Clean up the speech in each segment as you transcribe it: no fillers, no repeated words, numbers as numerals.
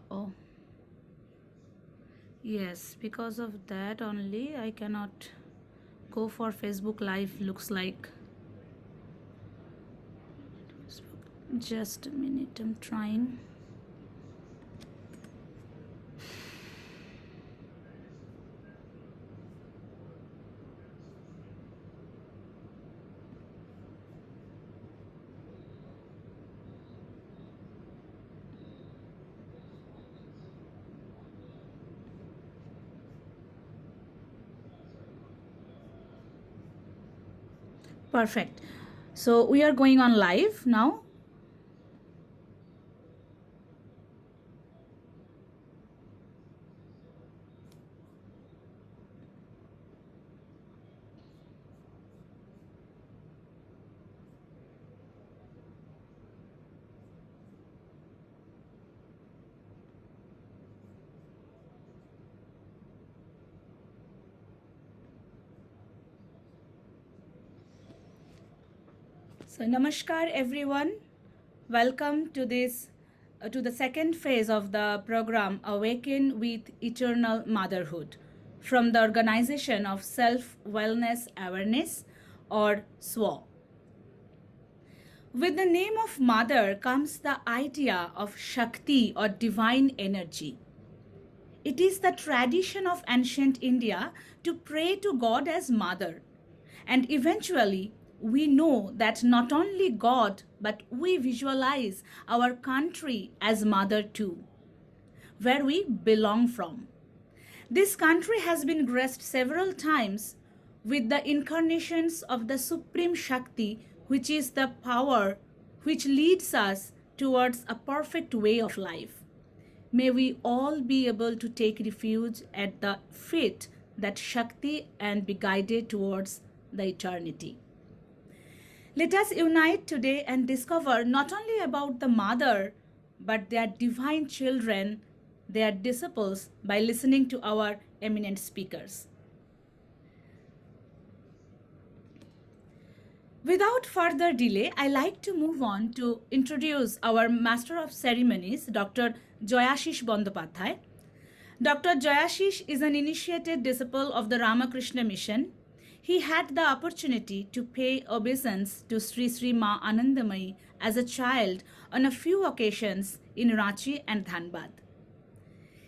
Oh, yes, because of that only I cannot go for Facebook Live. Looks like. Just a minute, I'm trying. Perfect. So we are going on live now. So namaskar everyone. Welcome to this to the second phase of the program Awaken with Eternal Motherhood from the Organization of Self Wellness Awareness or SWA. With the name of mother comes the idea of Shakti or divine energy. It is the tradition of ancient India to pray to God as mother. And eventually, we know that not only God, but we visualize our country as mother too, where we belong from. This country has been graced several times with the incarnations of the Supreme Shakti, which is the power which leads us towards a perfect way of life. May we all be able to take refuge at the feet that Shakti and be guided towards the eternity. Let us unite today and discover not only about the mother, but their divine children, their disciples, by listening to our eminent speakers. Without further delay, I like to move on to introduce our Master of Ceremonies, Dr. Jayashish Bandyopadhyay. Dr. Jayashish is an initiated disciple of the Ramakrishna Mission. He had the opportunity to pay obeisance to Sri Sri Ma Anandamayi as a child on a few occasions in Ranchi and Dhanbad.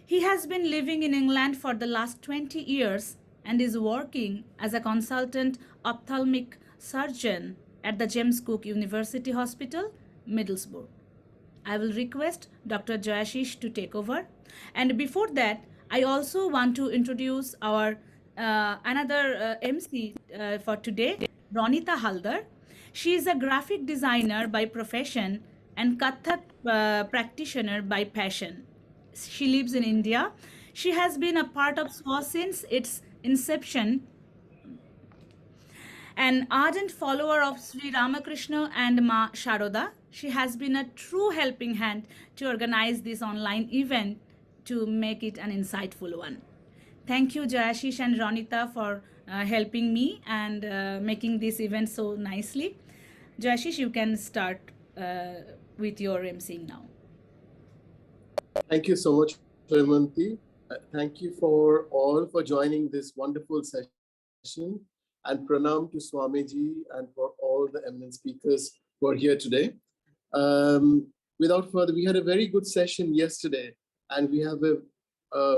He has been living in England for the last 20 years and is working as a consultant ophthalmic surgeon at the James Cook University Hospital, Middlesbrough. I will request Dr. Jayashish to take over. And before that, I also want to introduce our another MC for today, Ronita Haldar. She is a graphic designer by profession and Kathak practitioner by passion. She lives in India. She has been a part of SWA since its inception. An ardent follower of Sri Ramakrishna and Ma Sharoda, she has been a true helping hand to organize this online event to make it an insightful one. Thank you, Jayashish and Ronita, for helping me and making this event so nicely. Jayashish, you can start with your emceeing now. Thank you so much, Remanti. Thank you for all for joining this wonderful session, and pranam to Swamiji and for all the eminent speakers who are here today. Without further, we had a very good session yesterday, and we have a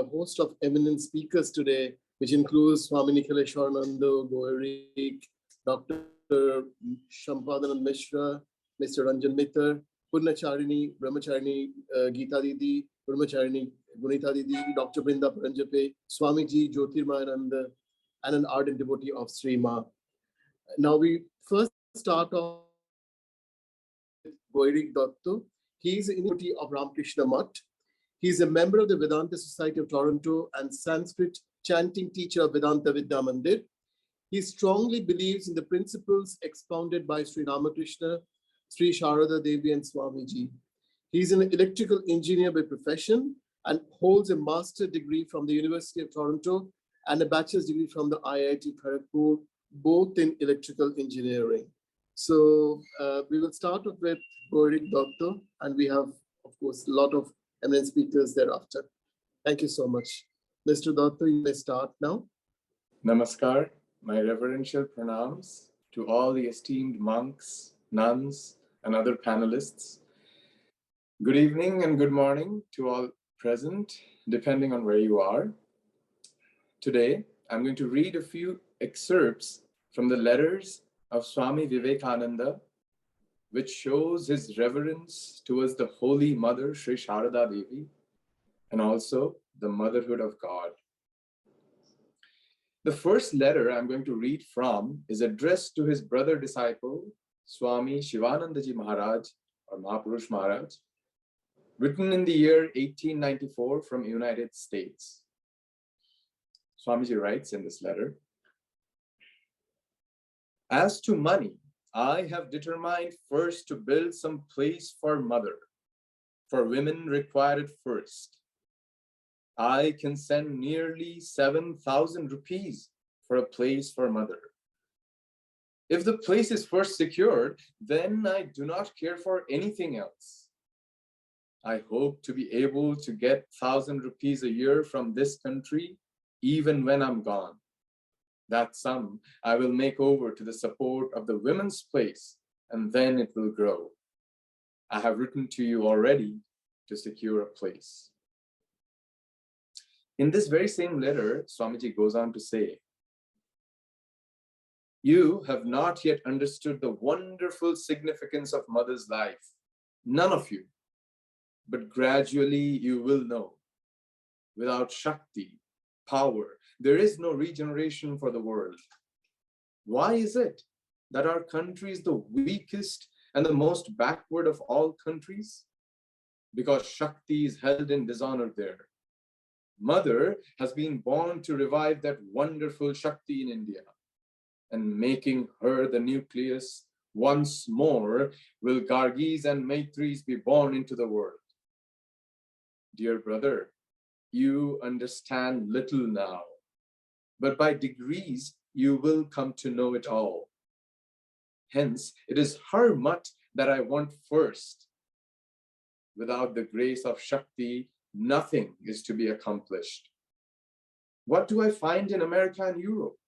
host of eminent speakers today, which includes Swami Nikhilesh Gorik, Dr. Shampadanand Mishra, Mr. Ranjan Mittal, Purnacharini, Brahmacharini Geeta Didi, Brahmacharini Gunita Didi, Dr. Brinda Paranjape, Swamiji Jyotirmayananda, and an ardent devotee of Sri Ma. Now we first start off with Goirik Dotto. He is a devotee of Ramakrishna Mutt. He is a member of the Vedanta Society of Toronto and Sanskrit chanting teacher of Vedanta Vidya Mandir. He strongly believes in the principles expounded by Sri Ramakrishna, Sri Sharada Devi, and Swamiji. He is an electrical engineer by profession and holds a master's degree from the University of Toronto and a bachelor's degree from the IIT Kharagpur, both in electrical engineering. So we will start off with Gorik Dotto, and we have, of course, a lot of eminent speakers thereafter. Thank you so much. Mr. Datta, you may start now. Namaskar, my reverential pranams to all the esteemed monks, nuns, and other panelists. Good evening and good morning to all present, depending on where you are. Today, I'm going to read a few excerpts from the letters of Swami Vivekananda, which shows his reverence towards the Holy Mother, Sri Sharada Devi, and also the motherhood of God. The first letter I'm going to read from is addressed to his brother disciple, Swami Shivanandaji Maharaj, or Mahapurush Maharaj, written in the year 1894 from United States. Swamiji writes in this letter, "As to money, I have determined first to build some place for mother, for women require it first. I can send nearly 7,000 rupees for a place for mother. If the place is first secured, then I do not care for anything else. I hope to be able to get 1,000 rupees a year from this country, even when I'm gone. That sum I will make over to the support of the women's place, and then it will grow. I have written to you already to secure a place." In this very same letter, Swamiji goes on to say, "You have not yet understood the wonderful significance of mother's life. None of you. But gradually you will know. Without Shakti, power, there is no regeneration for the world. Why is it that our country is the weakest and the most backward of all countries? Because Shakti is held in dishonor there. Mother has been born to revive that wonderful Shakti in India, and making her the nucleus, once more will Gargis and Maitris be born into the world. Dear brother, you understand little now, but by degrees you will come to know it all. Hence, it is her mutt that I want first. Without the grace of Shakti, nothing is to be accomplished. What do I find in America and Europe?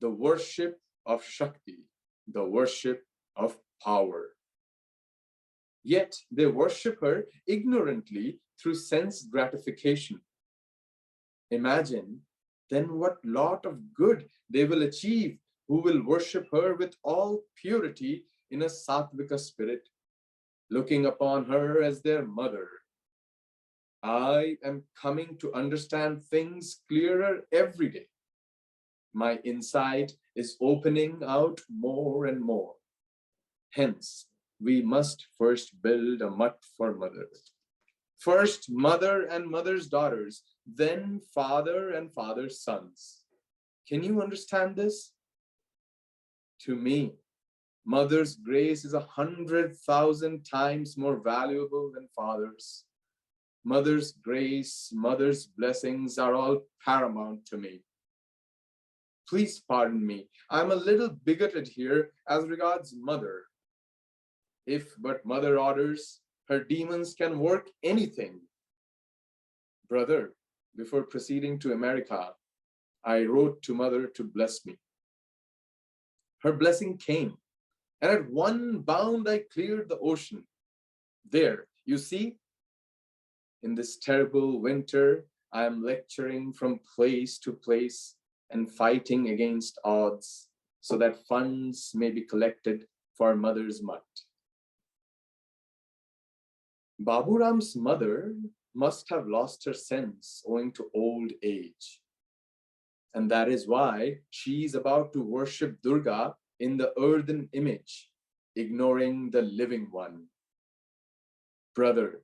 The worship of Shakti, the worship of power. Yet they worship her ignorantly through sense gratification. Imagine then what lot of good they will achieve who will worship her with all purity in a sattvika spirit, looking upon her as their mother. I am coming to understand things clearer every day. My insight is opening out more and more. Hence, we must first build a mutt for mother. First mother and mother's daughters, then father and father's sons. Can you understand this? To me, mother's grace is 100,000 times more valuable than father's. Mother's grace, mother's blessings are all paramount to me. Please pardon me, I'm a little bigoted here as regards mother. If but mother orders, her demons can work anything. Brother, before proceeding to America, I wrote to mother to bless me. Her blessing came, and at one bound I cleared the ocean. There, you see, in this terrible winter, I am lecturing from place to place and fighting against odds so that funds may be collected for mother's mutt. Baburam's mother must have lost her sense owing to old age. And that is why she is about to worship Durga in the earthen image, ignoring the living one. Brother,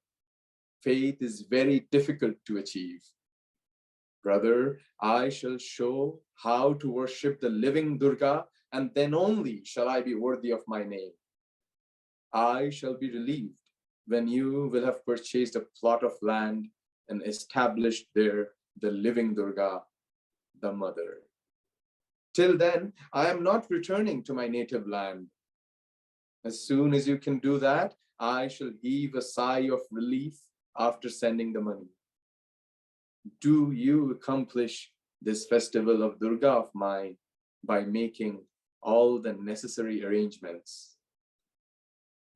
faith is very difficult to achieve. Brother, I shall show how to worship the living Durga, and then only shall I be worthy of my name. I shall be relieved when you will have purchased a plot of land and established there the living Durga, the mother. Till then, I am not returning to my native land. As soon as you can do that, I shall heave a sigh of relief after sending the money. Do you accomplish this festival of Durga of mine by making all the necessary arrangements?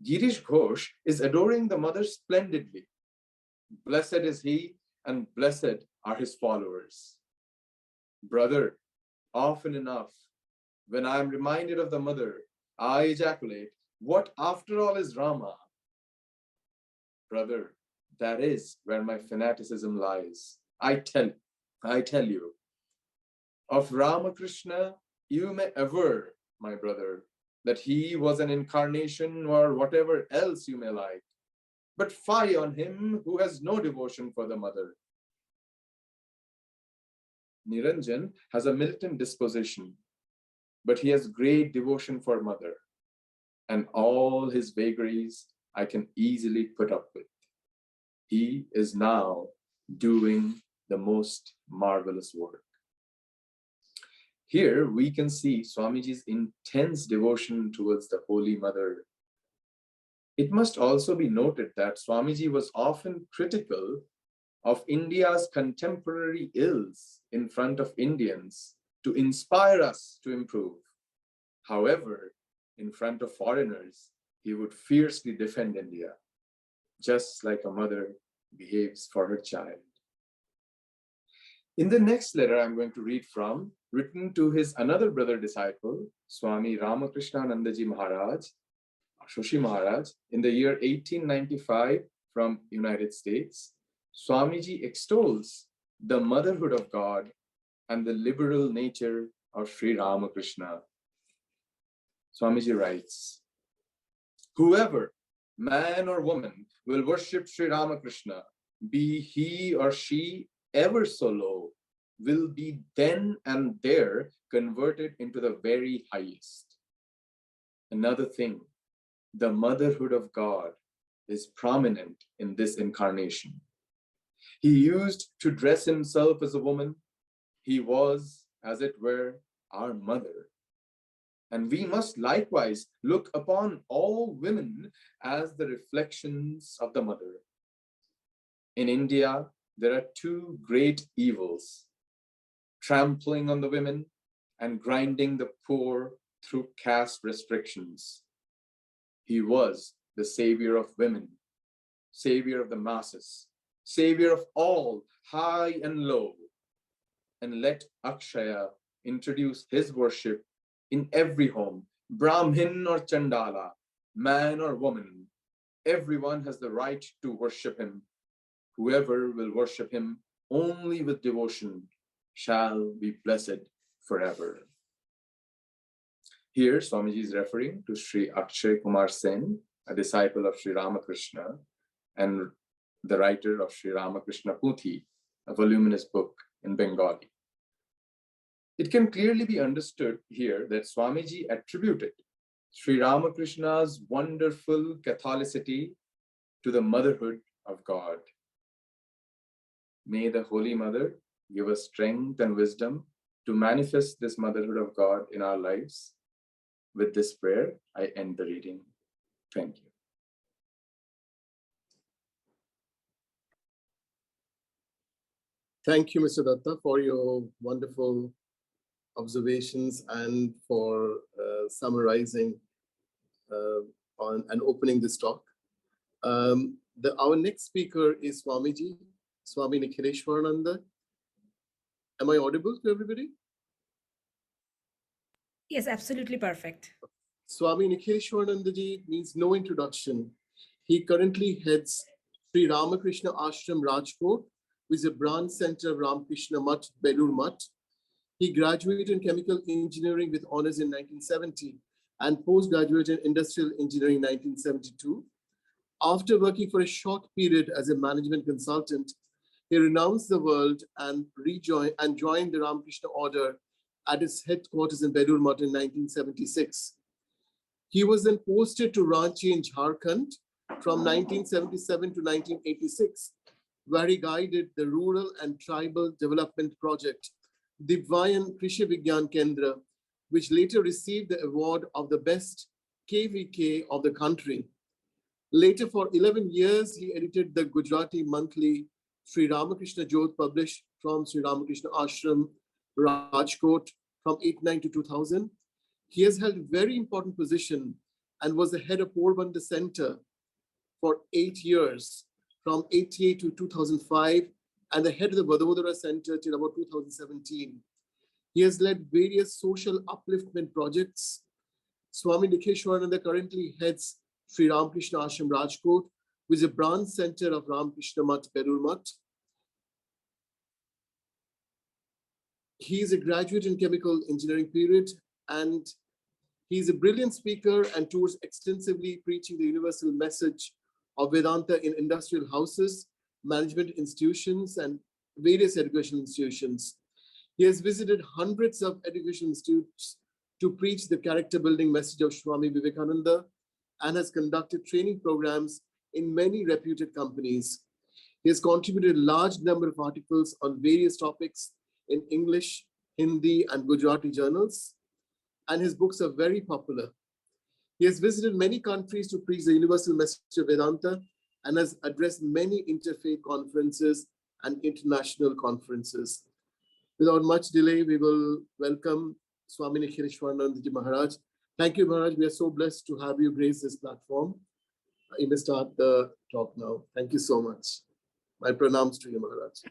Girish Ghosh is adoring the mother splendidly. Blessed is he, and blessed are his followers. Brother, often enough, when I am reminded of the mother, I ejaculate, what after all is Rama? Brother, that is where my fanaticism lies. I tell you, of Ramakrishna, you may aver, my brother, that he was an incarnation or whatever else you may like. But fie on him who has no devotion for the mother. Niranjan has a militant disposition, but he has great devotion for mother, and all his vagaries I can easily put up with. He is now doing the most marvelous work. Here we can see Swamiji's intense devotion towards the Holy Mother. It must also be noted that Swamiji was often critical of India's contemporary ills in front of Indians to inspire us to improve. However, in front of foreigners, he would fiercely defend India, just like a mother behaves for her child. In the next letter I'm going to read from, written to his another brother disciple, Swami Ramakrishnanandaji Maharaj, Shoshi Maharaj, in the year 1895 from United States, Swamiji extols the motherhood of God and the liberal nature of Sri Ramakrishna. Swamiji writes, whoever, man or woman, will worship Sri Ramakrishna, be he or she ever so low, will be then and there converted into the very highest. Another thing, the motherhood of God is prominent in this incarnation. He used to dress himself as a woman. He was, as it were, our mother. And we must likewise look upon all women as the reflections of the mother. In India, there are two great evils: trampling on the women and grinding the poor through caste restrictions. He was the savior of women, savior of the masses, savior of all, high and low. And let Akshaya introduce his worship in every home, Brahmin or Chandala, man or woman. Everyone has the right to worship him. Whoever will worship him only with devotion shall be blessed forever. Here, Swamiji is referring to Sri Akshay Kumar Sen, a disciple of Sri Ramakrishna and the writer of Sri Ramakrishna Puthi, a voluminous book in Bengali. It can clearly be understood here that Swamiji attributed Sri Ramakrishna's wonderful Catholicity to the motherhood of God. May the Holy Mother give us strength and wisdom to manifest this motherhood of God in our lives. With this prayer, I end the reading. Thank you. Thank you, Mr. Datta, for your wonderful observations and for summarizing on and opening this talk. Our next speaker is Swamiji, Swami Nikhileshwarananda. Am I audible to everybody? Yes, absolutely perfect. Swami Nikhileshwaranandaji needs no introduction. He currently heads Sri Ramakrishna Ashram Rajkot, which is a branch center of Ramakrishna Mutt, Belur Mutt. He graduated in chemical engineering with honors in 1970 and postgraduate in industrial engineering in 1972. After working for a short period as a management consultant, he renounced the world and joined the Ramakrishna Order at its headquarters in Belur Mutt in 1976. He was then posted to Ranchi in Jharkhand from 1977 to 1986, where he guided the Rural and Tribal Development Project, Divyan Krishi Vigyan Kendra, which later received the award of the best KVK of the country. Later, for 11 years, he edited the Gujarati monthly Sri Ramakrishna Jyot, published from Sri Ramakrishna Ashram, Rajkot, from 89 to 2000. He has held very important position and was the head of Porbandar Center for 8 years, from 88 to 2005, and the head of the Vadodara Center till about 2017. He has led various social upliftment projects. Swami Nikheshwarananda currently heads Sri Ramakrishna Ashram Rajkot, which is a branch center of Ramakrishna Mutt, Perur Mutt. He is a graduate in chemical engineering period, and he's a brilliant speaker and tours extensively, preaching the universal message of Vedanta in industrial houses, management institutions, and various educational institutions. He has visited hundreds of educational institutes to preach the character building message of Swami Vivekananda, and has conducted training programs in many reputed companies. He has contributed a large number of articles on various topics in English, Hindi, and Gujarati journals, and his books are very popular. He has visited many countries to preach the universal message of Vedanta and has addressed many interfaith conferences and international conferences. Without much delay, we will welcome Swami Nikhileshwarananda Ji Maharaj. Thank you, Maharaj. We are so blessed to have you grace this platform. You may start the talk now. Thank you so much. My pranams to you, Maharaj.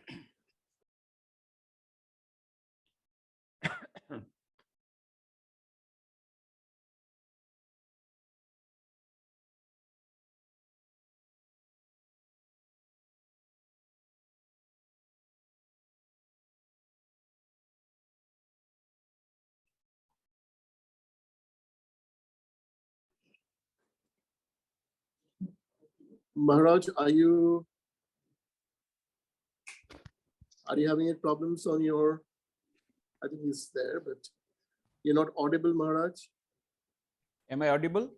Maharaj, are you having any problems on your? I think he's there, but you're not audible, Maharaj. Am I audible?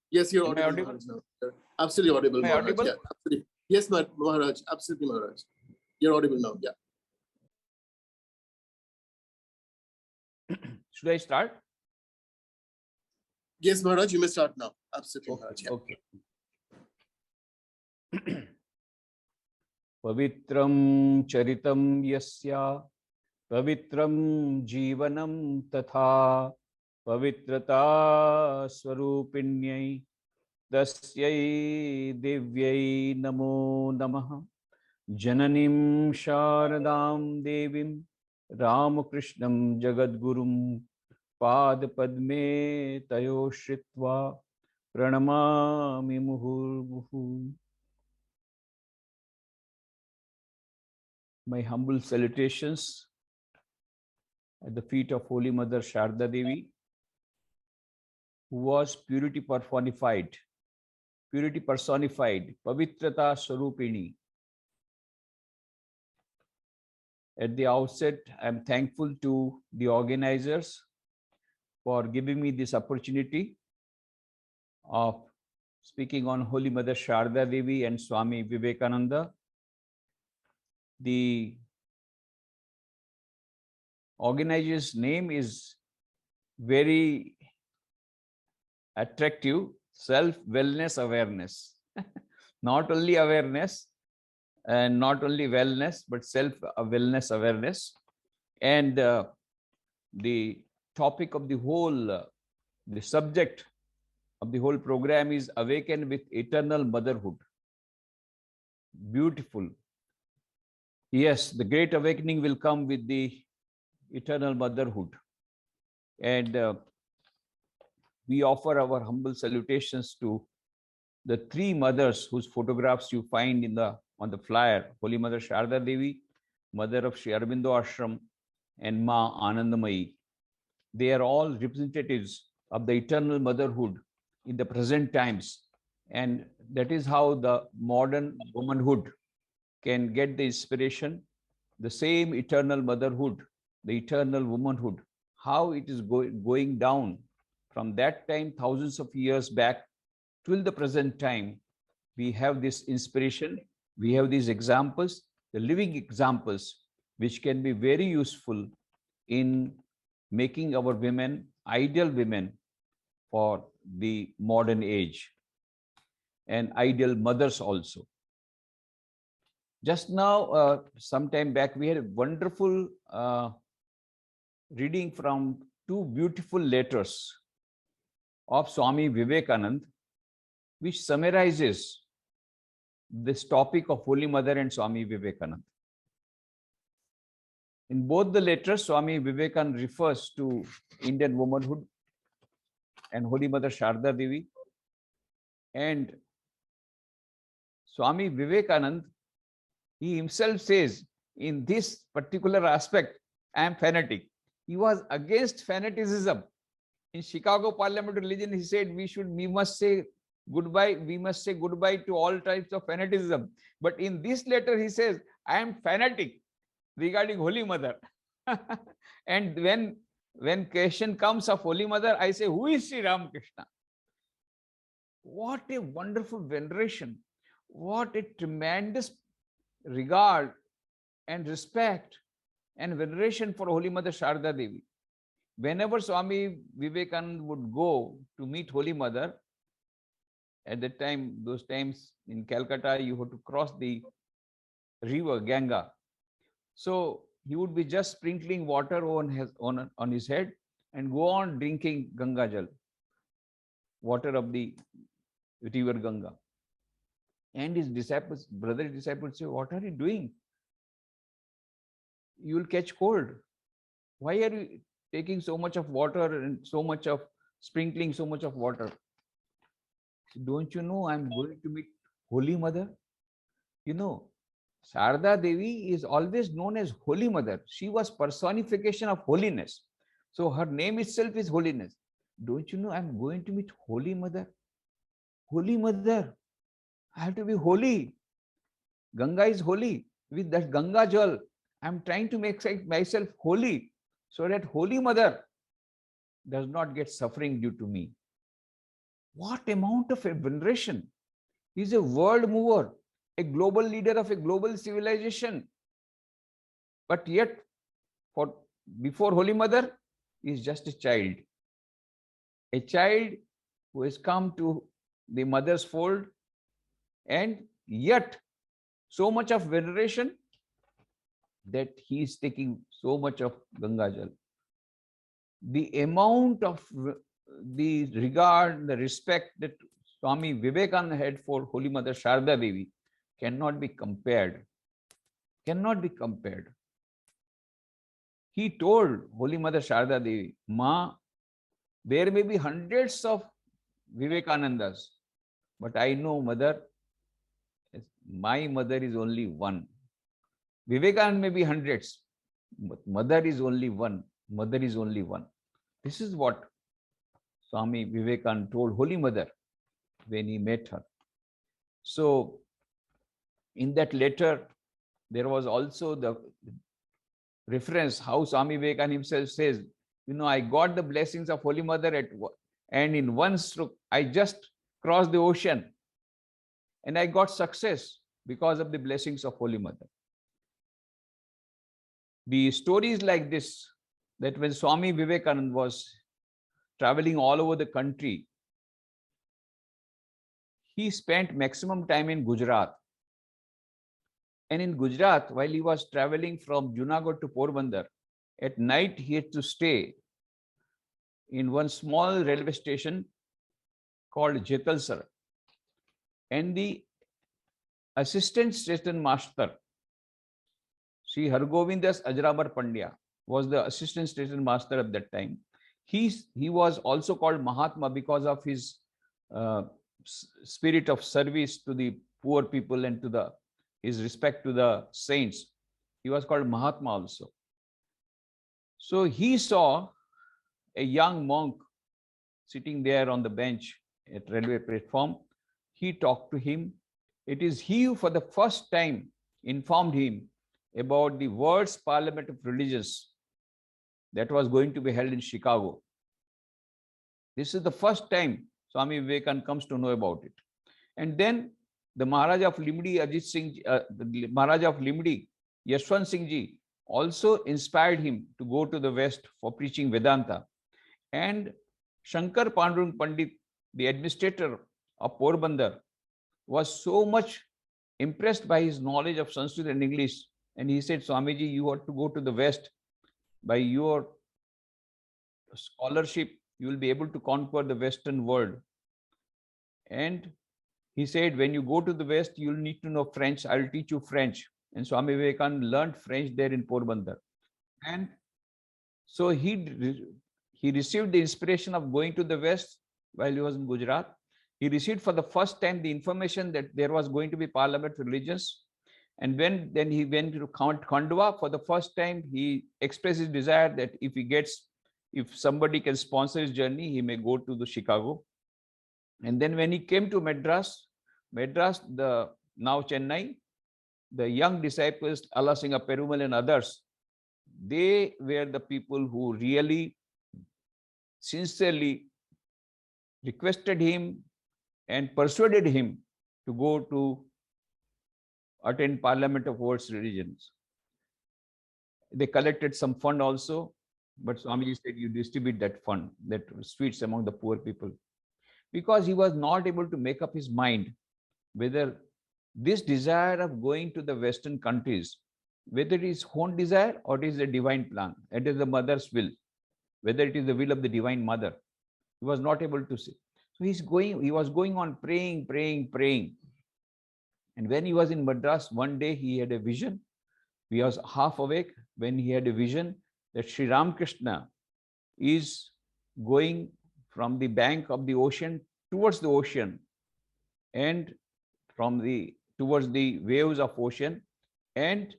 Yes, you're audible, Maharaj, now. You're absolutely audible, Maharaj. Audible? Yeah, absolutely. Yes, Maharaj, absolutely, Maharaj. You're audible now. Yeah. Should I start? Yes, Maharaj, you may start now. Absolutely, Maharaj. Yeah. Okay. Pavitram charitam yasya pavitram jivanam tatha pavitrata swarupinyai tasyai divyai namo namaha jananim sharadam devim ramakrishnam jagadgurum pad padme tayo shritva pranamami muhurmuhu. My humble salutations at the feet of Holy Mother Sharda Devi, who was purity personified, Pavitrata Swarupini. At the outset, I am thankful to the organizers for giving me this opportunity of speaking on Holy Mother Sharda Devi and Swami Vivekananda. The organizer's name is very attractive, self-wellness awareness. Not only awareness and not only wellness, but self-wellness awareness. And the topic of the whole, the subject of the whole program is Awaken with Eternal Motherhood. Beautiful. Yes, the great awakening will come with the eternal motherhood. And we offer our humble salutations to the three mothers whose photographs you find on the flyer: Holy Mother Sharda Devi, Mother of Sri Aurobindo Ashram, and Ma Anandamayi. They are all representatives of the eternal motherhood in the present times. And that is how the modern womanhood can get the inspiration, the same eternal motherhood, the eternal womanhood, how it is going down from that time, thousands of years back, till the present time. We have this inspiration, we have these examples, the living examples, which can be very useful in making our women ideal women for the modern age. and ideal mothers also. Just now, some time back, we had a wonderful reading from two beautiful letters of Swami Vivekananda, which summarizes this topic of Holy Mother and Swami Vivekananda. In both the letters, Swami Vivekananda refers to Indian womanhood and Holy Mother Sharda Devi. And Swami Vivekananda, he himself says, in this particular aspect, I am fanatic. He was against fanaticism. In Chicago Parliament Religion, he said we must say goodbye to all types of fanaticism. But in this letter, he says, I am fanatic regarding Holy Mother. And when question comes of Holy Mother, I say, who is Sri Ramakrishna? What a wonderful veneration. What a tremendous regard and respect and veneration for Holy Mother Sharda Devi. Whenever Swami Vivekananda would go to meet Holy Mother, at that time, those times in Calcutta, you had to cross the river Ganga. So he would be just sprinkling water on his head and go on drinking Ganga Jal, water of the river Ganga. And his disciples, brother disciples say, what are you doing? You will catch cold. Why are you taking so much of water and so much of sprinkling so much of water? Don't you know I'm going to meet Holy Mother? You know, Sharda Devi is always known as Holy Mother. She was personification of holiness. So her name itself is holiness. Don't you know I'm going to meet Holy Mother? Holy Mother, I have to be holy. Ganga is holy. With that Ganga Jal, I'm trying to make myself holy so that Holy Mother does not get suffering due to me. What amount of veneration! He's a world mover, a global leader of a global civilization. But yet, before Holy Mother, he is just a child. A child who has come to the mother's fold, and yet so much of veneration that he is taking so much of Ganga Jal. The amount of the regard, the respect that Swami Vivekananda had for Holy Mother Sharda Devi cannot be compared. Cannot be compared. He told Holy Mother Sharda Devi, Ma, there may be hundreds of Vivekanandas, but I know Mother, my mother is only one. Vivekananda may be hundreds, but Mother is only one. Mother is only one. This is what Swami Vivekananda told Holy Mother when he met her. So, in that letter, there was also the reference how Swami Vivekananda himself says, you know, I got the blessings of Holy Mother and in one stroke, I just crossed the ocean and I got success because of the blessings of Holy Mother. The stories like this, that when Swami Vivekananda was traveling all over the country, he spent maximum time in Gujarat. And in Gujarat, while he was traveling from Junagadh to Porbandar, at night he had to stay in one small railway station called Jetalsar. And the assistant station master, Sri Hargovindas Ajrabar Pandya, was the assistant station master at that time. He was also called Mahatma because of his spirit of service to the poor people and to his respect to the saints. He was called Mahatma also. So he saw a young monk sitting there on the bench at railway platform. He talked to him. It is he who for the first time informed him about the World's Parliament of Religions that was going to be held in Chicago. This is the first time Swami Vivekananda comes to know about it. And then the Maharaja of Limdi, the Maharaja of Limdi, Yashwant Singh Ji, also inspired him to go to the West for preaching Vedanta. And Shankar Pandurang Pandit, the administrator of Porbandar, was so much impressed by his knowledge of Sanskrit and English. And he said, Swamiji, you ought to go to the West. By your scholarship, you will be able to conquer the Western world. And he said, when you go to the West, you'll need to know French. I'll teach you French. And Swami Vivekananda learned French there in Porbandar. And so he received the inspiration of going to the West while he was in Gujarat. He received for the first time the information that there was going to be Parliament religions. And then he went to Khandwa for the first time. He expressed his desire that if somebody can sponsor his journey, he may go to the Chicago. And then when he came to Madras, now Chennai, the young disciples, Allah Singha Perumal and others, they were the people who really sincerely requested him and persuaded him to go to attend Parliament of World's Religions. They collected some fund also, but Swamiji said, you distribute that fund, that sweets among the poor people. Because he was not able to make up his mind whether this desire of going to the Western countries, whether it is own desire or it is a divine plan, it is the mother's will, whether it is the will of the divine mother. He was not able to say. So he was going on praying. And when he was in Madras, one day he had a vision. He was half awake when he had a vision that Sri Ramakrishna is going from the bank of the ocean towards the ocean and towards the waves of ocean, and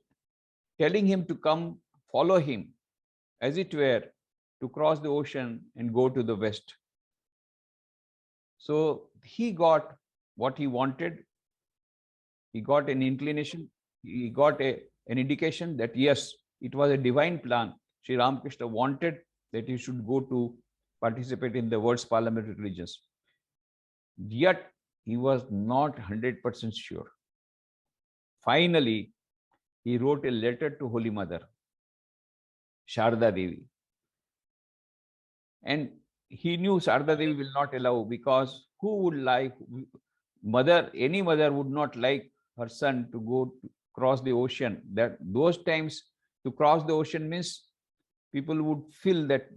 telling him to come follow him, as it were, to cross the ocean and go to the West. So he got what he wanted. He got an inclination. He got an indication that yes, it was a divine plan. Sri Ramakrishna wanted that he should go to participate in the world's parliamentary religions. Yet he was not 100% sure. Finally, he wrote a letter to Holy Mother, Sharda Devi. And he knew Sharda Devi will not allow, because who would like any mother would not like her son to go to cross the ocean. That those times to cross the ocean means people would feel that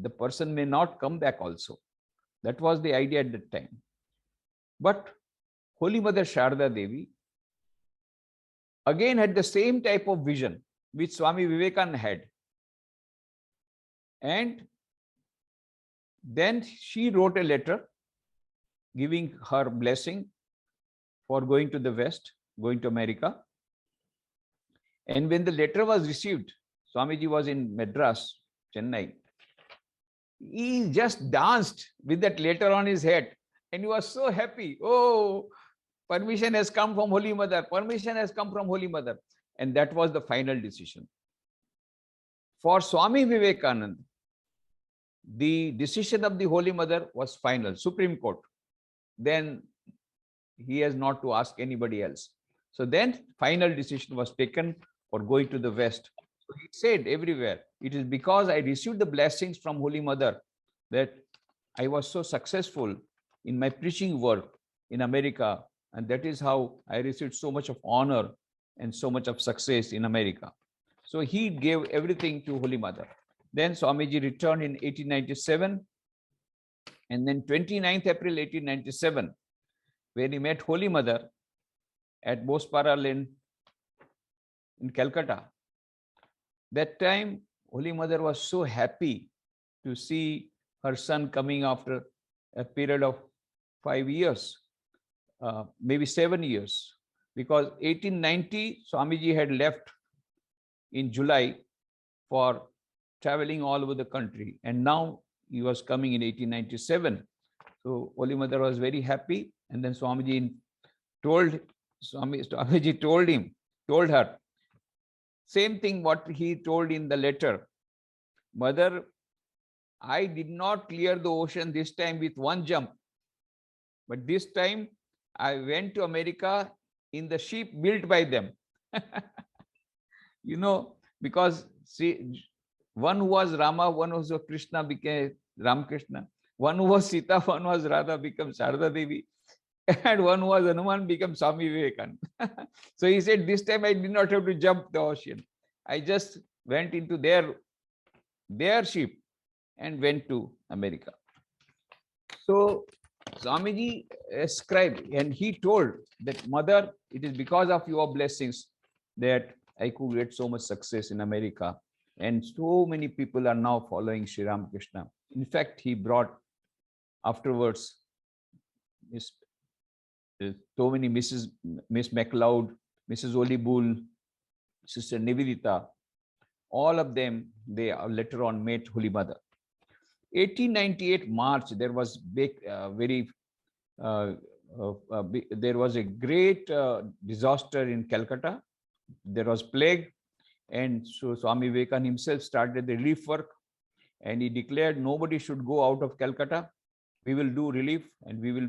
the person may not come back also. That was the idea at that time. But Holy Mother Sharda Devi again had the same type of vision which Swami Vivekananda had. And then she wrote a letter giving her blessing for going to the West, going to America. And when the letter was received, Swamiji was in Madras, Chennai. He just danced with that letter on his head. And he was so happy. Oh, permission has come from Holy Mother. Permission has come from Holy Mother. And that was the final decision. For Swami Vivekananda, the decision of the Holy Mother was final, Supreme Court. Then he has not to ask anybody else. So then final decision was taken for going to the West. So he said everywhere, it is because I received the blessings from Holy Mother that I was so successful in my preaching work in America. And that is how I received so much of honor and so much of success in America. So he gave everything to Holy Mother. Then Swamiji returned in 1897. And then 29th April 1897, when he met Holy Mother at Bosepara Lane in Calcutta. That time, Holy Mother was so happy to see her son coming after a period of 5 years, maybe 7 years, because 1890, Swamiji had left in July for traveling all over the country. And now he was coming in 1897. So Holy Mother was very happy. And then Swamiji told her, same thing what he told in the letter. Mother, I did not clear the ocean this time with one jump. But this time I went to America in the ship built by them. Because see, one who was Rama, one was Krishna became Ramakrishna. One who was Sita, one was Radha became Sharda Devi. and one was Hanuman become Swami Vivekananda. So he said, this time I did not have to jump the ocean. I just went into their ship and went to America. So Swamiji ascribed, and he told that, Mother, it is because of your blessings that I could get so much success in America. And so many people are now following Sri Ramakrishna. In fact, he brought afterwards so many Miss MacLeod, Mrs. Oli Bull, Sister Nivedita, all of them, they later on met Holy Mother. 1898 March, there was there was a great disaster in Calcutta. There was plague, and so Swami Vivekananda himself started the relief work, and he declared nobody should go out of Calcutta. We will do relief, and we will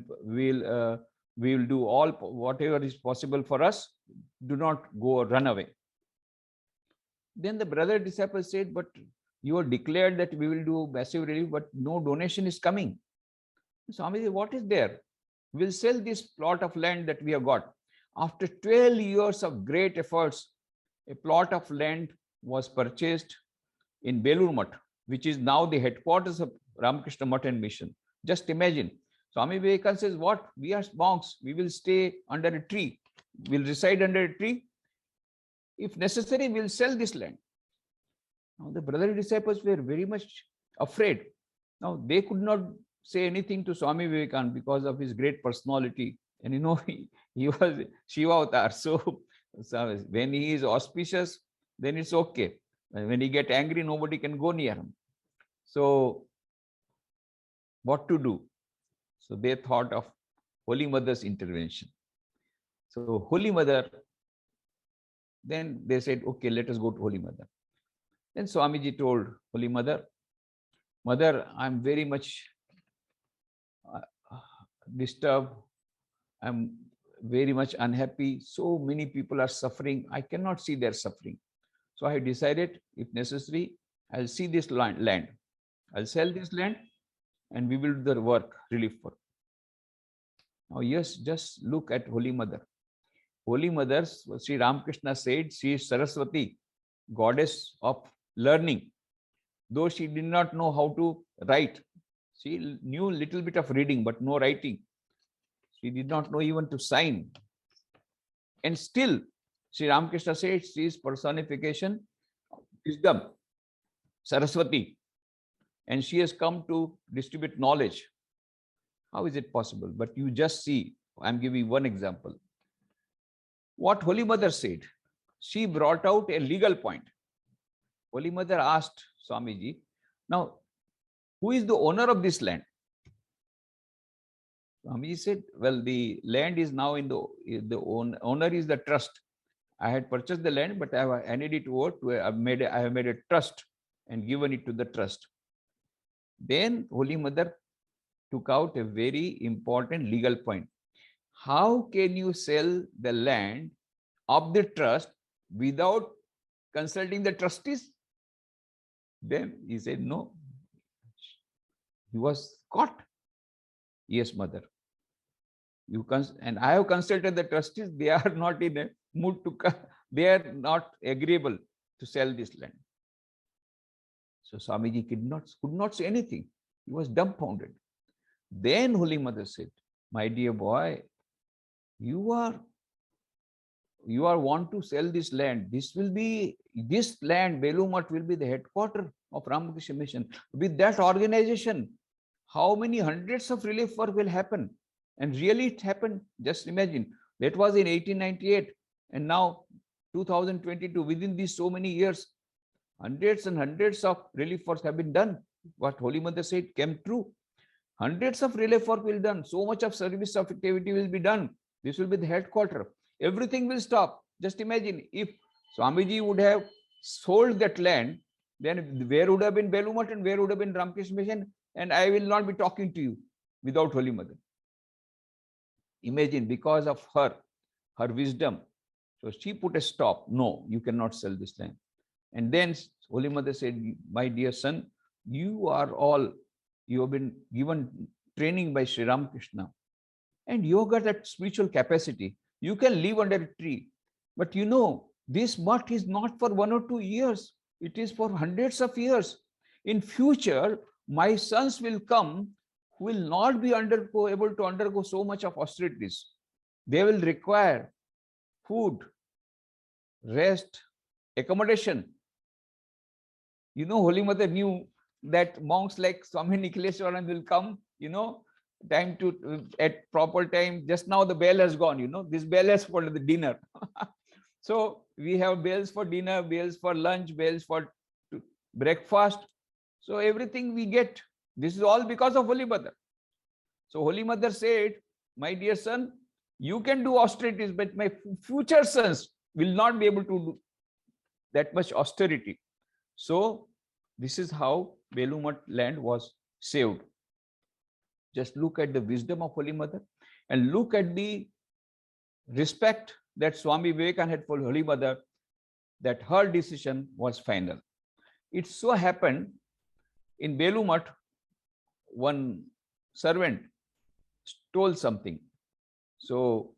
do all whatever is possible for us. Do not go or run away. Then the brother disciples said, but you have declared that we will do massive relief, but no donation is coming. Swami said, what is there? We'll sell this plot of land that we have got. After 12 years of great efforts, a plot of land was purchased in Belur Math, which is now the headquarters of Ramakrishna Math and Mission. Just imagine. Swami Vivekananda says, what? We are monks. We will stay under a tree. We'll reside under a tree. If necessary, we'll sell this land. Now, the brother disciples were very much afraid. Now, they could not say anything to Swami Vivekananda because of his great personality. And he was Shiva Avatar. So when he is auspicious, then it's okay. When he gets angry, nobody can go near him. So what to do? So they thought of Holy Mother's intervention. So Holy Mother, then they said, okay, let us go to Holy Mother. Then Swamiji told Holy Mother, Mother, I'm very much disturbed. I'm very much unhappy. So many people are suffering. I cannot see their suffering. So I decided, if necessary, I'll see this land. I'll sell this land and we will do the work, relief work. Now, yes, just look at Holy Mother. Holy Mother, Sri Ramakrishna said, she is Saraswati, goddess of learning. Though she did not know how to write, she knew a little bit of reading, but no writing. She did not know even to sign. And still, Sri Ramakrishna said, she is personification of wisdom, Saraswati. And she has come to distribute knowledge. How is it possible? But you just see, I'm giving one example. What Holy Mother said, she brought out a legal point. Holy Mother asked Swamiji, now, who is the owner of this land? Swamiji said, well, the land is now in the owner is the trust. I had purchased the land, but I have handed it over to, I have made a trust and given it to the trust. Then Holy Mother took out a very important legal point. How can you sell the land of the trust without consulting the trustees? Then he said, no. He was caught. Yes, Mother. And I have consulted the trustees. They are not in a mood to come. They are not agreeable to sell this land. So Swamiji could not say anything. He was dumbfounded. Then Holy Mother said, my dear boy, you are want to sell this land. This land, Belur Math, will be the headquarters of Ramakrishna Mission. With that organization, how many hundreds of relief work will happen? And really it happened. Just imagine. That was in 1898. And now 2022, within these so many years, hundreds and hundreds of relief works have been done. What Holy Mother said came true. Hundreds of relief work will be done. So much of service of activity will be done. This will be the headquarters. Everything will stop. Just imagine if Swamiji would have sold that land, then where would have been Belur Math and where would have been Ramakrishna Mission? And I will not be talking to you without Holy Mother. Imagine, because of her wisdom. So she put a stop. No, you cannot sell this land. And then Holy Mother said, my dear son, you have been given training by Sri Ramakrishna. And you got that spiritual capacity. You can live under a tree. But you know, this mutt is not for 1 or 2 years. It is for hundreds of years. In future, my sons will come who will not be able to undergo so much of austerities. They will require food, rest, accommodation. You know, Holy Mother knew that monks like Swami Nikileshwaran will come, time to at proper time. Just now the bell has gone, this bell has for the dinner. So we have bells for dinner, bells for lunch, bells for breakfast. So everything we get. This is all because of Holy Mother. So Holy Mother said, my dear son, you can do austerities, but my future sons will not be able to do that much austerity. So this is how Belumat land was saved. Just look at the wisdom of Holy Mother and look at the respect that Swami Vivekananda had for Holy Mother, that her decision was final. It so happened in Belumat, one servant stole something. So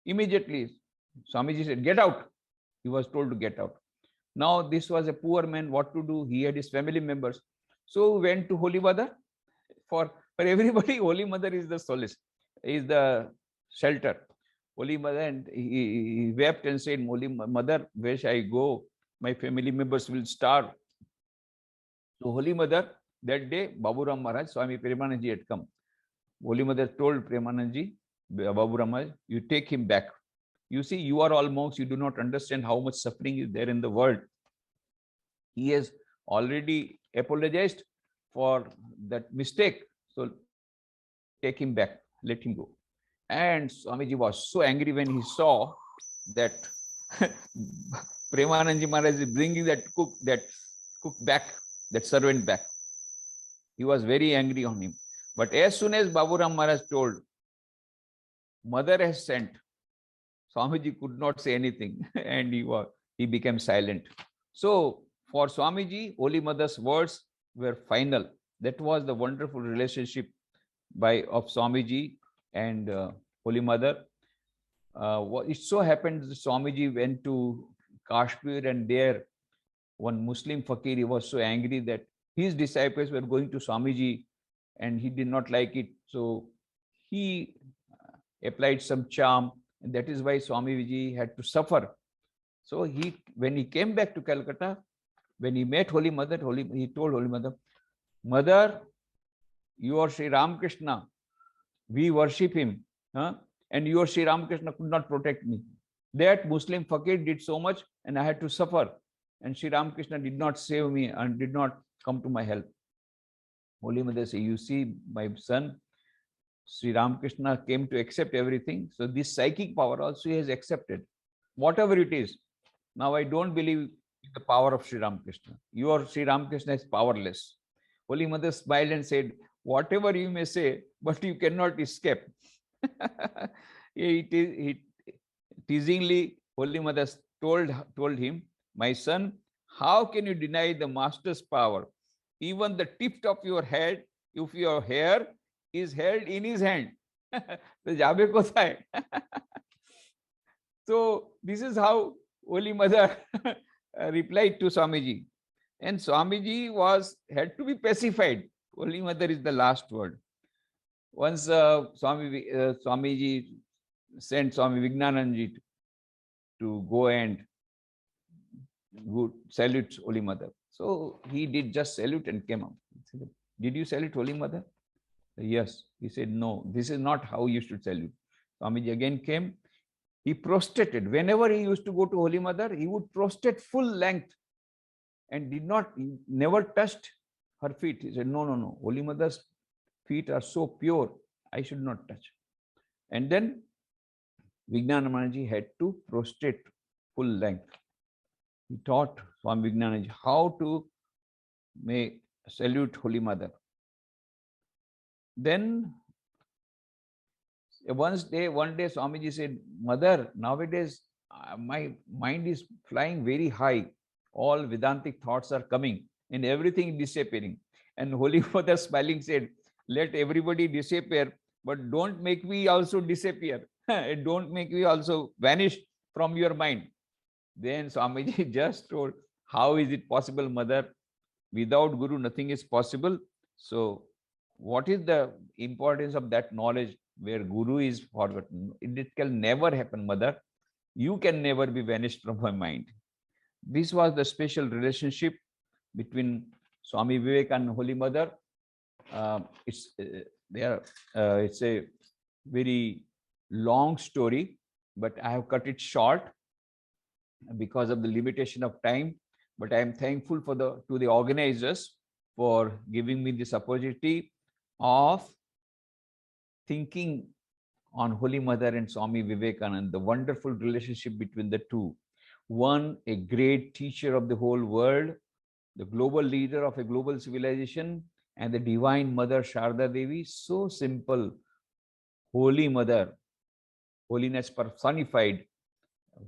immediately Swamiji said, get out. He was told to get out. Now this was a poor man, what to do? He had his family members. So went to Holy Mother. For everybody, Holy Mother is the solace, is the shelter. Holy Mother, and he wept and said, Holy Mother, where shall I go? My family members will starve. So Holy Mother, that day, Baburam Maharaj, Swami Premananji had come. Holy Mother told Premananji, Baburam Maharaj, you take him back. You see, you are all monks, you do not understand how much suffering is there in the world. He has already apologized for that mistake. So take him back, let him go. And Swamiji was so angry when he saw that Premananji Maharaj is bringing that cook back, that servant back. He was very angry on him. But as soon as Baburam Maharaj told, Mother has sent, Swamiji could not say anything and he became silent. So for Swamiji, Holy Mother's words were final. That was the wonderful relationship of Swamiji and Holy Mother. It so happened that Swamiji went to Kashmir, and there one Muslim fakir, he was so angry that his disciples were going to Swamiji and he did not like it. So he applied some charm, and that is why Swamiji had to suffer. So when he came back to Calcutta, when he met Holy Mother, he told Holy Mother, Mother, you are Sri Ramakrishna. We worship him. And your Sri Ramakrishna could not protect me. That Muslim fakir did so much and I had to suffer. And Sri Ramakrishna did not save me and did not come to my help. Holy Mother said, you see, my son, Sri Ramakrishna came to accept everything. So this psychic power also he has accepted. Whatever it is. Now I don't believe in the power of Sri Ramakrishna. Your Sri Ramakrishna is powerless. Holy Mother smiled and said, whatever you may say, but you cannot escape. Teasingly, Holy Mother told him, my son, how can you deny the master's power? Even the tip of your head, if your hair is held in his hand. So this is how Holy Mother replied to Swamiji. And Swamiji had to be pacified. Holy Mother is the last word. Once Swamiji sent Swami Vijnananji to go and salute Holy Mother. So he did just salute and came out. Said, did you salute Holy Mother? Yes. He said, no, this is not how you should salute. Swamiji again came. He prostrated. Whenever he used to go to Holy Mother, he would prostrate full length and never touched her feet. He said, no. Holy Mother's feet are so pure, I should not touch. And then Vijnananji had to prostrate full length. He taught Swami Vijnananji how to salute Holy Mother. Then one day Swamiji said, Mother, nowadays my mind is flying very high. All Vedantic thoughts are coming and everything is disappearing. And Holy Mother smiling said, let everybody disappear, but don't make me also disappear. Don't make me also vanish from your mind. Then Swamiji just told, how is it possible, mother? Without Guru, nothing is possible. So, what is the importance of that knowledge where Guru is forgotten? It can never happen, mother. You can never be vanished from my mind. This was the special relationship between Swami Vivekananda and Holy Mother. It's there. It's a very long story, but I have cut it short because of the limitation of time. But I am thankful to the organizers for giving me this opportunity of thinking on Holy Mother and Swami Vivekananda, the wonderful relationship between the two. One, a great teacher of the whole world, the global leader of a global civilization, and the Divine Mother Sharda Devi, so simple, Holy Mother, holiness personified.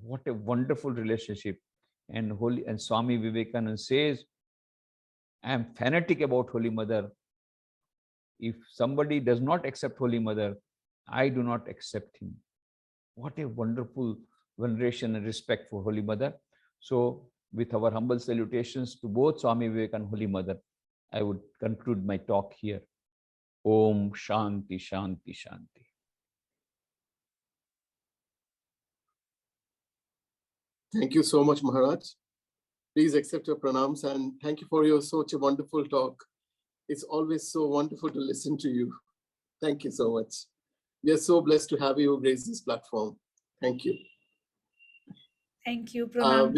What a wonderful relationship. And Swami Vivekananda says, I am fanatic about Holy Mother. If somebody does not accept Holy Mother, I do not accept him. What a wonderful veneration and respect for Holy Mother. So, with our humble salutations to both Swami Vivekananda and Holy Mother, I would conclude my talk here. Om Shanti Shanti Shanti. Thank you so much, Maharaj. Please accept your pranams and thank you for your such a wonderful talk. It's always so wonderful to listen to you. Thank you so much. We are so blessed to have you grace this platform. Thank you. Thank you. Pranam.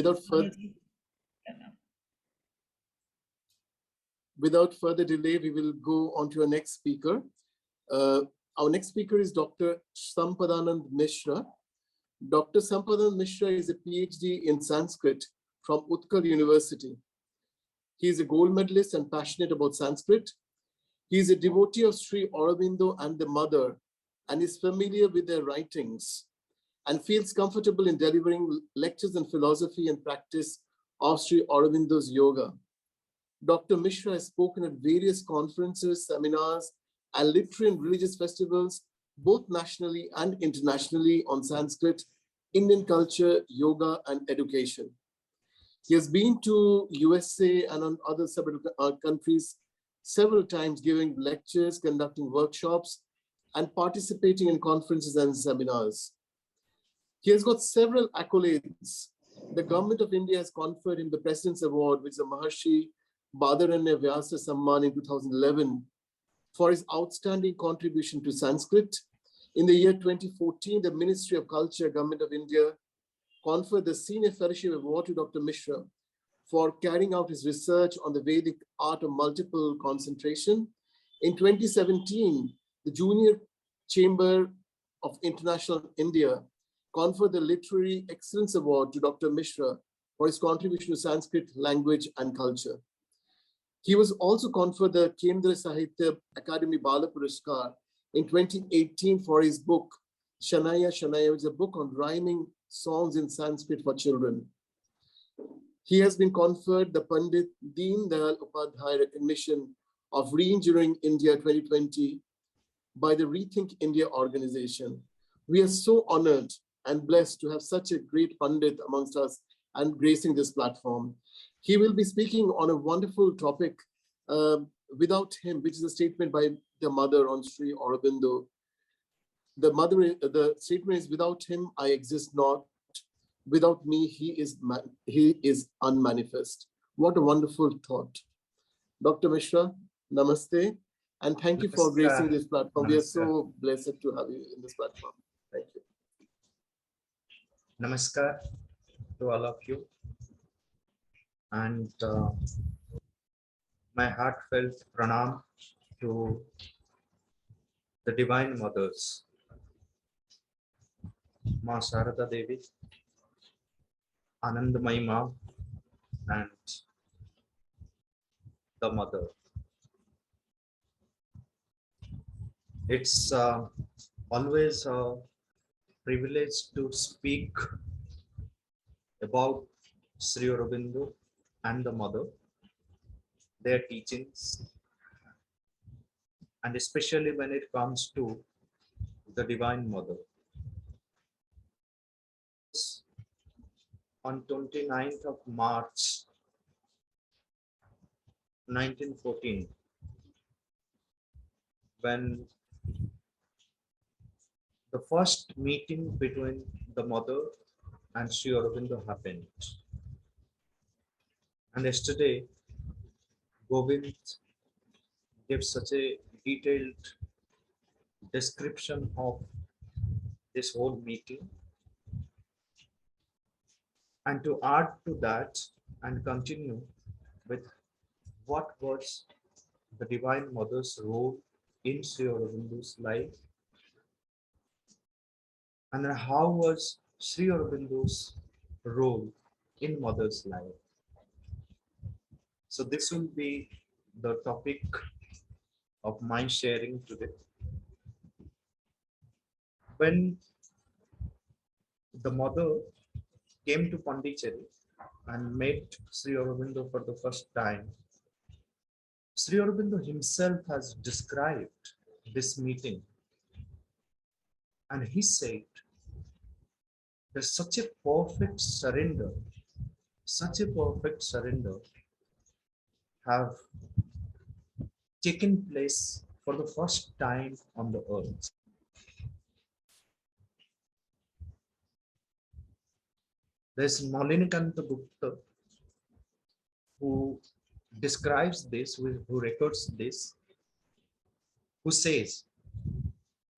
Without further delay, we will go on to our next speaker. Our next speaker is Dr. Sampadanand Mishra. Dr. Sampadanand Mishra is a PhD in Sanskrit from Utkal University. He is a gold medalist and passionate about Sanskrit. He is a devotee of Sri Aurobindo and the Mother and is familiar with their writings and feels comfortable in delivering lectures on philosophy and practice of Sri Aurobindo's yoga. Dr. Mishra has spoken at various conferences, seminars, and literary and religious festivals, both nationally and internationally, on Sanskrit, Indian culture, yoga, and education. He has been to USA and on other several countries several times, giving lectures, conducting workshops, and participating in conferences and seminars. He has got several accolades. The government of India has conferred him the President's Award, which is the Maharshi Badaranya Vyasa Samman in 2011, for his outstanding contribution to Sanskrit. In the year 2014, the Ministry of Culture, Government of India, conferred the Senior Fellowship Award to Dr. Mishra for carrying out his research on the Vedic art of multiple concentration. In 2017, the Junior Chamber of International India conferred the Literary Excellence Award to Dr. Mishra for his contribution to Sanskrit language and culture. He was also conferred the Kendra Sahitya Academy Bala Puraskar in 2018 for his book, Shanaya Shanaya, which is a book on rhyming songs in Sanskrit for children. He has been conferred the Pandit Deen Dayal Upadhyay recognition of Re-Engineering India 2020 by the Rethink India organization. We are so honored and blessed to have such a great Pandit amongst us and gracing this platform. He will be speaking on a wonderful topic, Without Him, which is a statement by the Mother on Sri Aurobindo. The statement is, without him, I exist not. Without me, he is unmanifest. What a wonderful thought. Dr. Mishra, namaste. And thank you for gracing this platform. We are so blessed to have you in this platform. Thank you. Namaskar to all of you. And my heartfelt pranam to the Divine Mothers, Ma Sharada Devi, Anandamayi Ma, and the Mother. It's always a privilege to speak about Sri Aurobindo and the Mother, their teachings, and especially when it comes to the Divine Mother. On 29th of March 1914, when the first meeting between the mother and Sri Aurobindo happened. And yesterday, Govind gave such a detailed description of this whole meeting. And to add to that and continue with what was the Divine Mother's role in Sri Aurobindo's life, and then how was Sri Aurobindo's role in Mother's life. So this will be the topic of my sharing today. When the mother came to Pondicherry and met Sri Aurobindo for the first time, Sri Aurobindo himself has described this meeting, and he said, there's such a perfect surrender have taken place for the first time on the earth. There's Nalinikanta Gupta who describes this, who records this, who says,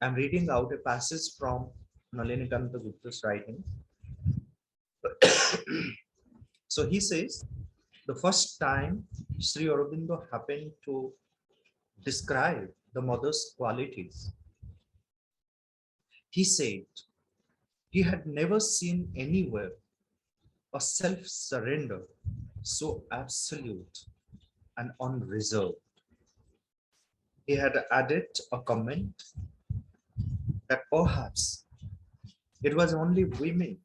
I'm reading out a passage from Nalinikanta Gupta's writing. So he says, the first time Sri Aurobindo happened to describe the mother's qualities, he said he had never seen anywhere a self-surrender so absolute and unreserved. He had added a comment that perhaps it was only women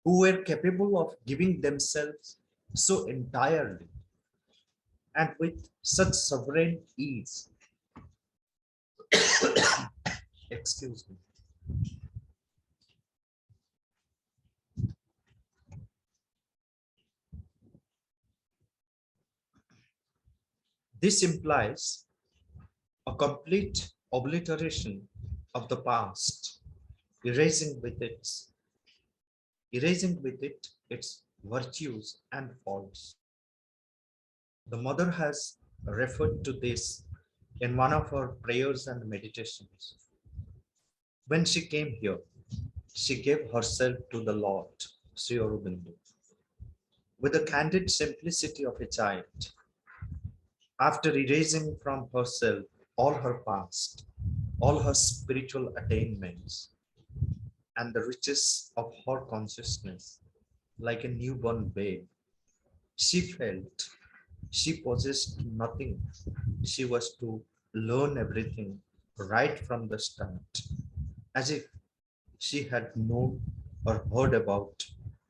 who were capable of giving themselves so entirely and with such sovereign ease. Excuse me. This implies a complete obliteration of the past, erasing with it its virtues and faults. The mother has referred to this in one of her prayers and meditations. When she came here, she gave herself to the Lord, Sri Aurobindo, with the candid simplicity of a child. After erasing from herself all her past, all her spiritual attainments, and the riches of her consciousness, like a newborn babe, she felt she possessed nothing. She was to learn everything right from the start, as if she had known or heard about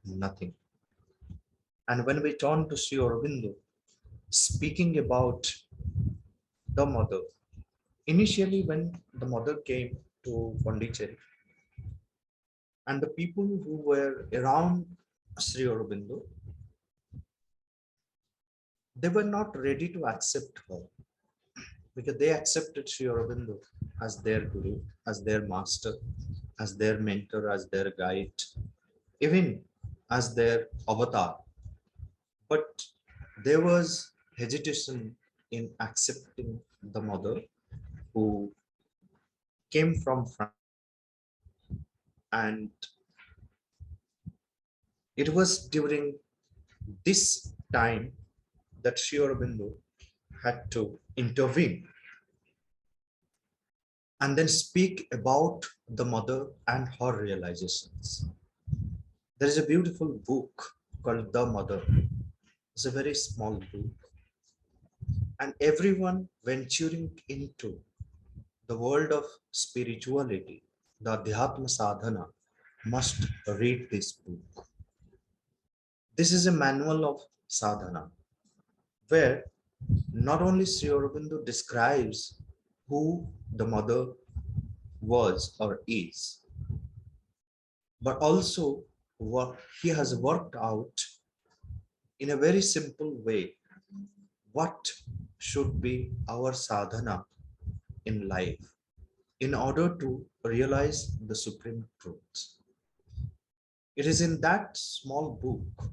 nothing. And when we turn to Sri Aurobindo, speaking about the mother, initially when the mother came to Pondicherry, and the people who were around Sri Aurobindo, they were not ready to accept her, because they accepted Sri Aurobindo as their guru, as their master, as their mentor, as their guide, even as their avatar. But there was hesitation in accepting the mother who came from France. And it was during this time that Sri Aurobindo had to intervene and then speak about the mother and her realizations. There is a beautiful book called The Mother. It's a very small book. And everyone venturing into the world of spirituality, the Adhyatma Sadhana, must read this book. This is a manual of sadhana, where not only Sri Aurobindo describes who the mother was or is, but also what he has worked out in a very simple way what should be our sadhana in life in order to realize the supreme truth. It is in that small book,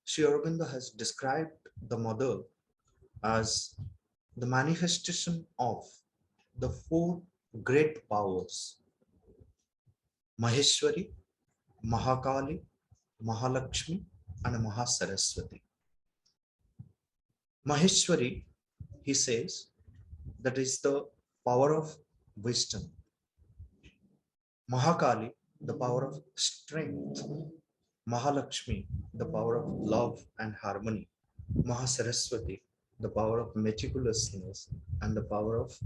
Sri Aurobindo has described the mother as the manifestation of the four great powers: Maheshwari, Mahakali, Mahalakshmi, and Mahasaraswati. Maheshwari, he says, that is the power of wisdom. Mahakali, the power of strength. Mahalakshmi, the power of love and harmony. Mahasaraswati, the power of meticulousness and the power of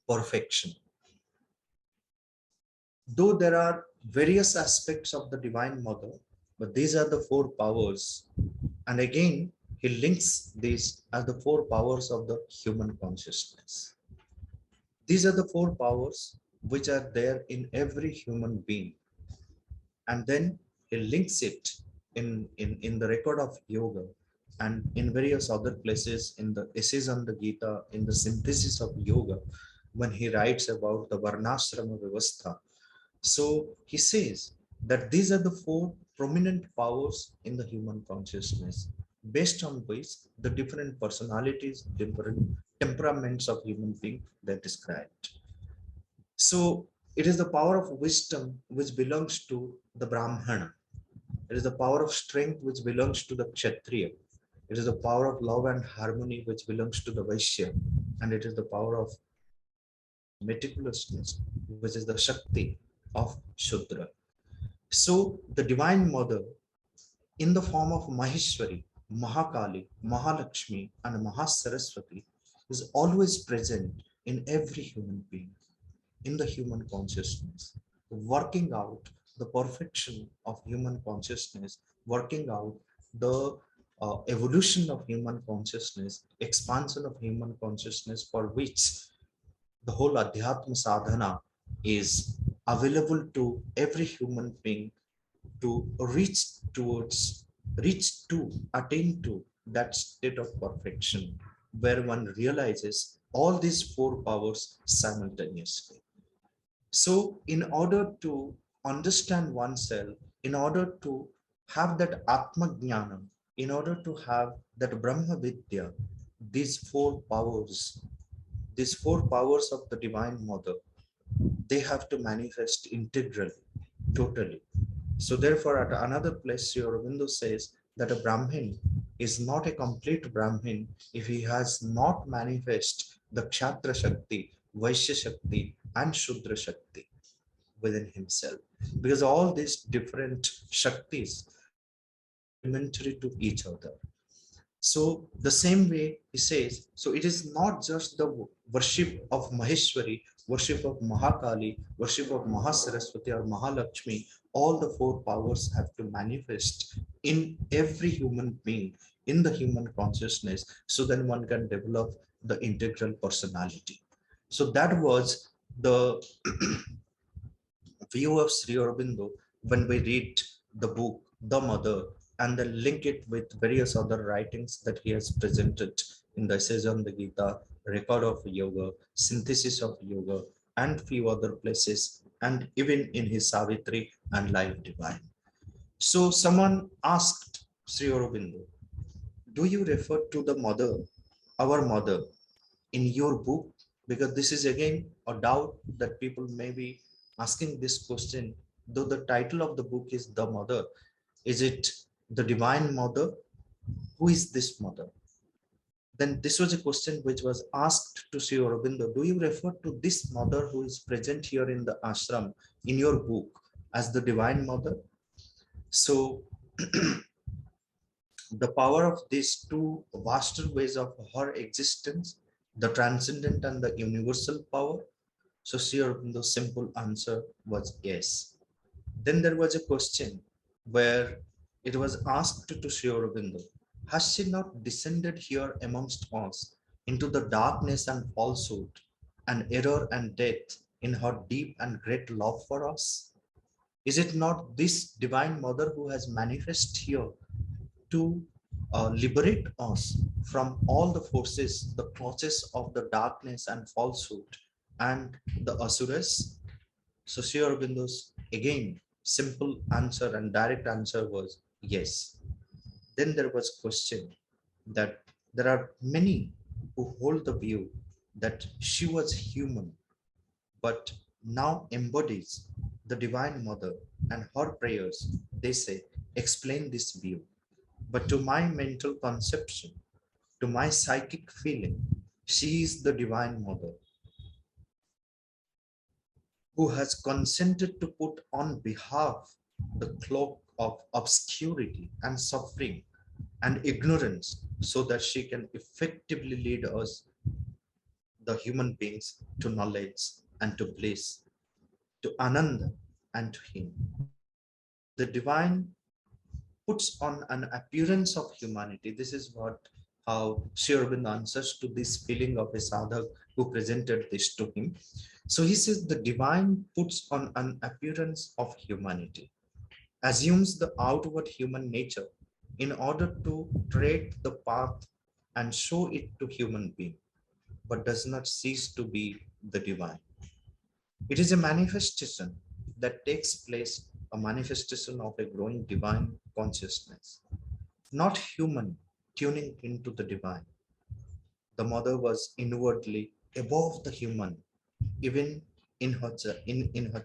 perfection. Though there are various aspects of the Divine Mother, but these are the four powers. And again, he links these as the four powers of the human consciousness. These are the four powers which are there in every human being. And then he links it in the record of yoga and in various other places in the essays on the Gita, in the synthesis of yoga, when he writes about the Varnashrama Vyavastha. So he says that these are the four prominent powers in the human consciousness, based on which the different personalities, different temperaments of human being they're described. So it is the power of wisdom which belongs to the Brahmana. It is the power of strength which belongs to the Kshatriya. It is the power of love and harmony which belongs to the Vaishya. And it is the power of meticulousness, which is the Shakti of Shudra. So the Divine Mother, in the form of Maheshwari, Mahakali, Mahalakshmi, and Mahasaraswati, is always present in every human being, in the human consciousness, working out the perfection of human consciousness, working out the evolution of human consciousness, expansion of human consciousness, for which the whole Adhyatma sadhana is available to every human being to reach to, attain to that state of perfection where one realizes all these four powers simultaneously. So, in order to understand oneself, in order to have that Atma Jnana, in order to have that Brahma Vidya, these four powers, these four powers of the Divine Mother, they have to manifest integrally, totally. So therefore, at another place, Sri Aurobindo says that a Brahmin is not a complete Brahmin if he has not manifest the Kshatra Shakti, Vaishya Shakti, and Shudra Shakti within himself. Because all these different Shaktis are complementary to each other. So the same way he says, so it is not just the worship of Maheshwari, worship of Mahakali, worship of Mahasaraswati or Mahalakshmi, all the four powers have to manifest in every human being, in the human consciousness, so then one can develop the integral personality. So that was the view of Sri Aurobindo when we read the book, The Mother, and then link it with various other writings that he has presented in the essays on the Gita, record of yoga, synthesis of yoga, and few other places, and even in his Savitri and Life Divine. So someone asked Sri Aurobindo, do you refer to the mother, our mother, in your book? Because this is again a doubt that people may be asking this question, though the title of the book is The Mother. Is it the Divine Mother? Who is this mother? Then this was a question which was asked to Sri Aurobindo. Do you refer to this mother who is present here in the ashram in your book as the Divine Mother? So the power of these two vaster ways of her existence, the transcendent and the universal power. So Sri Aurobindo's simple answer was yes. Then there was a question where it was asked to Sri Aurobindo Has she not descended here amongst us into the darkness and falsehood and error and death in her deep and great love for us? Is it not this divine mother who has manifested here to liberate us from all the forces, the clutches of the darkness and falsehood and the asuras? So Sri Aurobindo's again simple answer and direct answer was yes. Then there was question that there are many who hold the view that she was human, but now embodies the Divine Mother, and her prayers, they say, explain this view. But to my mental conception, to my psychic feeling, she is the Divine Mother who has consented to put on behalf the cloak of obscurity and suffering and ignorance so that she can effectively lead us, the human beings, to knowledge and to bliss, to Ananda and to Him. The divine puts on an appearance of humanity. This is what how Sri Aurobindo answers to this feeling of a sadhak who presented this to him. So he says the divine puts on an appearance of humanity, assumes the outward human nature in order to tread the path and show it to human being, but does not cease to be the divine. It is a manifestation that takes place, a manifestation of a growing divine consciousness, not human tuning into the divine. The mother was inwardly above the human, even in her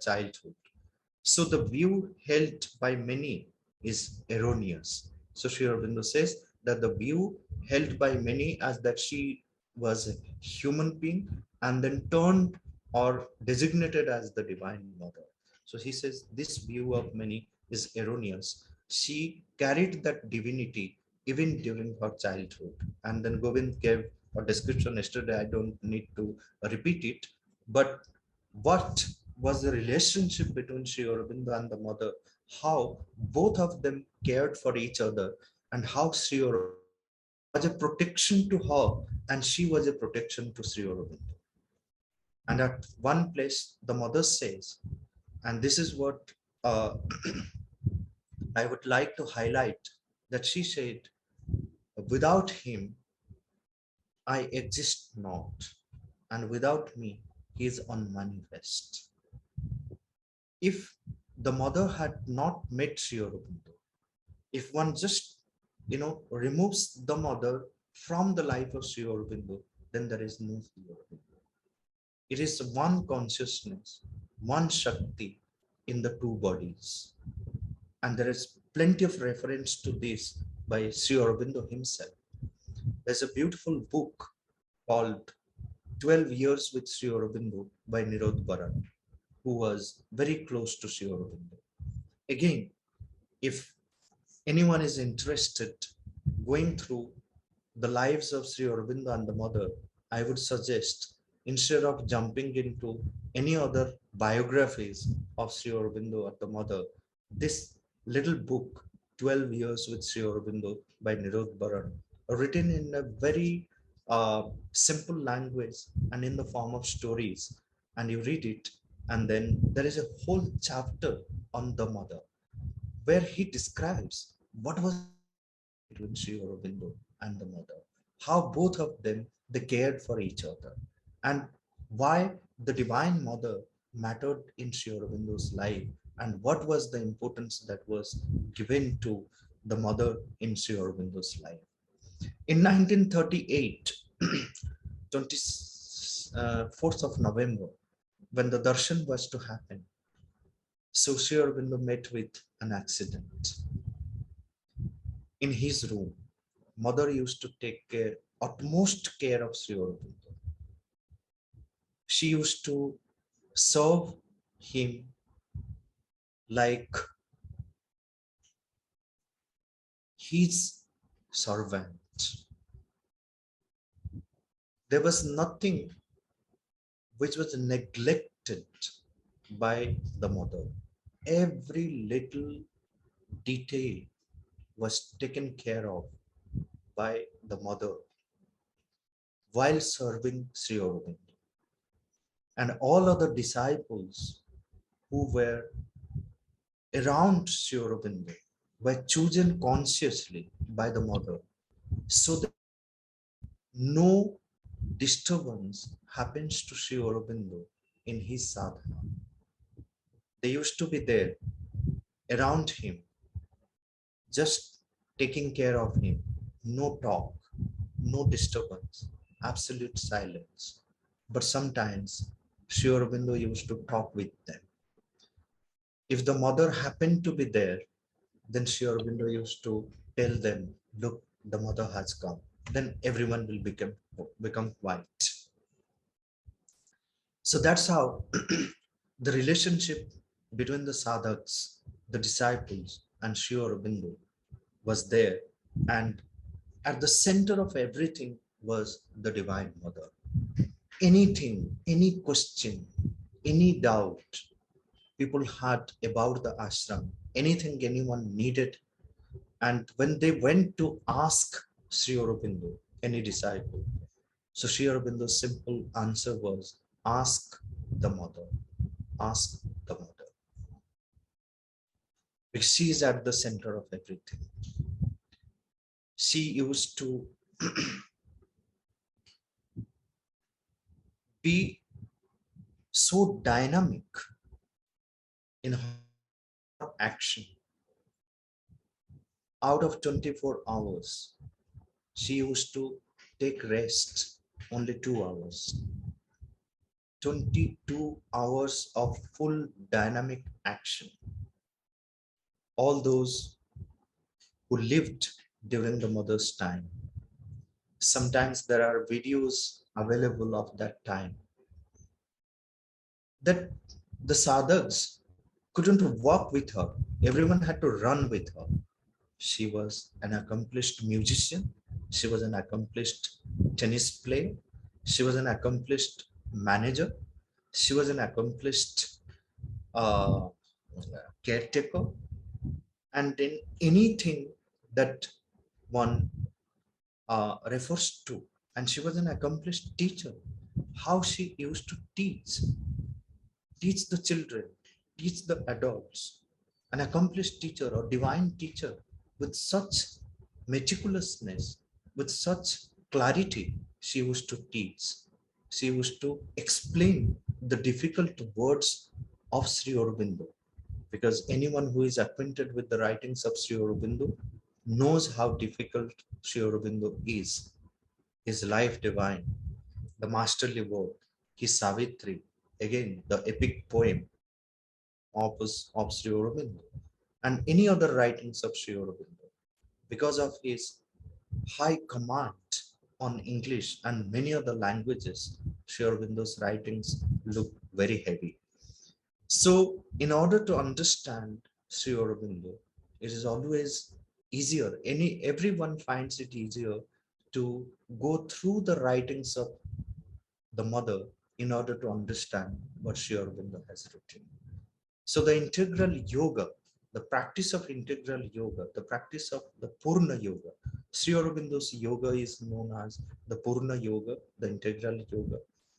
childhood. So the view held by many is erroneous. So Sri Aurobindo says that the view held by many as that she was a human being and then turned or designated as the divine mother. So he says this view of many is erroneous. She carried that divinity even during her childhood. And then Govind gave a description yesterday. I don't need to repeat it. But what was the relationship between Sri Aurobindo and the mother? How both of them cared for each other, and how Sri Aurobindo was a protection to her, and she was a protection to Sri Aurobindo. And at one place, the mother says, and this is what uh, I would like to highlight, that she said, "Without him, I exist not, and without me, he is unmanifest." If the mother had not met Sri Aurobindo, if one just removes the mother from the life of Sri Aurobindo, then there is no Sri Aurobindo. It is one consciousness, one Shakti in the two bodies. And there is plenty of reference to this by Sri Aurobindo himself. There's a beautiful book called 12 Years with Sri Aurobindo by Nirod Baran, who was very close to Sri Aurobindo. Again, if anyone is interested going through the lives of Sri Aurobindo and the mother, I would suggest, instead of jumping into any other biographies of Sri Aurobindo or the mother, this little book, 12 Years with Sri Aurobindo by Nirod Baran, written in a very simple language and in the form of stories, and you read it, and then there is a whole chapter on the mother where he describes what was between Sri Aurobindo and the mother, how both of them they cared for each other, and why the divine mother mattered in Sri Aurobindo's life, and what was the importance that was given to the mother in Sri Aurobindo's life. In 1938, 24th of November, when the darshan was to happen, so Sri Aurobindo met with an accident. In his room, mother used to take care, utmost care of Sri Aurobindo. She used to serve him like his servant. There was nothing which was neglected by the mother. Every little detail was taken care of by the mother while serving Sri Aurobindo. And all other disciples who were around Sri Aurobindo were chosen consciously by the mother so that no disturbance happens to Sri Aurobindo in his sadhana. They used to be there around him, just taking care of him. No talk, no disturbance, absolute silence. But sometimes Sri Aurobindo used to talk with them. If the mother happened to be there, then Sri Aurobindo used to tell them, look, the mother has come. Then everyone will become quiet. So that's how the relationship between the sadhaks, the disciples, and Sri Aurobindo was there. And at the center of everything was the Divine Mother. Anything, any question, any doubt people had about the ashram, anything anyone needed, and when they went to ask Sri Aurobindo, any disciple, so Sri Aurobindo's simple answer was, ask the mother, ask the mother. Because she is at the center of everything. She used to be so dynamic in her action. Out of 24 hours, she used to take rest only 2 hours. 22 hours of full dynamic action. All those who lived during the mother's time. Sometimes there are videos available of that time that the sadhaks couldn't walk with her. Everyone had to run with her. She was an accomplished musician. She was an accomplished tennis player. She was an accomplished manager. She was an accomplished caretaker. And in anything that one refers to, and she was an accomplished teacher. How she used to teach the children, teach the adults, an accomplished teacher or divine teacher with such meticulousness, with such clarity, she used to teach. She used to explain the difficult words of Sri Aurobindo, because anyone who is acquainted with the writings of Sri Aurobindo knows how difficult Sri Aurobindo is. His life divine, the masterly work, his Savitri, again, the epic poem of Sri Aurobindo, and any other writings of Sri Aurobindo. Because of his high command on English and many other languages, Sri Aurobindo's writings look very heavy. So, in order to understand Sri Aurobindo, it is always easier. Everyone finds it easier to go through the writings of the mother in order to understand what Sri Aurobindo has written. So the integral yoga, the practice of integral yoga, the practice of the Purna yoga, Sri Aurobindo's yoga is known as the Purna yoga, the integral yoga.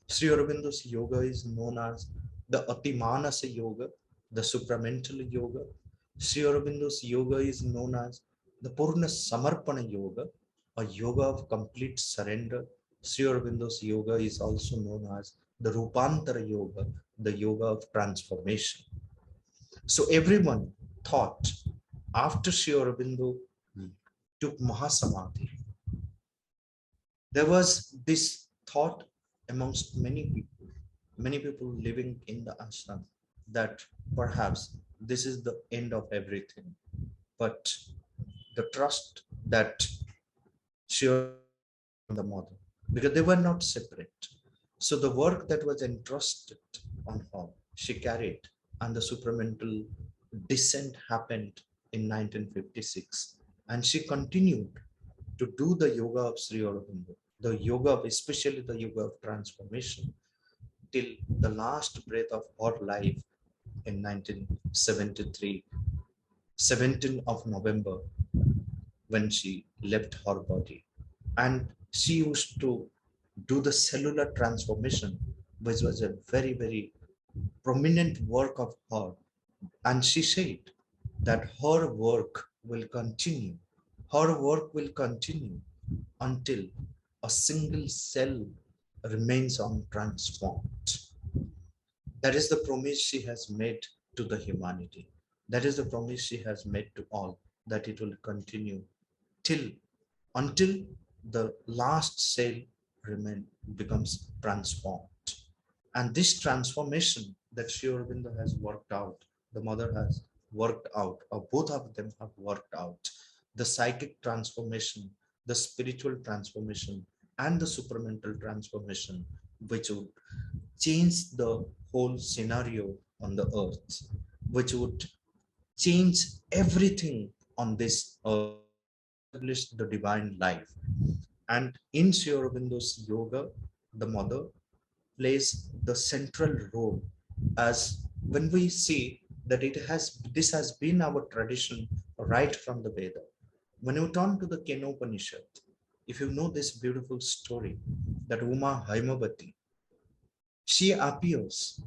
Sri Aurobindo's yoga is known as the Atimanasa yoga, the supramental yoga. Sri Aurobindo's yoga is known as the Purna Samarpana yoga, a yoga of complete surrender. Sri Aurobindo's yoga is also known as the Rupantara yoga, the yoga of transformation. So everyone thought after Sri Aurobindo took Mahasamadhi, there was this thought amongst many people living in the ashram, that perhaps this is the end of everything. But the trust that Sri the mother, because they were not separate. So the work that was entrusted on her, she carried, and the supramental descent happened in 1956. And she continued to do the yoga of Sri Aurobindo, the yoga of, especially the yoga of transformation, till the last breath of her life in 1973, 17th of November when she left her body. And she used to do the cellular transformation, which was a very, very prominent work of her. And she said that her work will continue. Her work will continue until a single cell remains untransformed. That is the promise she has made to the humanity. That is the promise she has made to all, that it will continue till until the last cell remain becomes transformed. And this transformation that Sri Aurobindo has worked out, the mother has worked out, or both of them have worked out, the psychic transformation, the spiritual transformation, and the supramental transformation, which would change the whole scenario on the earth, which would change everything on this earth, establish the divine life. And in Sri Aurobindo's yoga, the mother plays the central role, as when we see that this has been our tradition right from the Veda. When you turn to the Kenopanishad, if you know this beautiful story, that Uma Haimavati, she appears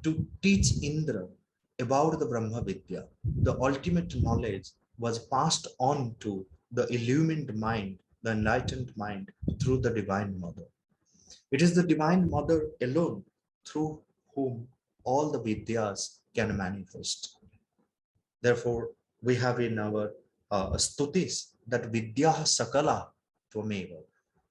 to teach Indra about the Brahma Vidya. The ultimate knowledge was passed on to the illumined mind, the enlightened mind, through the Divine Mother. It is the Divine Mother alone through whom all the Vidyas can manifest. Therefore, we have in our stutis that Vidya Sakala Tvameva.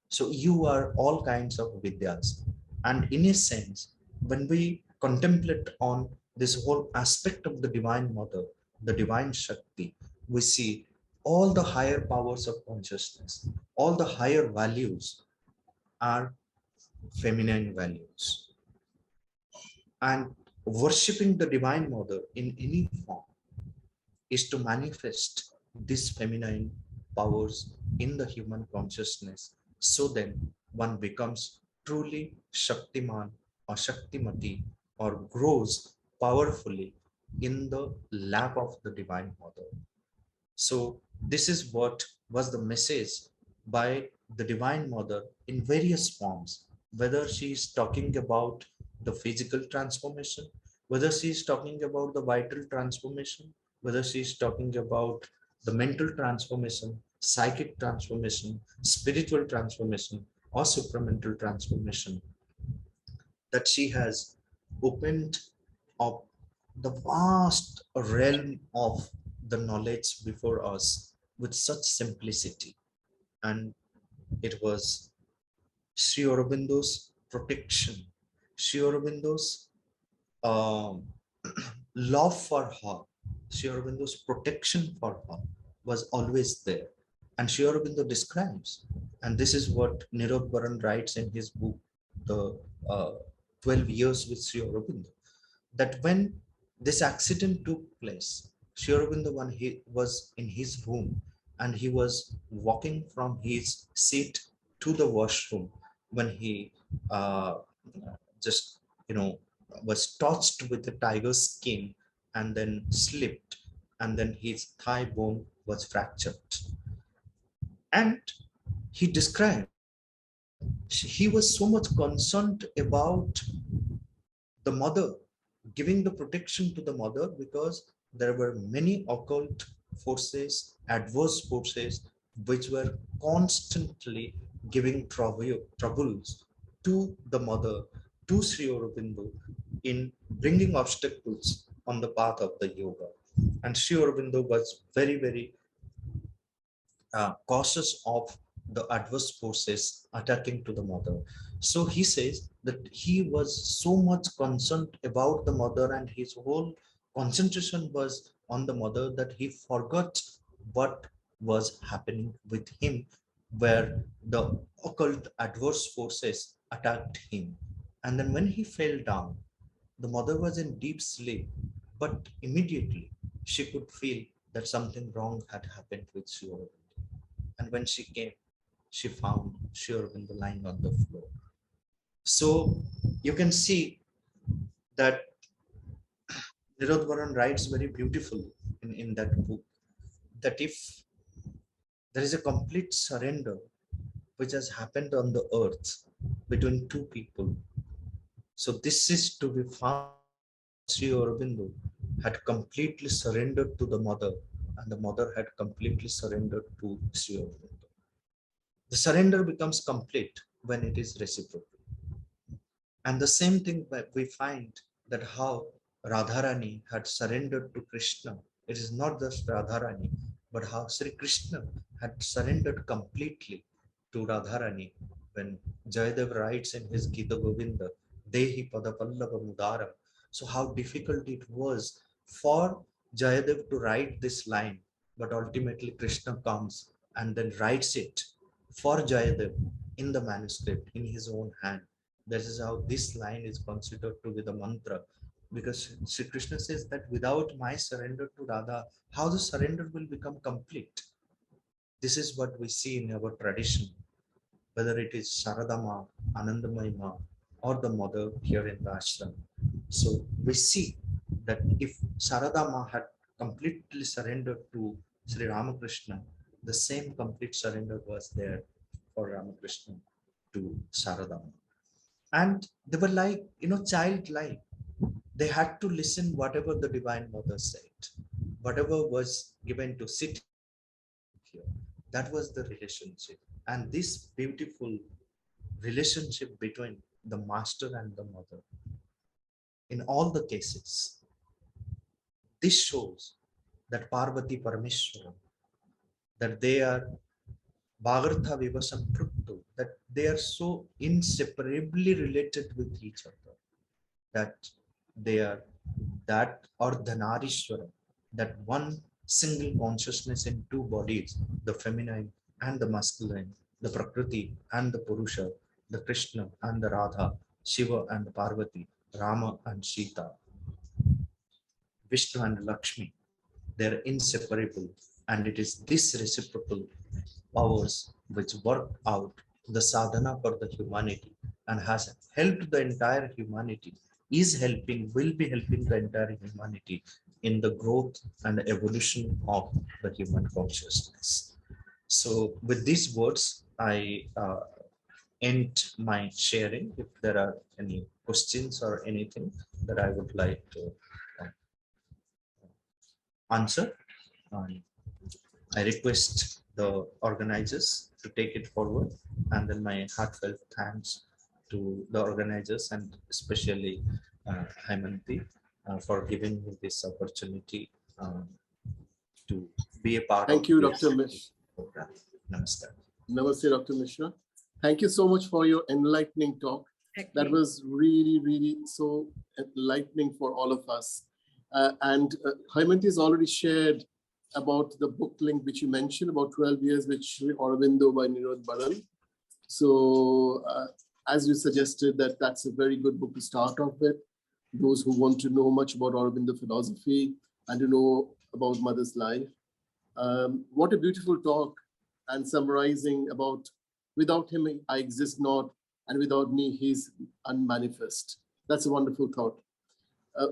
So you are all kinds of Vidyas. And in a sense, when we contemplate on this whole aspect of the Divine Mother, the Divine Shakti, we see all the higher powers of consciousness, all the higher values are feminine values. And worshipping the Divine Mother in any form is to manifest these feminine powers in the human consciousness, so then one becomes truly Shaktiman or Shaktimati, or grows powerfully in the lap of the Divine Mother. So this is what was the message by the Divine Mother in various forms, whether she is talking about the physical transformation, whether she is talking about the vital transformation, whether she is talking about the mental transformation, psychic transformation, spiritual transformation, or supramental transformation, that she has opened up the vast realm of the knowledge before us with such simplicity. And it was Sri Aurobindo's protection, Sri Aurobindo's um, love for her, Sri Aurobindo's protection for her was always there. And Sri Aurobindo describes, and this is what Nirod Baran writes in his book, The 12 Years with Sri Aurobindo, that when this accident took place, Sri Aurobindo, when he was in his room and he was walking from his seat to the washroom, when he just, was touched with the tiger skin and then slipped, and then his thigh bone was fractured. And he described that he was so much concerned about the mother, giving the protection to the mother, because there were many occult forces, adverse forces, which were constantly giving troubles to the mother, to Sri Aurobindo, in bringing obstacles on the path of the yoga. And Sri Aurobindo was very, very cautious of the adverse forces attacking to the mother. So he says that he was so much concerned about the mother, and his whole concentration was on the mother, that he forgot what was happening with him, where the occult adverse forces attacked him. And then when he fell down, the mother was in deep sleep, but immediately she could feel that something wrong had happened with Sri Aurobindo. And when she came, she found Sri Aurobindo lying on the floor. So you can see that Nirod Baran writes very beautifully in that book, that if There is a complete surrender which has happened on the earth between two people. So this is to be found. Sri Aurobindo had completely surrendered to the mother, and the mother had completely surrendered to Sri Aurobindo. The surrender becomes complete when it is reciprocal. And the same thing that we find that how Radharani had surrendered to Krishna. It is not just Radharani, but how Sri Krishna had surrendered completely to Radharani when Jayadev writes in his Gita Govinda, Dehi Padapallava Mudaram. So how difficult it was for Jayadev to write this line, but ultimately Krishna comes and then writes it for Jayadev in the manuscript in his own hand. This is how this line is considered to be the mantra, because Sri Krishna says that without my surrender to Radha, how the surrender will become complete. This is what we see in our tradition, whether it is Sharadama, Anandamayi or the mother here in the ashram. So we see that if Sharadama had completely surrendered to Sri Ramakrishna, the same complete surrender was there for Ramakrishna to Sharadama. And they were like, childlike. They had to listen whatever the Divine Mother said, whatever was given to sit here. That was the relationship. And this beautiful relationship between the master and the mother, in all the cases, this shows that Parvati Parameshwara, that they are Bhagartha Vivasam Pruttu, that they are so inseparably related with each other, that they are that Ardhanarishwara, that one single consciousness in two bodies, the feminine and the masculine, the Prakriti and the Purusha, the Krishna and the Radha, Shiva and Parvati, Rama and Sita, Vishnu and Lakshmi. They're inseparable, and it is this reciprocal powers which work out the sadhana for the humanity and has helped the entire humanity, is helping, will be helping the entire humanity in the growth and evolution of the human consciousness. So with these words, I end my sharing. If there are any questions or anything that I would like to answer, I request the organizers to take it forward, and then my heartfelt thanks to the organizers and especially Haimanti for giving me this opportunity to be a part Thank of you, this Dr. Mishra. program. Namaskar. Namaste, Dr. Mishra. Thank you so much for your enlightening talk. That was really, really so enlightening for all of us. And Haimanti has already shared about the book link which you mentioned, about 12 years with Sri Aurobindo by Nirod Baran. So as you suggested, that's a very good book to start off with. Those who want to know much about Aurobindo philosophy and to know about mother's life. What a beautiful talk, and summarizing about without him I exist not, and without me he's unmanifest. That's a wonderful thought.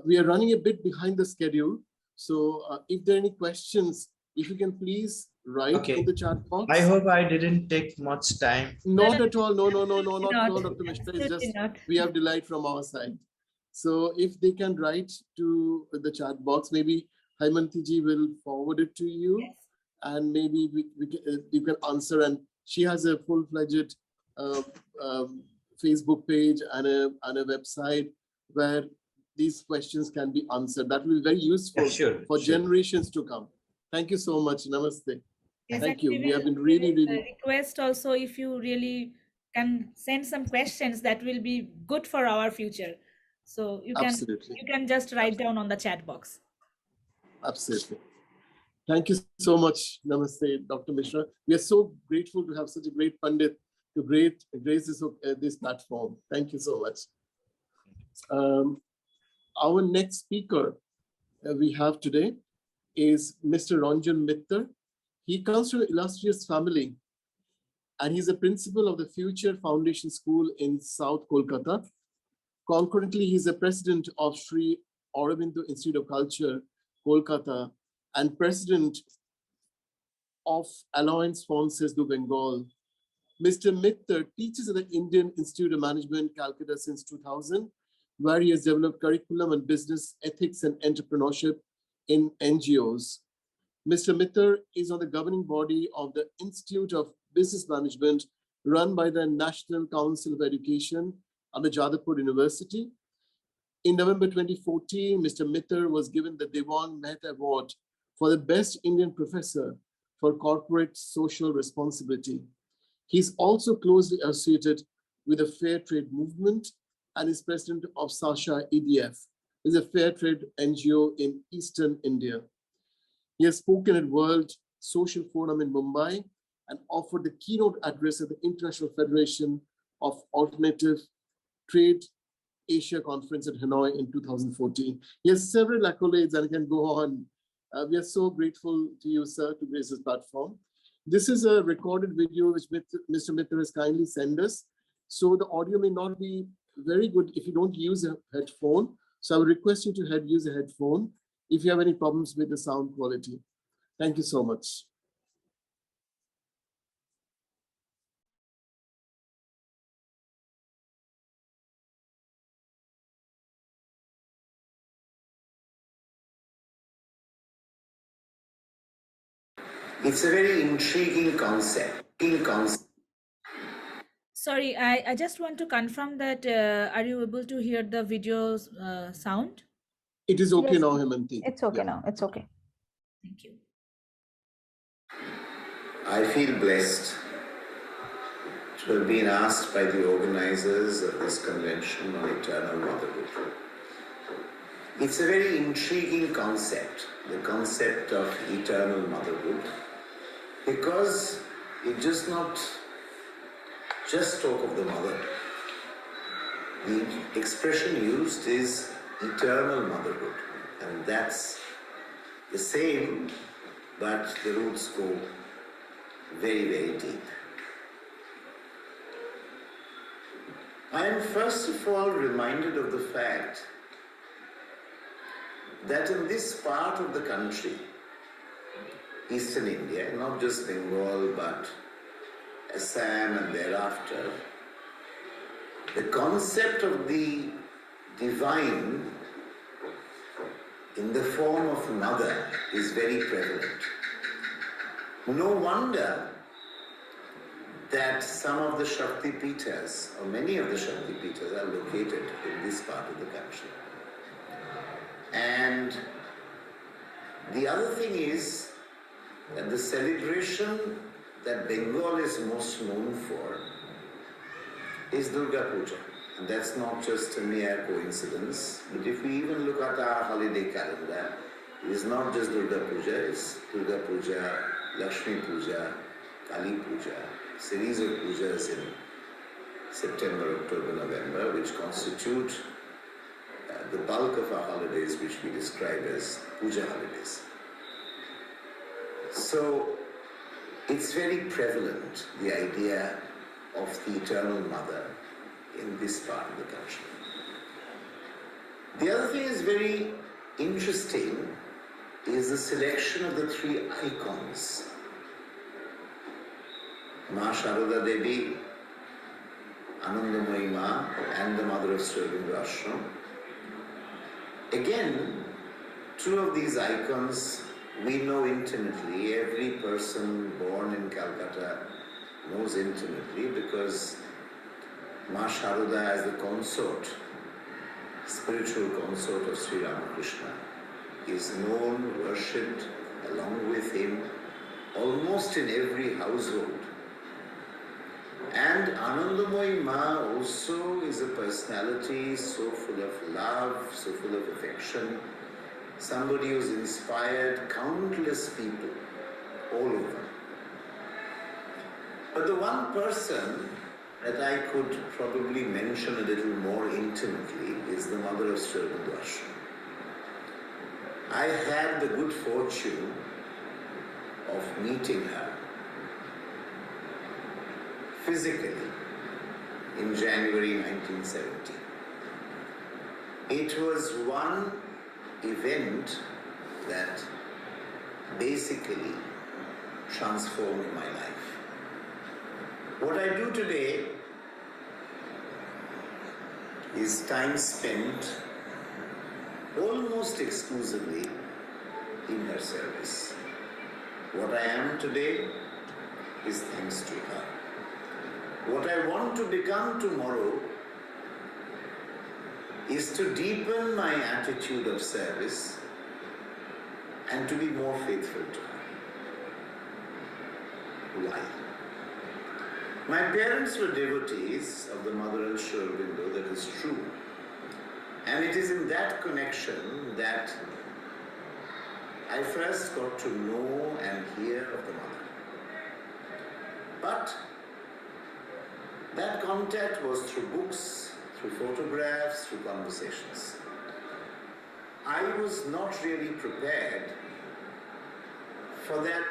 We are running a bit behind the schedule, so if there are any questions, if you can please write in the chat box. I hope I didn't take much time. Not at all. No, not at all, Not. Dr. Mishra. It's just Not. we have delight from our side. So if they can write to the chat box, maybe Haimanti ji will forward it to you. Yes. And maybe you can answer. And she has a full-fledged Facebook page and a website where these questions can be answered. That will be very useful for generations to come. Thank you so much. Namaste. Yes, Thank you. We have been we really, will, really. request also, if you really can send some questions that will be good for our future. So you can just write down on the chat box. Absolutely. Thank you so much. Namaste, Dr. Mishra. We are so grateful to have such a great Pandit to grace this platform. Thank you so much. Our next speaker we have today is Mr. Ranjan Mittal. He comes from an illustrious family, and he's a principal of the Future Foundation School in South Kolkata. Concurrently, he's a president of Sri Aurobindo Institute of Culture, Kolkata, and president of Alliance Francaise du Bengal. Mr. Mittal teaches at the Indian Institute of Management, Calcutta since 2000, where he has developed curriculum on business ethics and entrepreneurship in NGOs. Mr. Mittal is on the governing body of the Institute of Business Management run by the National Council of Education at the Jadavpur University. In November 2014, Mr. Mittal was given the Devang Mehta Award for the Best Indian Professor for Corporate Social Responsibility. He's also closely associated with the Fair Trade Movement and is president of Sasha EDF, is a fair trade NGO in Eastern India. He has spoken at World Social Forum in Mumbai and offered the keynote address at the International Federation of Alternative Trade Asia Conference at Hanoi in 2014. He has several accolades and can go on. We are so grateful to you, sir, to grace this platform. This is a recorded video which Mr. Mittal has kindly sent us. So the audio may not be very good if you don't use a headphone. So I would request you to use a headphone if you have any problems with the sound quality. Thank you so much. It's a very intriguing concept. Sorry, I just want to confirm that are you able to hear the video sound? It is okay Yes, now, Hemanti. it's okay Yeah. now. It's okay. Thank you. I feel blessed to have been asked by the organizers of this convention on Eternal Motherhood. It's a very intriguing concept, the concept of Eternal Motherhood, because it does not just talk of the mother. The expression used is Eternal Motherhood, and that's the same, but the roots go very, very deep. I am first of all reminded of the fact that in this part of the country, Eastern India, not just Bengal but Assam and thereafter, the concept of the divine in the form of mother is very prevalent. No wonder that some of the Shakti Pitas, or many of the Shakti Pitas, are located in this part of the country. And the other thing is that the celebration that Bengal is most known for is Durga Puja. And that's not just a mere coincidence, but if we even look at our holiday calendar, it is not just Durga Puja, it's Durga Puja, Lakshmi Puja, Kali Puja, series of pujas in September, October, November, which constitute the bulk of our holidays, which we describe as puja holidays. So it's very prevalent, the idea of the Eternal Mother in this part of the country. The other thing is very interesting is the selection of the three icons. Ma Sharada Devi, Anandamoyi Ma, and the Mother of Sri Aurobindo Ashram. Again, two of these icons we know intimately. Every person born in Calcutta knows intimately because Ma Sharada as the consort, spiritual consort of Sri Ramakrishna, is known, worshipped along with him almost in every household. And Anandamoyi Ma also is a personality so full of love, so full of affection, somebody who's inspired countless people all over. But the one person that I could probably mention a little more intimately is the Mother of Sri Aurobindo Ashram. I had the good fortune of meeting her physically in January 1970. It was one event that basically transformed my life. What I do today is time spent almost exclusively in her service. What I am today is thanks to her. What I want to become tomorrow is to deepen my attitude of service and to be more faithful to her. Why? My parents were devotees of the Mother and Sri Aurobindo, that is true. And it is in that connection that I first got to know and hear of the Mother. But that contact was through books, through photographs, through conversations. I was not really prepared for that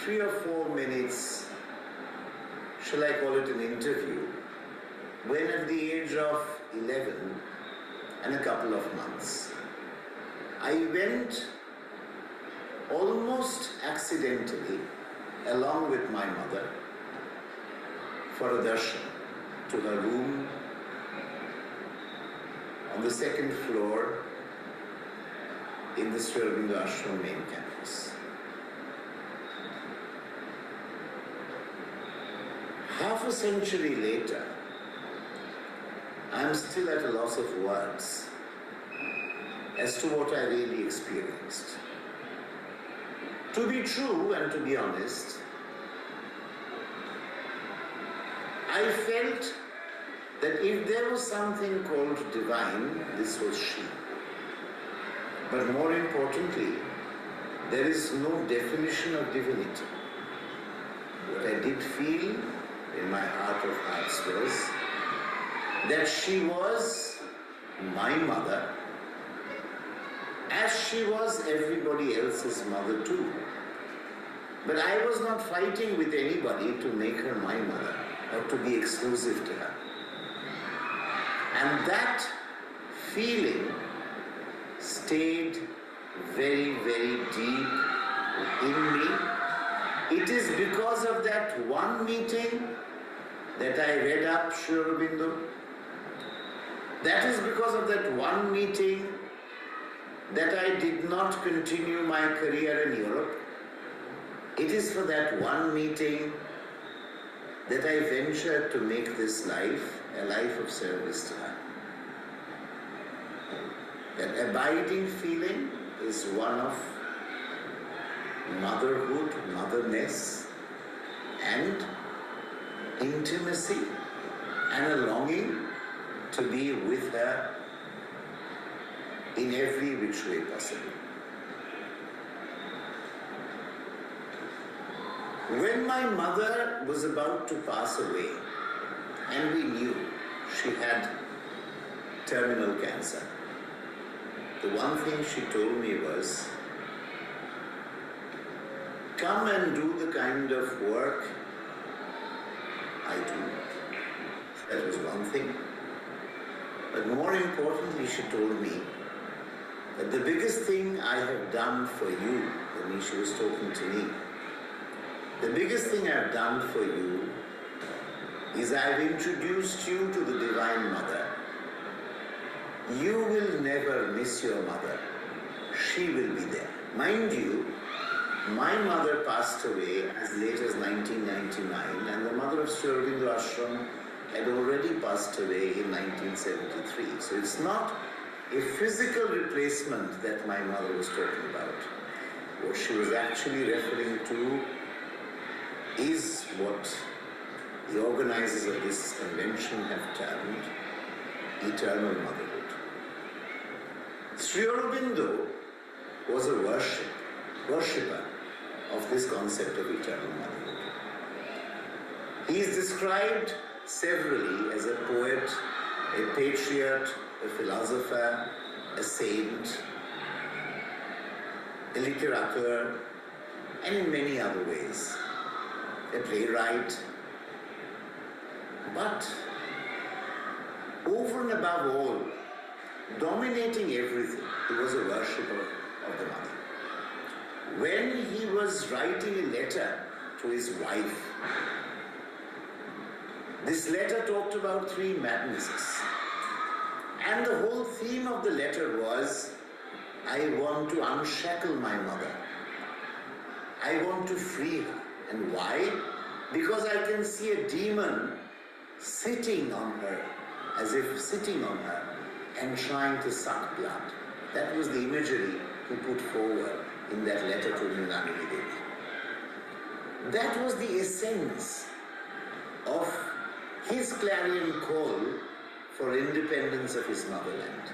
3 or 4 minutes, shall I call it an interview, when at the age of 11 and a couple of months, I went almost accidentally along with my mother for a darshan to her room on the 2nd floor in the Sri Aurobindo Ashram main campus. Half a century later, I am still at a loss of words as to what I really experienced. To be true and to be honest, I felt that if there was something called divine, this was she. But more importantly, there is no definition of divinity. What I did feel in my heart of hearts was that she was my mother, as she was everybody else's mother too. But I was not fighting with anybody to make her my mother or to be exclusive to her. And that feeling stayed very, very deep in me. It is because of that one meeting that I read up Sri Aurobindo. That is because of that one meeting that I did not continue my career in Europe. It is for that one meeting that I ventured to make this life a life of service to her. That abiding feeling is one of motherhood, motherness, and intimacy, and a longing to be with her in every which way possible. When my mother was about to pass away, and we knew she had terminal cancer, the one thing she told me was, come and do the kind of work I do. That was one thing. But more importantly, she told me that the biggest thing I have done for you, I mean, she was talking to me, the biggest thing I've done for you is I've introduced you to the Divine Mother. You will never miss your mother. She will be there. Mind you, my mother passed away as late as 1999, and the mother of Sri Aurobindo Ashram had already passed away in 1973. So it's not a physical replacement that my mother was talking about. What she was actually referring to is what the organizers of this convention have termed Eternal Motherhood. Sri Aurobindo was a worshipper of this concept of Eternal Motherhood. He is described severally as a poet, a patriot, a philosopher, a saint, a literateur, and in many other ways, a playwright. But over and above all, dominating everything, he was a worshipper of the Mother. when he was writing a letter to his wife. This letter talked about three madnesses. And the whole theme of the letter was, I want to unshackle my mother. I want to free her. And why? Because I can see a demon sitting on her, as if sitting on her and trying to suck blood. That was the imagery he put forward in that letter to Nandini Devi. That was the essence of his clarion call for independence of his motherland.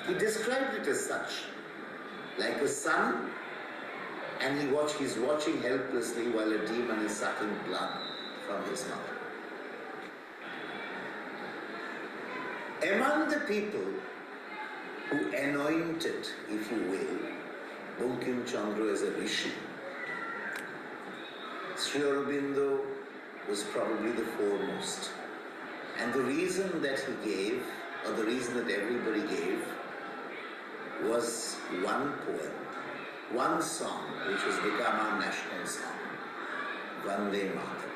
He described it as such, like a son, and he's watching helplessly while a demon is sucking blood from his mother. Among the people who anointed, if you will, Bankim Chandra as a rishi, Sri Aurobindo was probably the foremost. And the reason that he gave, or the reason that everybody gave, was one poem, one song, which has become our national song, Vande Mataram.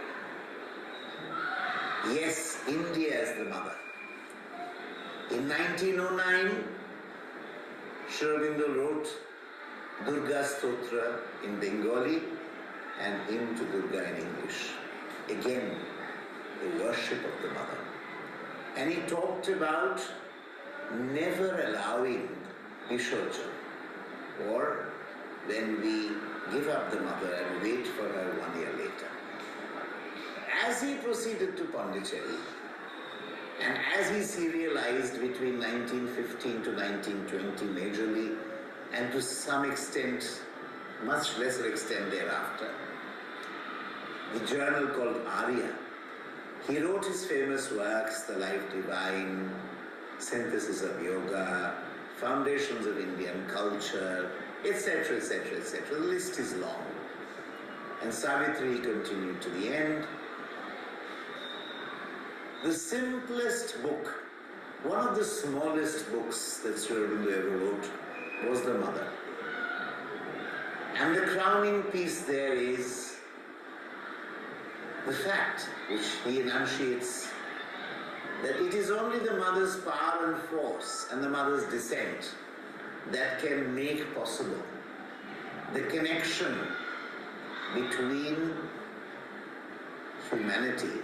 Yes, India is the mother. In 1909, Sri Aurobindo wrote Durga Stotra in Bengali and Hymn to Durga in English. Again, the worship of the mother. And he talked about never allowing Visarjan, or when we give up the mother and wait for her 1 year later. As he proceeded to Pondicherry, and as he serialized between 1915 to 1920 majorly, and to some extent, much lesser extent thereafter, the journal called Arya, he wrote his famous works, The Life Divine, Synthesis of Yoga, Foundations of Indian Culture, etc., etc., etc. The list is long. And Savitri continued to the end. The simplest book, one of the smallest books that Sri Aurobindo ever wrote, was The Mother. And the crowning piece there is the fact, which he enunciates, that it is only the mother's power and force and the mother's descent that can make possible the connection between humanity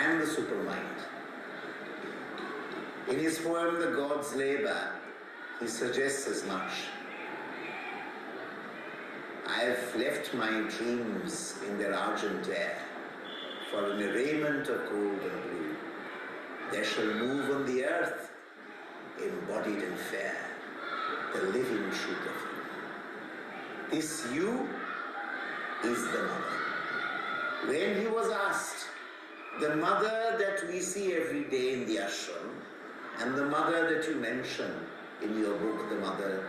and the supermind. In his poem, The God's Labor, he suggests as much. I have left my dreams in their argent air for an arrayment of gold and blue. There shall move on the earth, embodied and fair, the living truth of you. This you is the mother. When he was asked, the mother that we see every day in the ashram and the mother that you mention in your book, The Mother,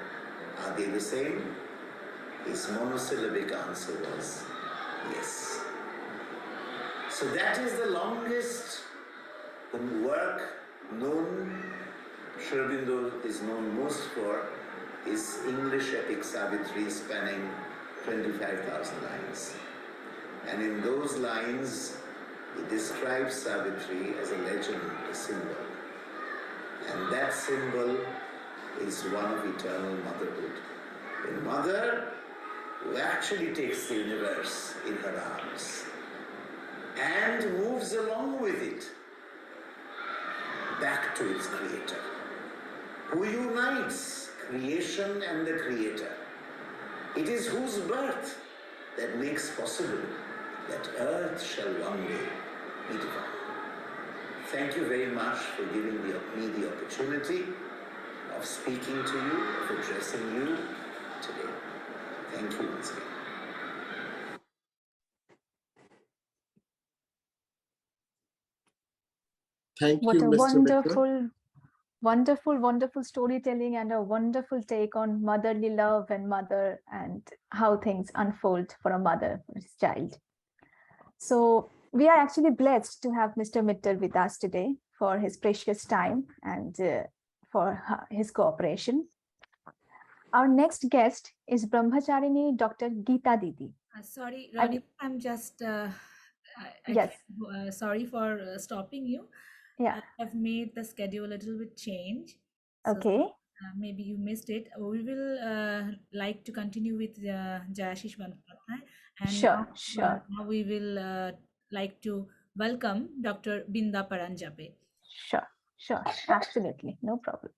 are they the same? His monosyllabic answer was yes. So that is the longest work known, Sri Aurobindo is known most for, is English epic Savitri spanning 25,000 lines. And in those lines, he describes Savitri as a legend, a symbol. And that symbol is one of eternal motherhood. A mother who actually takes the universe in her arms and moves along with it back to its creator, who unites creation and the creator. It is whose birth that makes possible that earth shall one day be divine. Thank you very much for giving me the opportunity of speaking to you, of addressing you today. Thank you once again. Thank What you, a Mr. Vikram. wonderful storytelling and a wonderful take on motherly love and mother and how things unfold for a mother for his child. So we are actually blessed to have Mr. Mittal with us today for his precious time and for his cooperation. our next guest is Brahmacharini Dr. Geeta Didi. Sorry, I- Ronnie, I'm just Yes. sorry for stopping you. Yeah. I've made the schedule a little bit change. So Okay. maybe you missed it. We will like to continue with Jayashish Bandyopadhyay. And Sure. Sure. now we will like to welcome Dr. Binda Paranjape. Sure. Sure. Absolutely. No problem.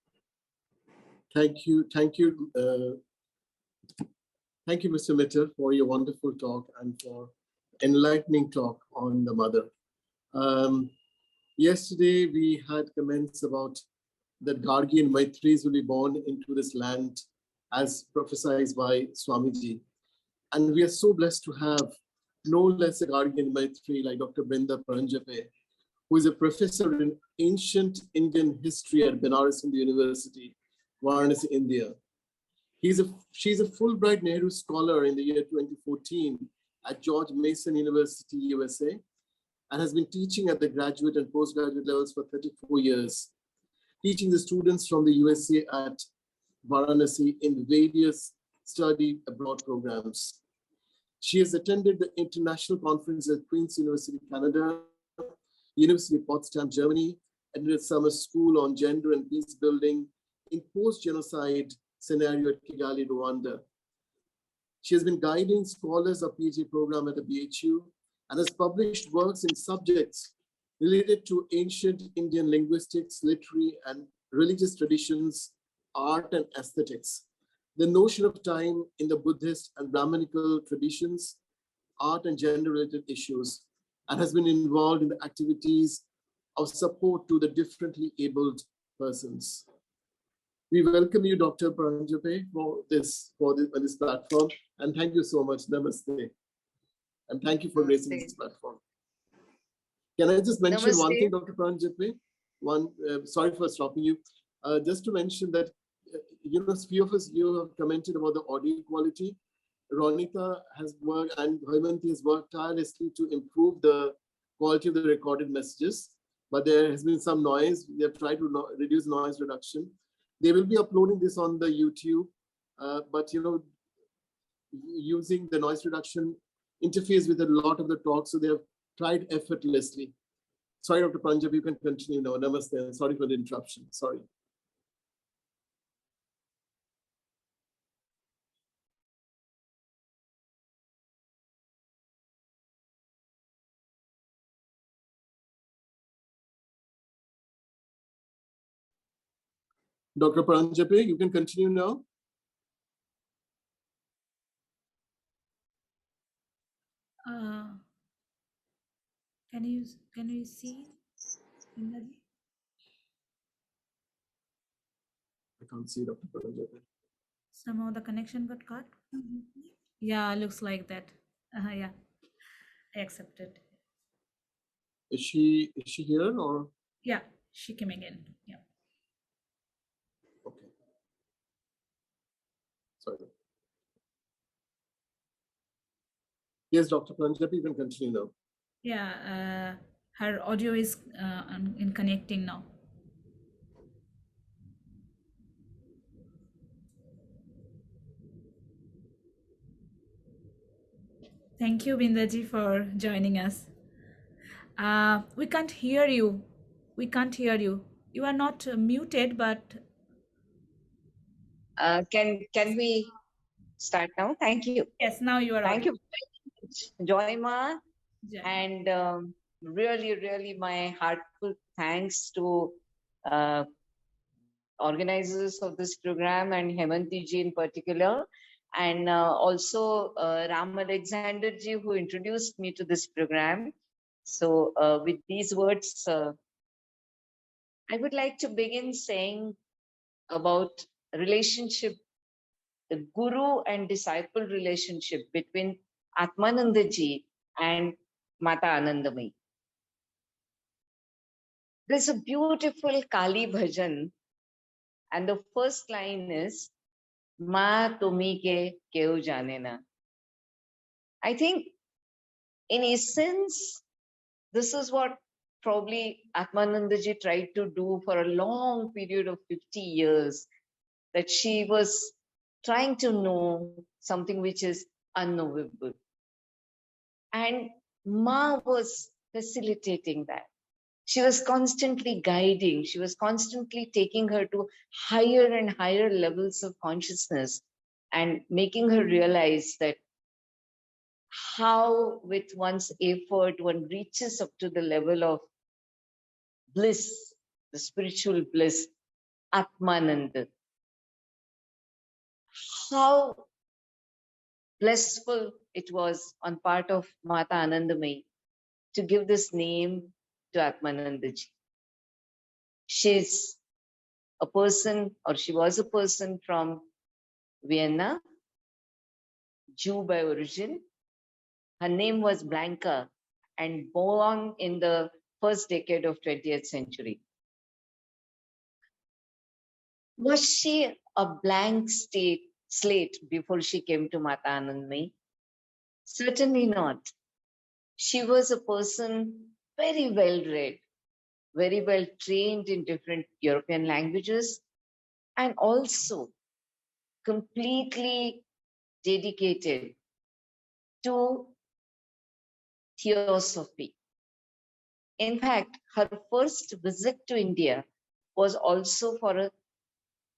Thank you. Thank you. Thank you, Mr. Mitter, for your wonderful talk and for enlightening talk on the mother. Yesterday, we had comments about that Gargi and Maitris will be born into this land as prophesied by Swamiji. And we are so blessed to have no less a Gargi and Maitri like Dr. Brinda Paranjape, who is a professor in ancient Indian history at Benares Hindu University, Varanasi, India. She's a Fulbright Nehru Scholar in the year 2014 at George Mason University, USA, and has been teaching at the graduate and postgraduate levels for 34 years, teaching the students from the USA at Varanasi in various study abroad programs. She has attended the international conference at Queen's University, Canada, University of Potsdam, Germany, attended summer school on gender and peace building in post-genocide scenario at Kigali, Rwanda. She has been guiding scholars of PhD program at the BHU and has published works in subjects related to ancient Indian linguistics, literary and religious traditions, art and aesthetics, the notion of time in the Buddhist and Brahminical traditions, art and gender-related issues, and has been involved in the activities of support to the differently abled persons. We welcome you, Dr. Paranjape, for this platform, and thank you so much. Namaste. And thank you for gracing this platform. Can I just mention one thing, Dr. Paranjape? Sorry for stopping you. Just to mention that, a few of us, you have commented about the audio quality. Ronita has worked and Haimanti has worked tirelessly to improve the quality of the recorded messages, but there has been some noise. They have tried to reduce noise reduction. They will be uploading this on the YouTube, but using the noise reduction interferes with a lot of the talk, so they have tried effortlessly. Sorry, Dr. Paranjape, you can continue now. Namaste. Sorry for the interruption. Sorry. Dr. Paranjape, you can continue now. Can you see? I can't see Dr. Paranjape. Somehow the connection got cut. Yeah, looks like that. Yeah, I accepted. Is she here or? Yeah, she came again. Yeah. Okay. Sorry. Yes, Dr. Paranjape, you can continue now. Yeah, her audio is in connecting now. Thank you, Bindaji, for joining us. We can't hear you. We can't hear you. You are not muted, but can we start now? Thank you. yes, now you are. Thank you very much, Joyma, Yeah. and really my heartfelt thanks to organizers of this program and Hemanti ji in particular, and also Ram Alexander ji, who introduced me to this program. So with these words, I would like to begin saying about relationship, the guru and disciple relationship between Atmananda ji and Mata Anandamayi. There's a beautiful Kali bhajan, and the first line is Ma tumi ke keu jane na. I think in essence, this is what probably Atmananda ji tried to do for a long period of 50 years, that she was trying to know something which is unknowable. And Ma was facilitating that. She was constantly guiding, she was constantly taking her to higher and higher levels of consciousness and making her realize that how, with one's effort, one reaches up to the level of bliss, the spiritual bliss, Atmananda. How blissful it was on part of Mata Anandamayi to give this name to Atmanandaji. She's a person, or she was a person from Vienna, Jew by origin. Her name was Blanca and born in the first decade of 20th century. Was she a blank slate before she came to Mata Anandamayi? Certainly not. She was a person very well read, very well trained in different European languages, and also completely dedicated to theosophy. In fact, her first visit to India was also for a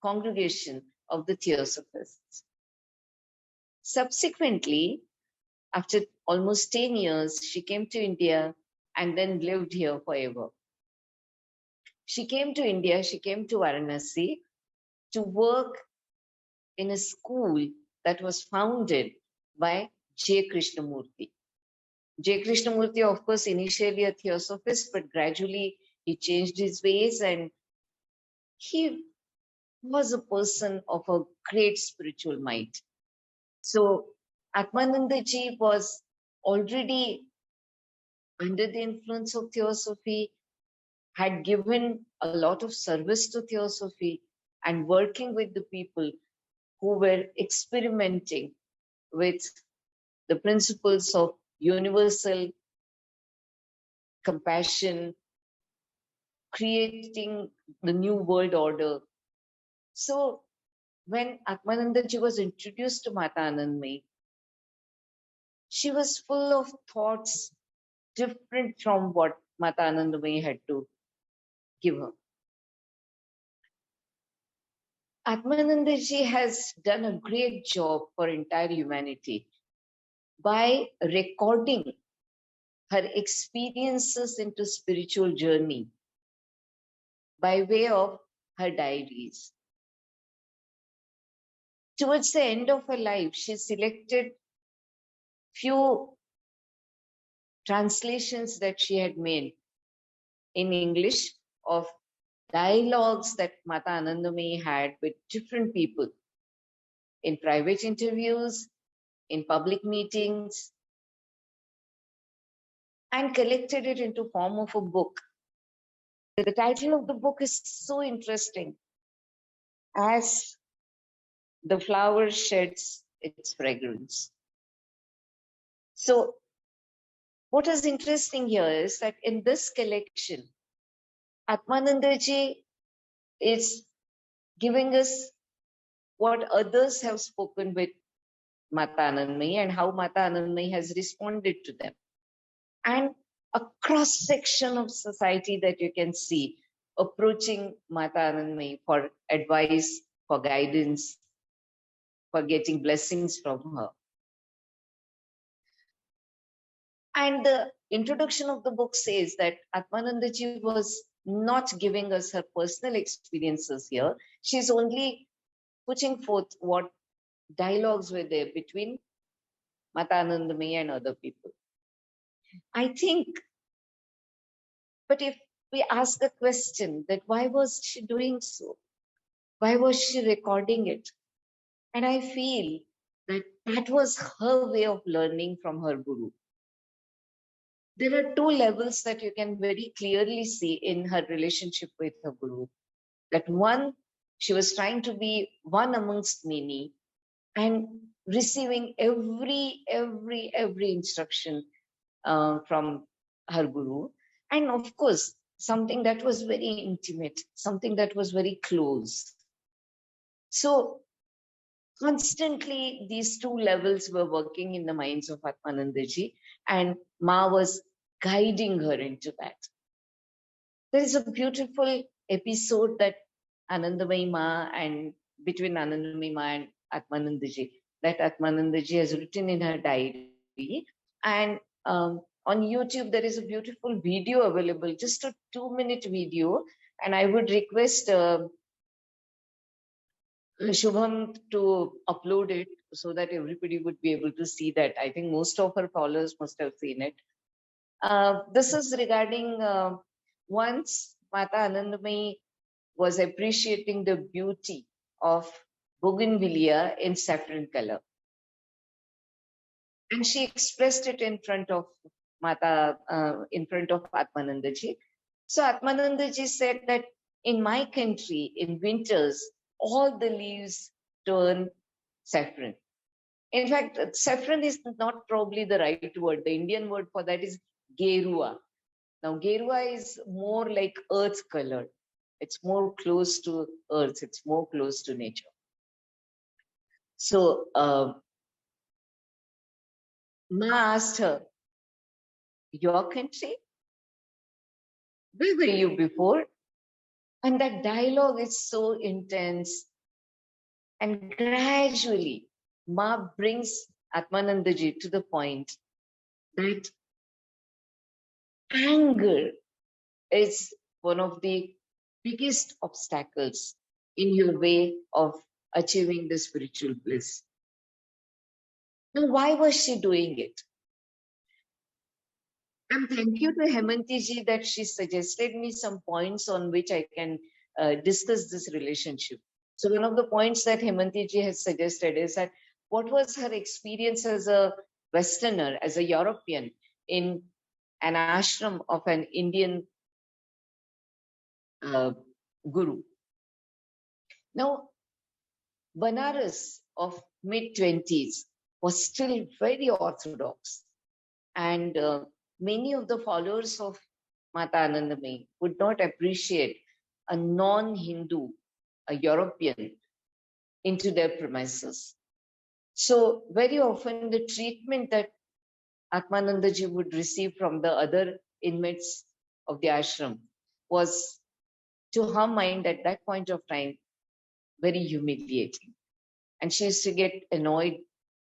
congregation of the Theosophists. Subsequently, after almost 10 years, she came to India and then lived here forever. She came to India, she came to Varanasi to work in a school that was founded by J. Krishnamurti. J. Krishnamurti, of course, initially a theosophist, but gradually he changed his ways and he was a person of a great spiritual might. So Atmanandaji was already under the influence of theosophy, had given a lot of service to theosophy and working with the people who were experimenting with the principles of universal compassion, creating the new world order. So when Atmanandaji was introduced to Mata Anandamayi, she was full of thoughts different from what Mata Anandamayi had to give her. Atmanandaji has done a great job for entire humanity by recording her experiences into spiritual journey by way of her diaries. Towards the end of her life, she selected few translations that she had made in English of dialogues that Mata Anandamayi had with different people in private interviews, in public meetings, and collected it into form of a book. The title of the book is so interesting. As the flower sheds its fragrance. So what is interesting here is that in this collection, Atmanandaji is giving us what others have spoken with Mata Anandamayi and how Mata Anandamayi has responded to them. And a cross-section of society that you can see approaching Mata Anandamayi for advice, for guidance, for getting blessings from her. And the introduction of the book says that Atmanandaji was not giving us her personal experiences here. She's only putting forth what dialogues were there between Mata Anandamayi and other people. I think, but if we ask the question that why was she doing so? Why was she recording it? And I feel that that was her way of learning from her guru. There are two levels that you can very clearly see in her relationship with her guru. That one, she was trying to be one amongst many and receiving every instruction from her guru. And of course, something that was very intimate, something that was very close. So Constantly, these two levels were working in the minds of Atmanandaji, and Ma was guiding her into that. There is a beautiful episode that Anandamayi Ma and between Anandamayi Ma and Atmanandaji that Atmanandaji has written in her diary. And on YouTube, there is a beautiful video available, just a 2-minute video. And I would request Shubham to upload it so that everybody would be able to see that. I think most of her followers must have seen it. This is regarding once Mata Anandamayi was appreciating the beauty of bougainvillea in saffron color. And she expressed it in front of in front of Atmanandaji. So Atmanandaji said that in my country, in winters, all the leaves turn saffron. In fact, saffron is not probably the right word. The Indian word for that is gerua. Now, gerua is more like earth color. It's more close to earth. It's more close to nature. So, Ma asked her, your country? Where were you before? And that dialogue is so intense. And gradually, Ma brings Atmanandaji to the point that anger is one of the biggest obstacles in your way of achieving the spiritual bliss. Now, why was she doing it? And thank you to Hemanti ji that she suggested me some points on which I can discuss this relationship. So one of the points that Hemanti ji has suggested is that what was her experience as a Westerner, as a European in an ashram of an Indian guru. Now, Banaras of mid-20s was still very orthodox, and many of the followers of Mata Anandamayi would not appreciate a non-Hindu, a European, into their premises. So very often the treatment that Atmanandaji would receive from the other inmates of the ashram was, to her mind at that point of time, very humiliating. And she used to get annoyed,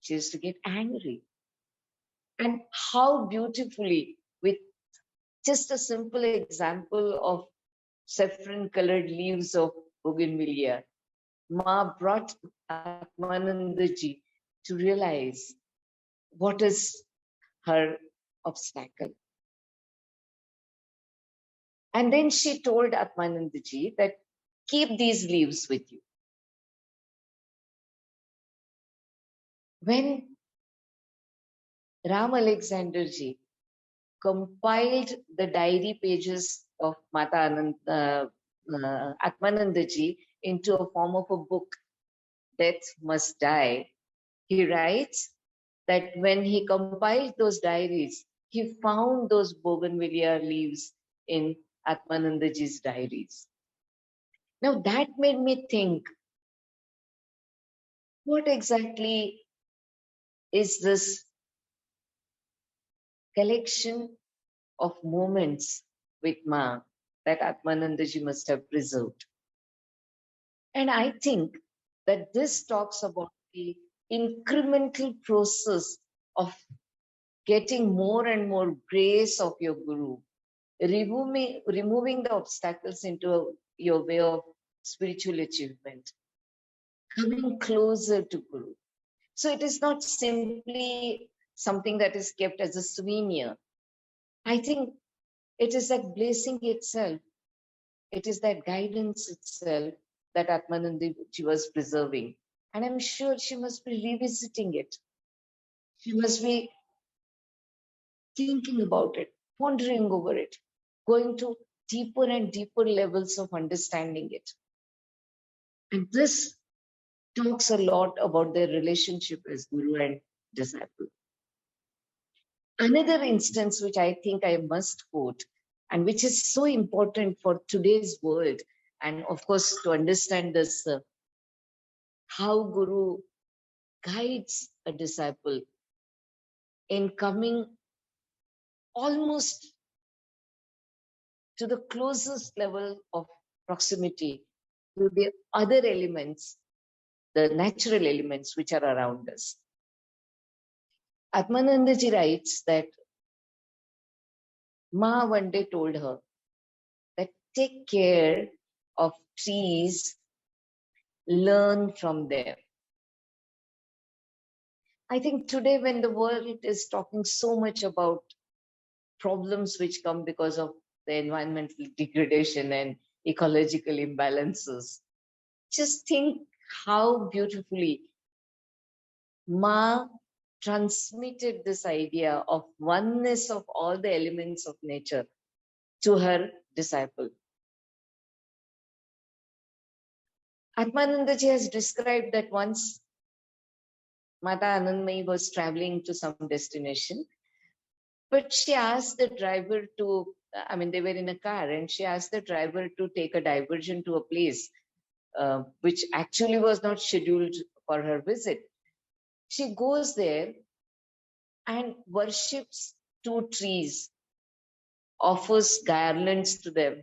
she used to get angry. And how beautifully, with just a simple example of saffron colored leaves of bougainvillea, Ma brought Atmanandaji to realize what is her obstacle. And then she told Atmanandaji that keep these leaves with you. When Ram Alexander ji compiled the diary pages of Mata Atmanandaji into a form of a book, Death Must Die, he writes that when he compiled those diaries, he found those bougainvillea leaves in Atmanandaji's diaries. Now that made me think, what exactly is this collection of moments with Ma that Atmanandaji must have preserved? And I think that this talks about the incremental process of getting more and more grace of your Guru, removing the obstacles into your way of spiritual achievement, coming closer to Guru. So it is not simply something that is kept as a souvenir. I think it is that blessing itself. It is that guidance itself that Atmanandaji was preserving. And I'm sure she must be revisiting it. She must be thinking about it, pondering over it, going to deeper and deeper levels of understanding it. And this talks a lot about their relationship as Guru and disciple. Another instance which I think I must quote, and which is so important for today's world, and of course to understand this, how Guru guides a disciple in coming almost to the closest level of proximity to the other elements, the natural elements which are around us. Atmanandaji writes that Ma one day told her that take care of trees, learn from them. I think today when the world is talking so much about problems which come because of the environmental degradation and ecological imbalances, just think how beautifully Ma transmitted this idea of oneness of all the elements of nature to her disciple. Atmanandaji has described that once Mata Anandamayi was traveling to some destination, but she asked the driver to, they were in a car, and she asked the driver to take a diversion to a place which actually was not scheduled for her visit. She goes there and worships 2 trees, offers garlands to them,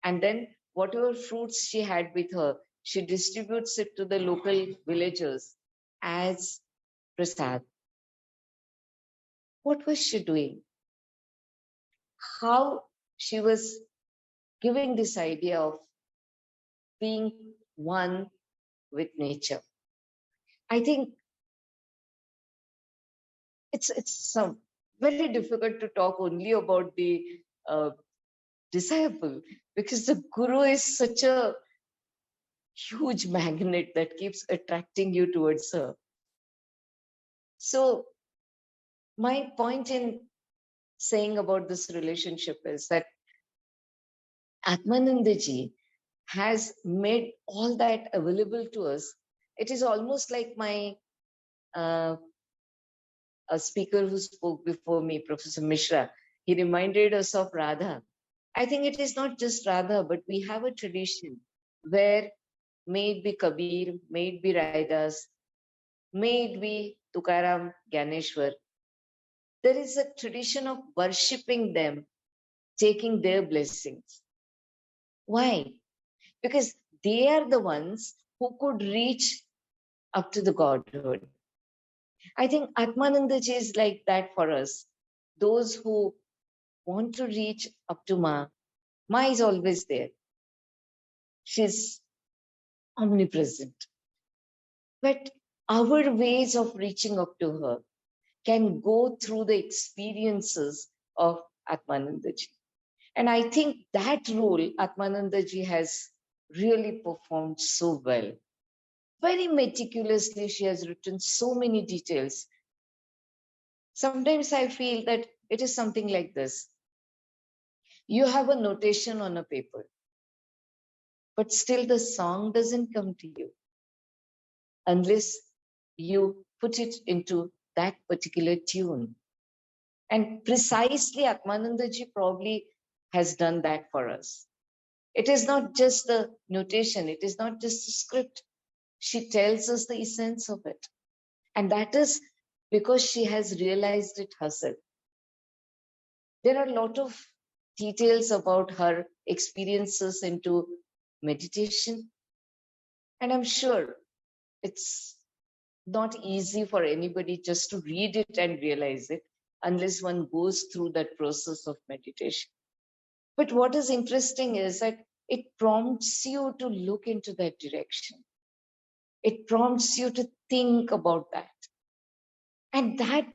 and then whatever fruits she had with her, she distributes it to the local villagers as prasad. What was she doing? How she was giving this idea of being one with nature. I think it's very difficult to talk only about the disciple, because the guru is such a huge magnet that keeps attracting you towards her. So my point in saying about this relationship is that Atmanandaji has made all that available to us. It is almost like my a speaker who spoke before me, Professor Mishra, he reminded us of Radha. I think it is not just Radha, but we have a tradition where, may it be Kabir, may it be Raidas, may it be Tukaram, Gyaneshwar, there is a tradition of worshipping them, taking their blessings. Why? Because they are the ones who could reach up to the Godhood. I think Atmanandaji is like that for us. Those who want to reach up to Ma, Ma is always there. She's omnipresent. But our ways of reaching up to her can go through the experiences of Atmanandaji. And I think that role Atmanandaji has really performed so well. Very meticulously, she has written so many details. Sometimes I feel that it is something like this. You have a notation on a paper, but still the song doesn't come to you unless you put it into that particular tune. And precisely Atmanandaji probably has done that for us. It is not just the notation, it is not just the script. She tells us the essence of it. And that is because she has realized it herself. There are a lot of details about her experiences into meditation. And I'm sure it's not easy for anybody just to read it and realize it unless one goes through that process of meditation. But what is interesting is that it prompts you to look into that direction. It prompts you to think about that. And that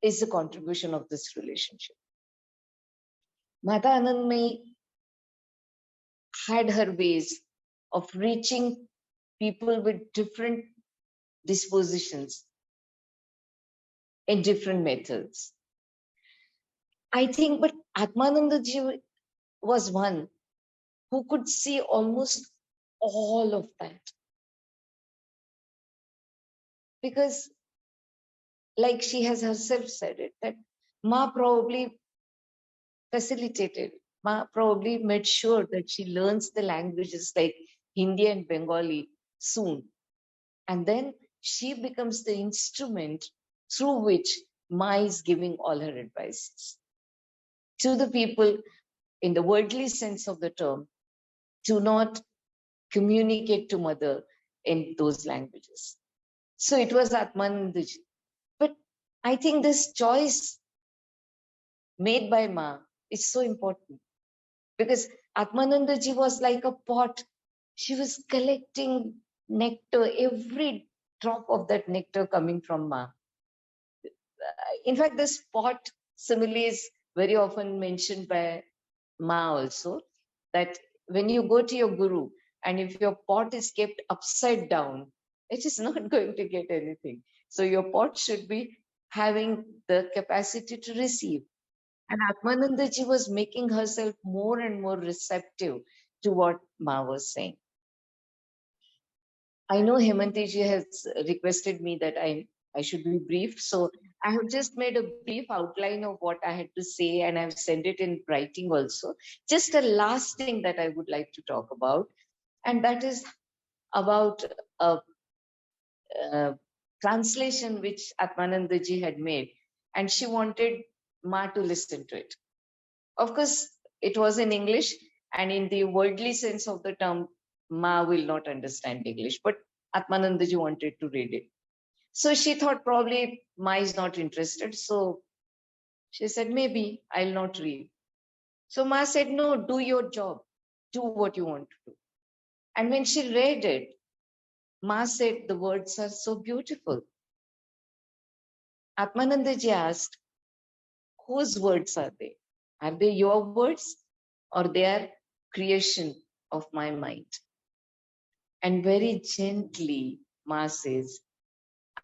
is the contribution of this relationship. Mata Anandamayi had her ways of reaching people with different dispositions in different methods. I think, but Atmanandaji was one who could see almost all of that. Because, like she has herself said it, that Ma probably facilitated, Ma probably made sure that she learns the languages like Hindi and Bengali soon. And then she becomes the instrument through which Ma is giving all her advices to the people in the worldly sense of the term. Do not communicate to mother in those languages. So it was Atmanandaji. But I think this choice made by Ma is so important, because Atmanandaji was like a pot. She was collecting nectar, every drop of that nectar coming from Ma. In fact, this pot simile is very often mentioned by Ma also, that when you go to your guru and if your pot is kept upside down, it is not going to get anything. So your pot should be having the capacity to receive. And Atmanandaji was making herself more and more receptive to what Ma was saying. I know Hemantiji has requested me that I should be brief. So I have just made a brief outline of what I had to say, and I've sent it in writing also. Just a last thing that I would like to talk about, and that is about a translation which Atmanandaji had made, and she wanted Ma to listen to it. Of course, it was in English, and in the worldly sense of the term, Ma will not understand English, but Atmanandaji wanted to read it. So she thought probably Ma is not interested. So she said, maybe I'll not read. So Ma said, no, do your job. Do what you want to do. And when she read it, Ma said, the words are so beautiful. Atmanandaji asked, whose words are they? Are they your words, or they are creation of my mind? And very gently, Ma says,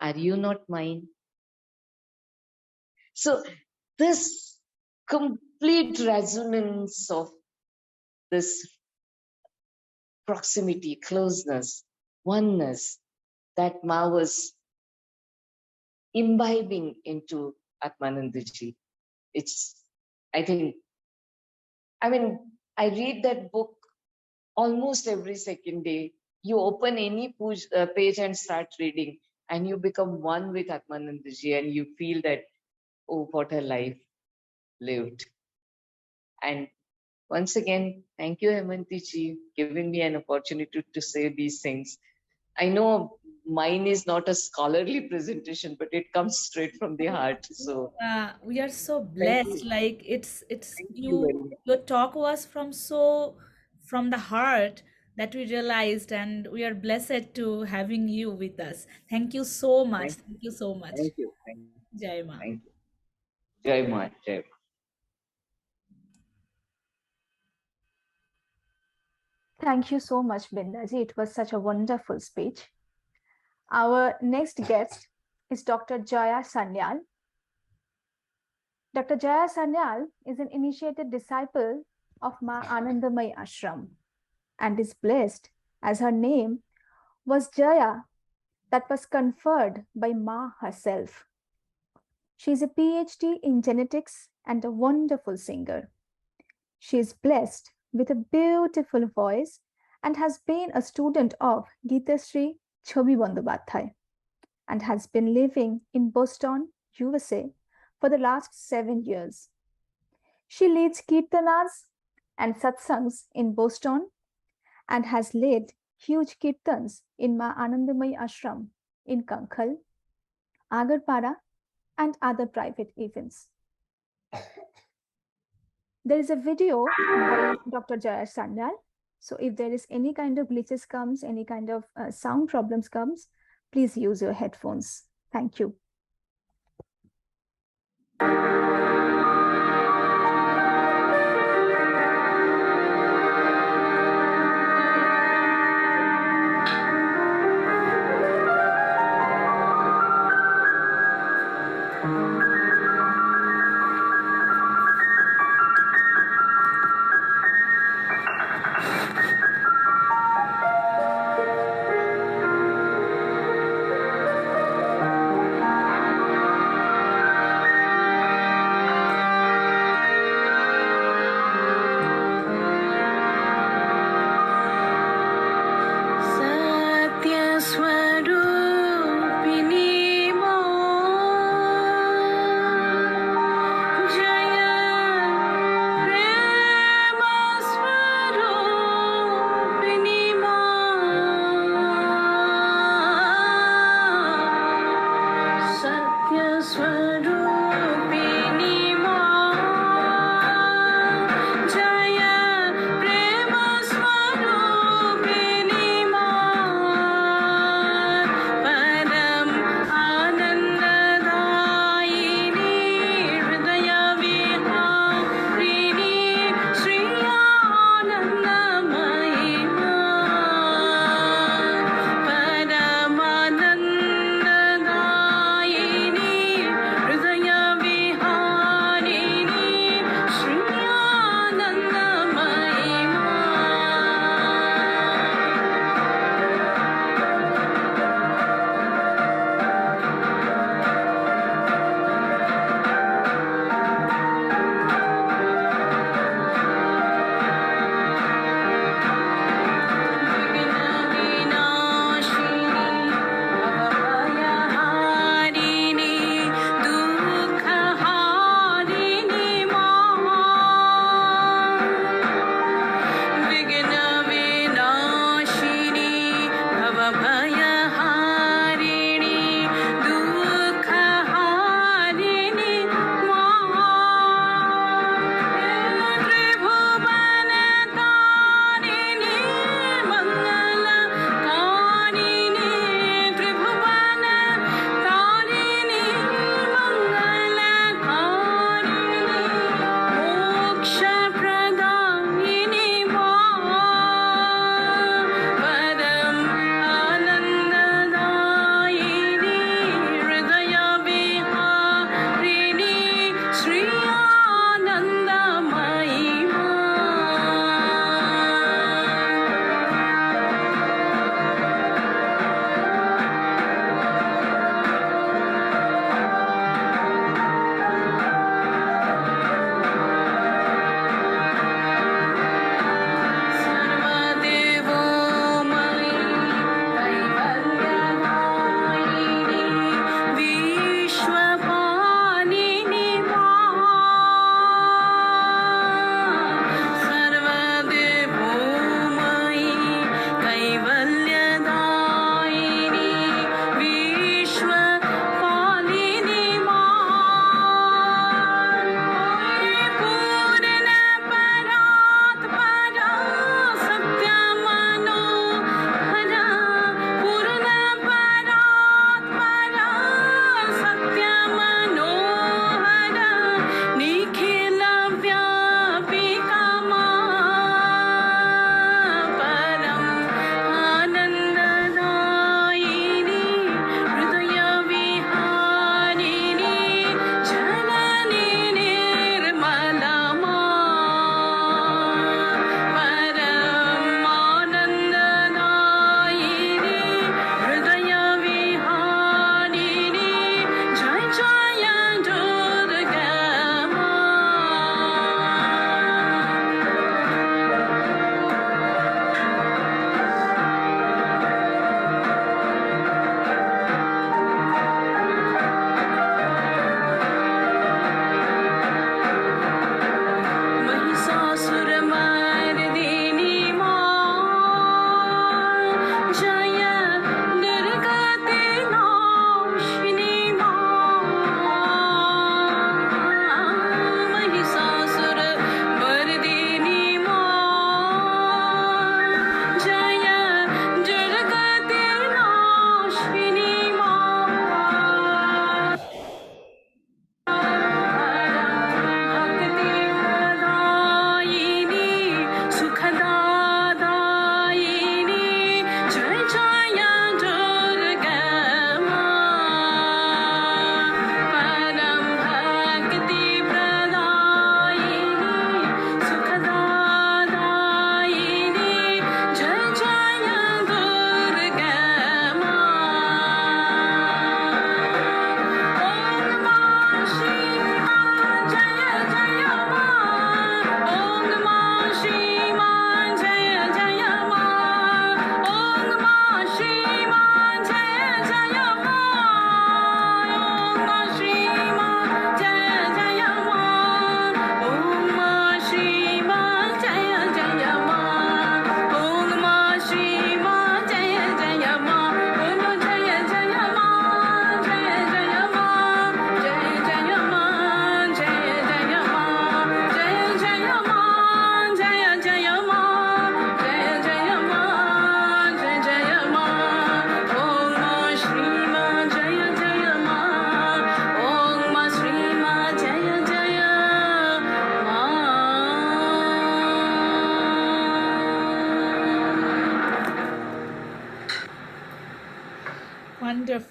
are you not mine? So this complete resonance of this proximity, closeness, oneness that Ma was imbibing into Atmanandaji. I mean, I read that book almost every second day. You open any page and start reading, and you become one with Atmanandaji, and you feel that, oh, what a life lived. And once again, thank you, Hemantiji, giving me an opportunity to say these things. I know mine is not a scholarly presentation, but it comes straight from the heart. So We are so thank blessed. you. Like it's Thank you you. very much. Your talk was from the heart that we realized, and we are blessed to having you with us. Thank you so much. Thank Thank you so much. Thank you. Thank you. Jai Ma. Thank you. Jai Ma. Jai Ma. Thank you so much, Bindaji. It was such a wonderful speech. Our next guest is Dr. Jaya Sanyal. Dr. Jaya Sanyal is an initiated disciple of Ma Anandamayi Ashram and is blessed as her name was Jaya, that was conferred by Ma herself. She is a PhD in genetics and a wonderful singer. She is blessed with a beautiful voice and has been a student of Geeta Sri Chobi Bandyopadhyay and has been living in Boston, USA for the last 7 years. She leads kirtanas and satsangs in Boston and has led huge kirtans in Ma Anandamayi Ashram in Kankhal, Agarpara, and other private events. There is a video by Dr. Jaya Sanyal. So if there is any kind of glitches comes, any kind of sound problems comes, please use your headphones. Thank you. Hृदय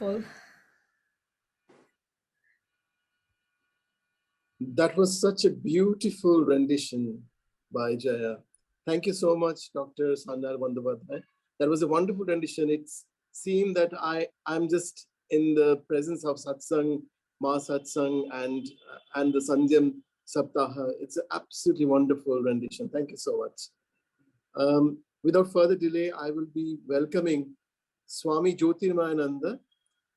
wonderful. That was such a beautiful rendition by Jaya. Thank you so much, Dr. Sandar Bandyopadhyay. That was a wonderful rendition. It seemed that I'm just in the presence of satsang, Ma satsang, and the Sanjam Saptaha. It's an absolutely wonderful rendition. Thank you so much. Without further delay, I will be welcoming Swami Jyotirmayananda.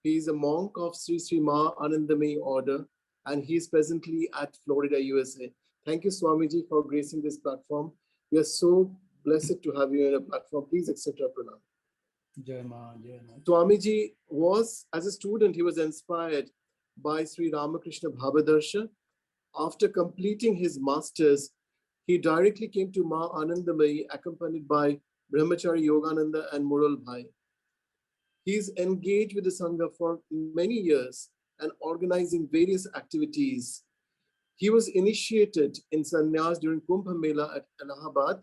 He is a monk of Sri Sri Ma Anandamayi order, and he is presently at Florida, USA. Thank you, Swamiji, for gracing this platform. We are so blessed to have you in a platform. Please accept our pranam. Jai Ma, Jai Ma. Swamiji was, as a student, he was inspired by Sri Ramakrishna Bhavadarsha. After completing his masters, he directly came to Ma Anandamayi, accompanied by Brahmachari Yogananda and Mural Bhai. He's engaged with the Sangha for many years and organizing various activities. He was initiated in sannyas during Kumbh Mela at Allahabad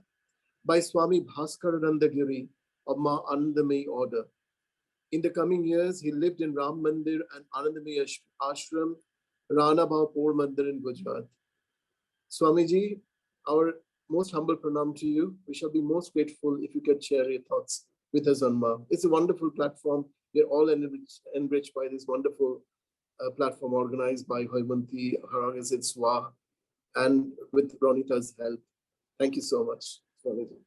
by Swami Bhaskarananda Giri of Ma Anandamayi order. In the coming years, he lived in Ram Mandir and Anandamayi Ashram, Rana Bhavapur Mandir in Gujarat. Swamiji, our most humble pranam to you. We shall be most grateful if you can share your thoughts with us on Ma. It's a wonderful platform. We're all enriched by this wonderful platform organized by Hoymanti, Haragazit Swa, and with Ronita's help. Thank you so much, Swamiji.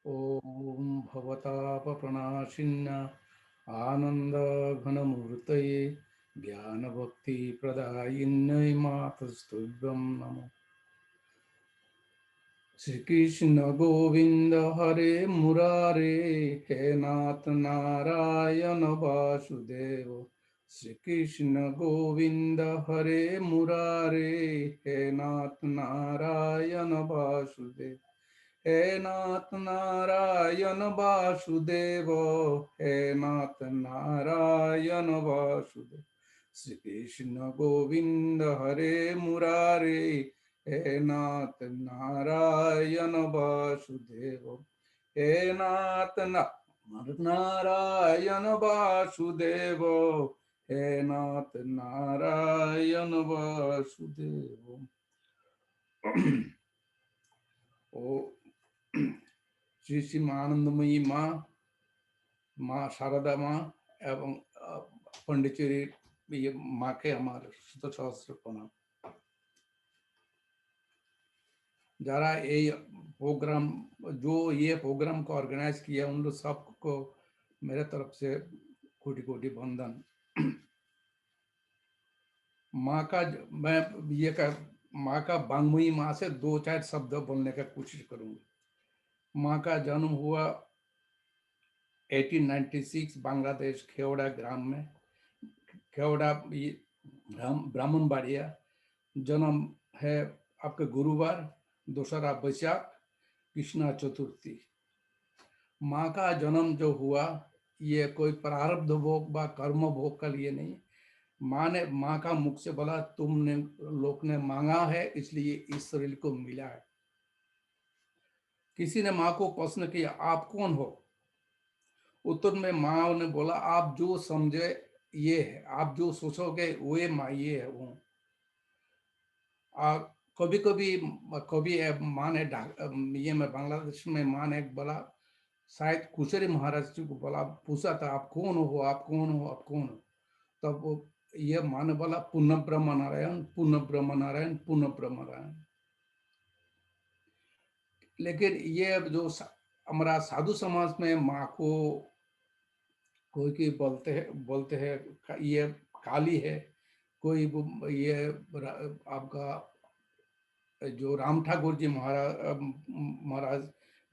Om Bhavatapa Pranashinna Ananda Ghanamurtaye Jnana Bhakti Pradayinne Matastubhyam Namo. Shri Krishna Govinda Hare Murare He Nath Narayana Vasudeva. Shri Krishna Govinda Hare Murare He Nath Narayana Vasudeva. He Nath Narayana Vasudeva. He Nath Narayana Vasudeva. Shri Krishna Govinda Hare Murare He Nath Narayana Vasudeva. He Nath Narayana Vasudeva. He Nath Narayana Vasudeva. Oh, Shri Shri আনন্দময়ী মা, মা শারদা মা এবং পন্ডিচেরির মাকে আমার শত সহস্র প্রণাম। जरा ये प्रोग्राम जो ये प्रोग्राम को ऑर्गेनाइज किया उन लोग सबको मेरे तरफ से कोटि कोटि वंदन। माँ का मैं ये का माँ का बांग्मयी माँ से दो चार शब्द बोलने का कोशिश करूंगा। माँ का जन्म हुआ 1896 बांग्लादेश खेवड़ा ग्राम में, खेवड़ा ब्राह्मण बाड़िया। जन्म है आपके गुरुवार 2 बैसाख कृष्णा चतुर्थी। माँ का जन्म जो हुआ ये कोई प्रारब्ध भोग व कर्म भोग का लिए नहीं। माँ का मुख से बोला तुमने लोग ने मांगा है इसलिए इस शरीर को मिला है। किसी ने माँ को प्रश्न किया आप कौन हो? उत्तर में माँ ने बोला आप जो समझे ये है, आप जो सोचोगे वो माँ ये है वो। कभी कभी माँ ने ये मैं बांग्लादेश में माँ ने बोला शायद कुशरी महाराज जी को बोला पूछा था आप कौन हो, आप कौन हो, आप कौन हो? तब ये माँ ने बोला पुनः ब्रह्म नारायण, पुनः ब्रह्म नारायण, पुनः ब्रह्म नारायण। लेकिन ये जो हमारा साधु समाज में माँ को कोई की बोलते हैं ये काली है, कोई ये आपका जो राम ठाकुर जी महाराज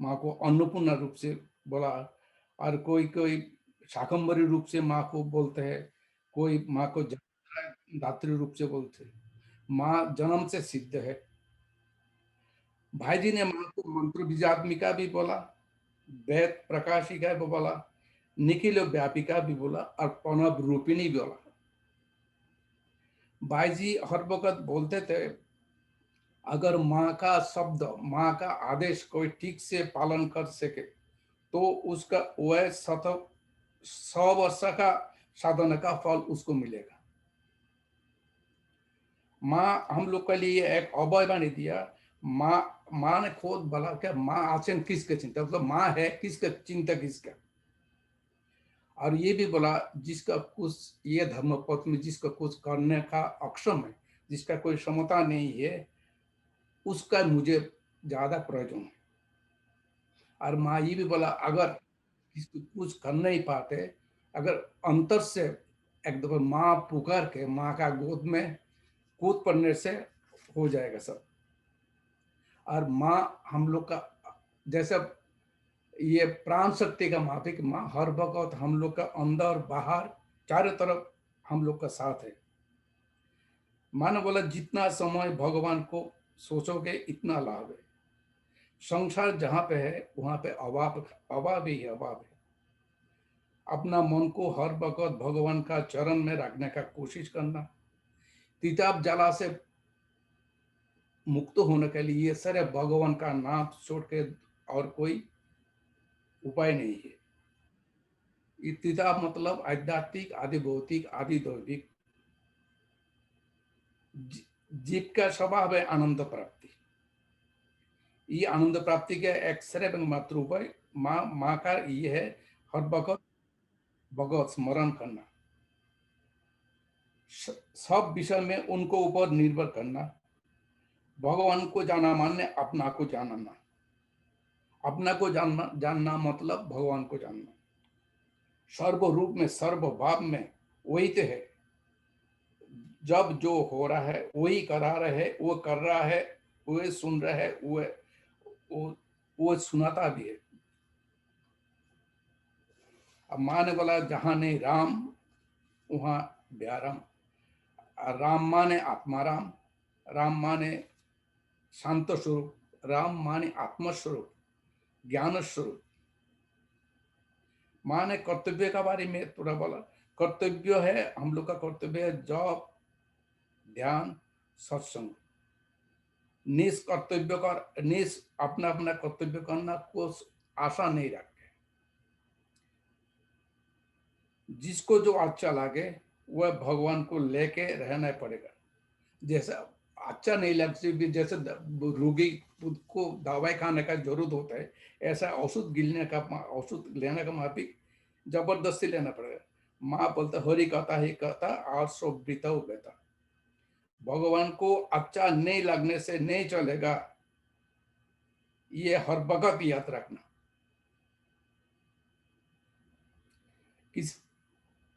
माँ को अन्नपूर्णा रूप से बोला, और कोई शाकंभरी रूप से माँ को बोलते हैं, कोई माँ को दात्री रूप से बोलते हैं। माँ जन्म से सिद्ध है। भाई जी ने माँ को मंत्र बीजात्मिका भी बोला, वेद प्रकाशिका भी बोला, निखिल व्यापिका भी बोला और प्रणव रूपिणी भी बोला। भाई जी हर वक्त बोलते थे अगर माँ का शब्द, माँ का आदेश कोई ठीक से पालन कर सके तो उसका वह 100 वर्ष का साधना का फल उसको मिलेगा। माँ हम लोग के लिए एक अभय बना दिया। माँ ने खुद बोला क्या माँ आचरण किसके चिंता, मतलब माँ है किसका चिंता किसका। और ये भी बोला जिसका कुछ ये धर्म पथ में जिसका कुछ करने का अक्षम है, जिसका कोई क्षमता नहीं है, उसका मुझे ज्यादा प्रयोजन है। और माँ ये भी बोला अगर किसी कुछ कर नहीं पाते, अगर अंतर से एक दफा माँ पुकार के माँ का गोद में कूद पड़ने से हो जाएगा सब। और माँ हम लोग का जैसे ये प्राण शक्ति का माफिक माँ हर वक्त हम लोग का अंदर बाहर चारों तरफ हम लोग का साथ है। माँ ने बोला जितना समय भगवान को सोचोगे इतना लाभ है। संसार जहाँ पे है वहां पे अभाव ही है, अभाव है। अपना मन को हर वक्त भगवान का चरण में रखने का कोशिश करना, तिताब जला से मुक्त होने के लिए ये सारे भगवान का नाम छोड़ के और कोई उपाय नहीं है। ये तिताब मतलब आध्यात्मिक, आदि भौतिक, आदि दैविक। जीव का स्वभाव है आनंद प्राप्ति। ये आनंद प्राप्ति के एक श्रेय मात्र उपाय माँ का ये है हर वक्त भगवत स्मरण करना, सब विषय में उनको ऊपर निर्भर करना। भगवान को जाना माने अपना को जानना, अपना को जानना मतलब भगवान को जानना। सर्व रूप में सर्व भाव में वही तो है। जब जो हो रहा है वही करा रहा है, वो कर रहा है, वो सुन रहा है, वो सुनाता भी है। अब माँ ने बोला जहां नहीं राम वहां व्याराम। राम माने आत्माराम, राम माने शांत स्वरूप, राम माने आत्मस्वरूप, ज्ञान स्वरूप। माँ ने कर्तव्य का बारे में थोड़ा बोला। कर्तव्य है हम लोग का कर्तव्य है जप, ध्यान, सत्संग। निष्कर्तव्य कर अपना अपना कर्तव्य करना कुछ आशा नहीं रखते। जिसको जो अच्छा लगे वह भगवान को लेके रहना पड़ेगा। जैसे अच्छा नहीं लगती भी, जैसे रोगी को दवाई खाने का जरूरत होता है, ऐसा औषध लेने का माफिक जबरदस्ती लेना पड़ेगा। माँ बोलता हरि कहता ही कहता और सब बीता बेता। भगवान को अच्छा नहीं लगने से नहीं चलेगा, ये हर वक्त याद रखना।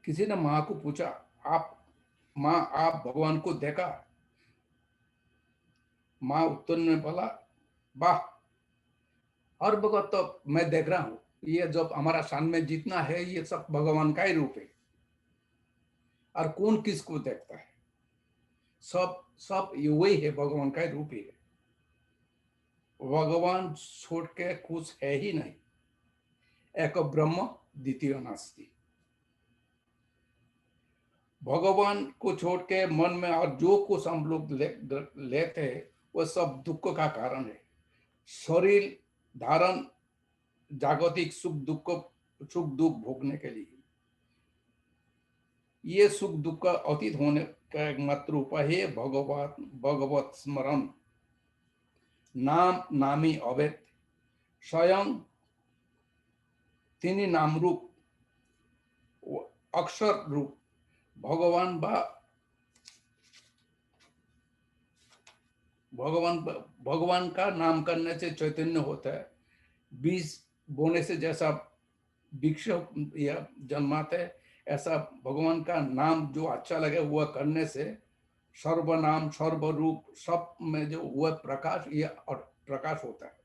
किसी ने माँ को पूछा आप भगवान को देखा? माँ उत्तर में बोला वाह, हर वक्त तो मैं देख रहा हूं। ये जो हमारा सामने जितना है ये सब भगवान का ही रूप है। और कौन किसको देखता है? सब वही है, भगवान का ही रूप ही है। भगवान छोड़ के कुछ है ही नहीं। एक ब्रह्म द्वितीय नास्ति। भगवान को छोड़ के मन में और जो कुछ हम लोग लेते हैं वो सब दुख का कारण है। शरीर धारण जागतिक सुख दुख भोगने के लिए। ये सुख दुख का अतीत होने का एकमात्र उपाय है भगवत स्मरण। नामी अवैध स्वयं तिनी नाम रूप अक्षर रूप भगवान का नाम करने से चैतन्य होता है। बीज बोने से जैसा वृक्ष या जन्माते है, ऐसा भगवान का नाम जो अच्छा लगे वह करने से सर्वनाम सर्वरूप सब में जो वह प्रकाश ये और प्रकाश होता है।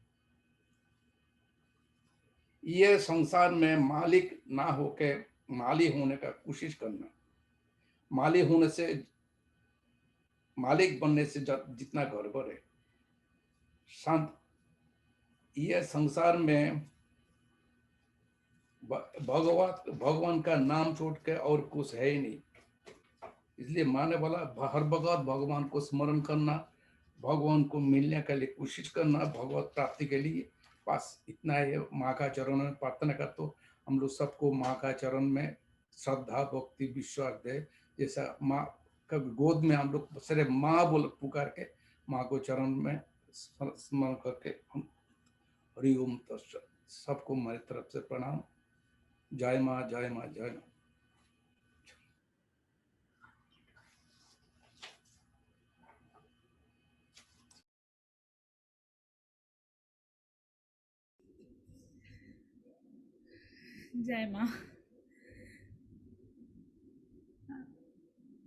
ये संसार में मालिक ना होके माली होने का कोशिश करना। माली होने से मालिक बनने से जितना गड़बड़ है। शांत ये संसार में भगवान का नाम छोड़ के और कुछ है ही नहीं। इसलिए माँ ने बोला हर वक्त भगवान को स्मरण करना, भगवान को मिलने के लिए कोशिश करना, भगवत प्राप्ति के लिए। बस इतना है। माँ का चरणों में प्रार्थना कर तो हम लोग सबको माँ का चरण में श्रद्धा भक्ति विश्वास दे, जैसा माँ का गोद में हम लोग सिर्फ माँ बोल पुकार के माँ को चरण में स्मरण करके हम हरि ओम तत्सत। सबको मेरी तरफ से प्रणाम। जय माँ, जय माँ, जय माँ। Jai Ma.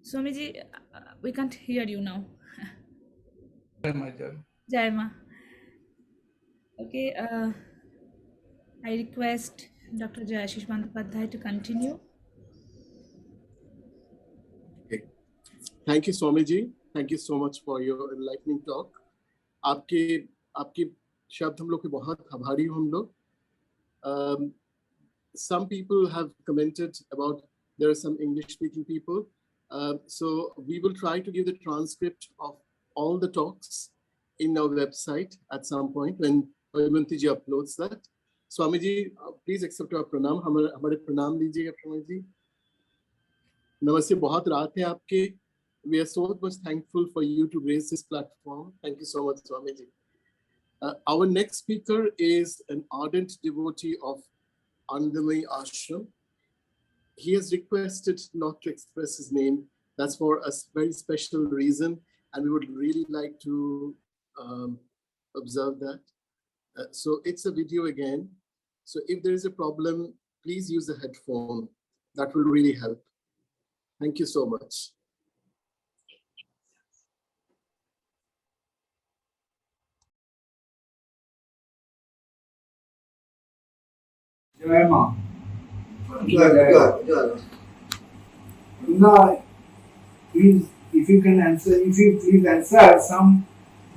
Swamiji, we can't hear you now. जय माँ, जय माँ। Jai Ma. Okay, I request Dr. Jayashish Bandyopadhyay to continue. Thank you, Swamiji. Thank you so much for your enlightening talk. आपके शब्द हम लोग के बहुत आभारी हूँ हम लोग. Some people have commented about there are some English-speaking people. So we will try to give the transcript of all the talks in our website at some point when Hemanti ji uploads that. Swamiji, please accept our pranam. हमारे pranam दीजिएगा Swamiji. Namaste, बहुत रात है आपके. We are so much thankful for you to grace this platform. Thank you so much, Swamiji. Our next speaker is an ardent devotee of Andamai Ashram. He has requested not to express his name. That's for a very special reason, and we would really like to observe that. So it's a video again. So if there is a problem, please use a headphone. That will really help. Thank you so much. Jai Ma. Please, if you please answer some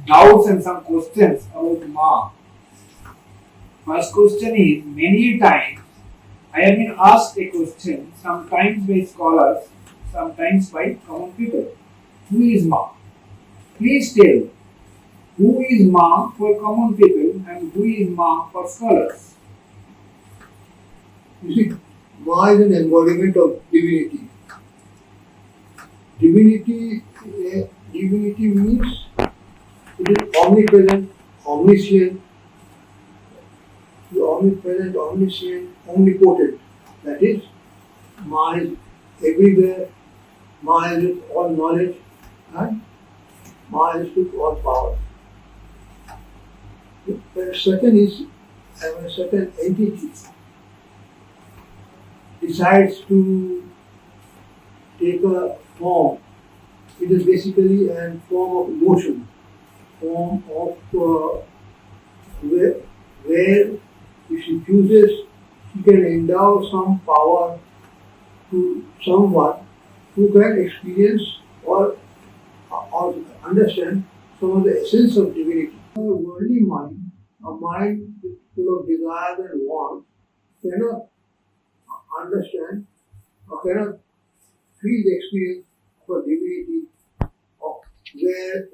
doubts and some questions about Ma. First question is, many times I have been asked a question, sometimes by scholars, sometimes by common people. Who is Ma? Please tell, who is Ma for common people and who is Ma for scholars? You see, Ma is an embodiment of divinity. Divinity means it is omnipresent, omniscient, omnipotent. That is, Ma is everywhere, Ma is with all knowledge, and Ma is with all power. When a certain entity decides to take a form, it is basically a form of emotion, form of where if she chooses, she can endow some power to someone who can experience or understand some of the essence of divinity. A worldly mind, a mind full of desires and wants, cannot understand or cannot feel the experience of divinity, of where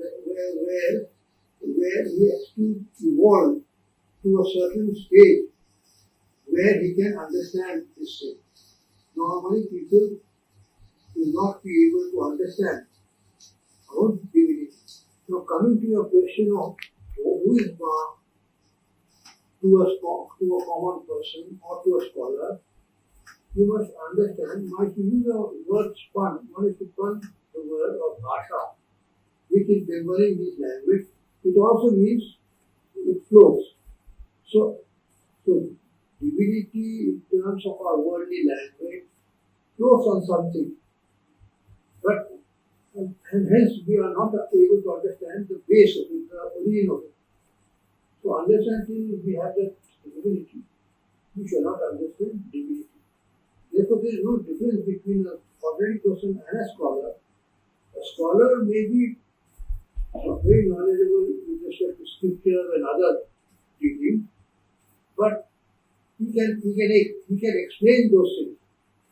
he has to evolve to a certain state where he can understand this thing. Normally people will not be able to understand about divinity. Now coming to your question of who is Ma to a common person or to a scholar, you must understand, if you use the word spun, one is to spun the word of bhasha, which in Bengali means language. It also means it flows. So divinity in terms of our worldly language flows on something. But and hence we are not able to understand the base of it, the origin of it. So unless until we have that divinity, we shall not understand divinity. Therefore, there is no difference between an ordinary person and a scholar. A scholar may be very knowledgeable with respect to scripture and other teaching, but he can explain those things.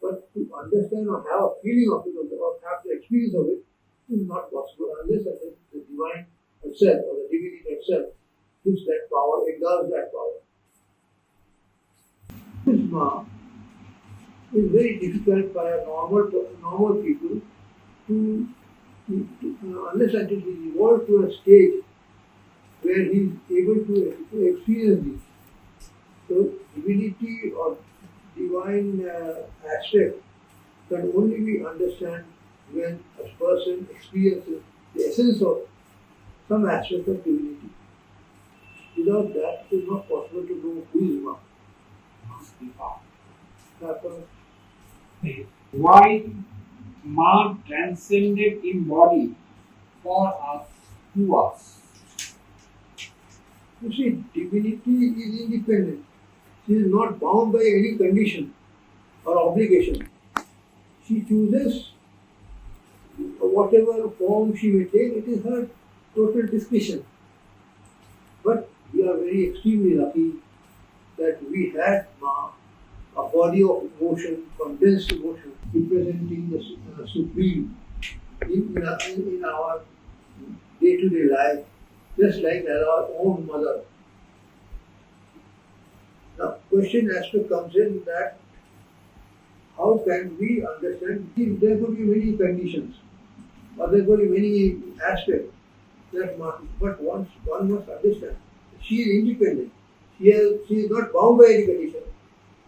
But to understand or have a feeling of it or have the experience of it is not possible unless the divine itself or the divinity itself gives that power, it does that power. Ma is very difficult for a normal people to unless until he evolved to a stage where he is able to experience this. So divinity or divine aspect can only be understood when a person experiences the essence of some aspect of divinity. Without that, it is not possible to know who is Ma. Must be found. Why Ma transcended in body for us, to us? You see, divinity is independent. She is not bound by any condition or obligation. She chooses whatever form she may take, it is her total discretion. But we are very extremely lucky that we had Ma, a body of emotion, condensed emotion, representing the Supreme in our day-to-day life, just like as our own mother. Now, question as to comes in that how can we understand? There could be many conditions, or there could be many aspects that but one must understand. She is independent. She is not bound by any condition.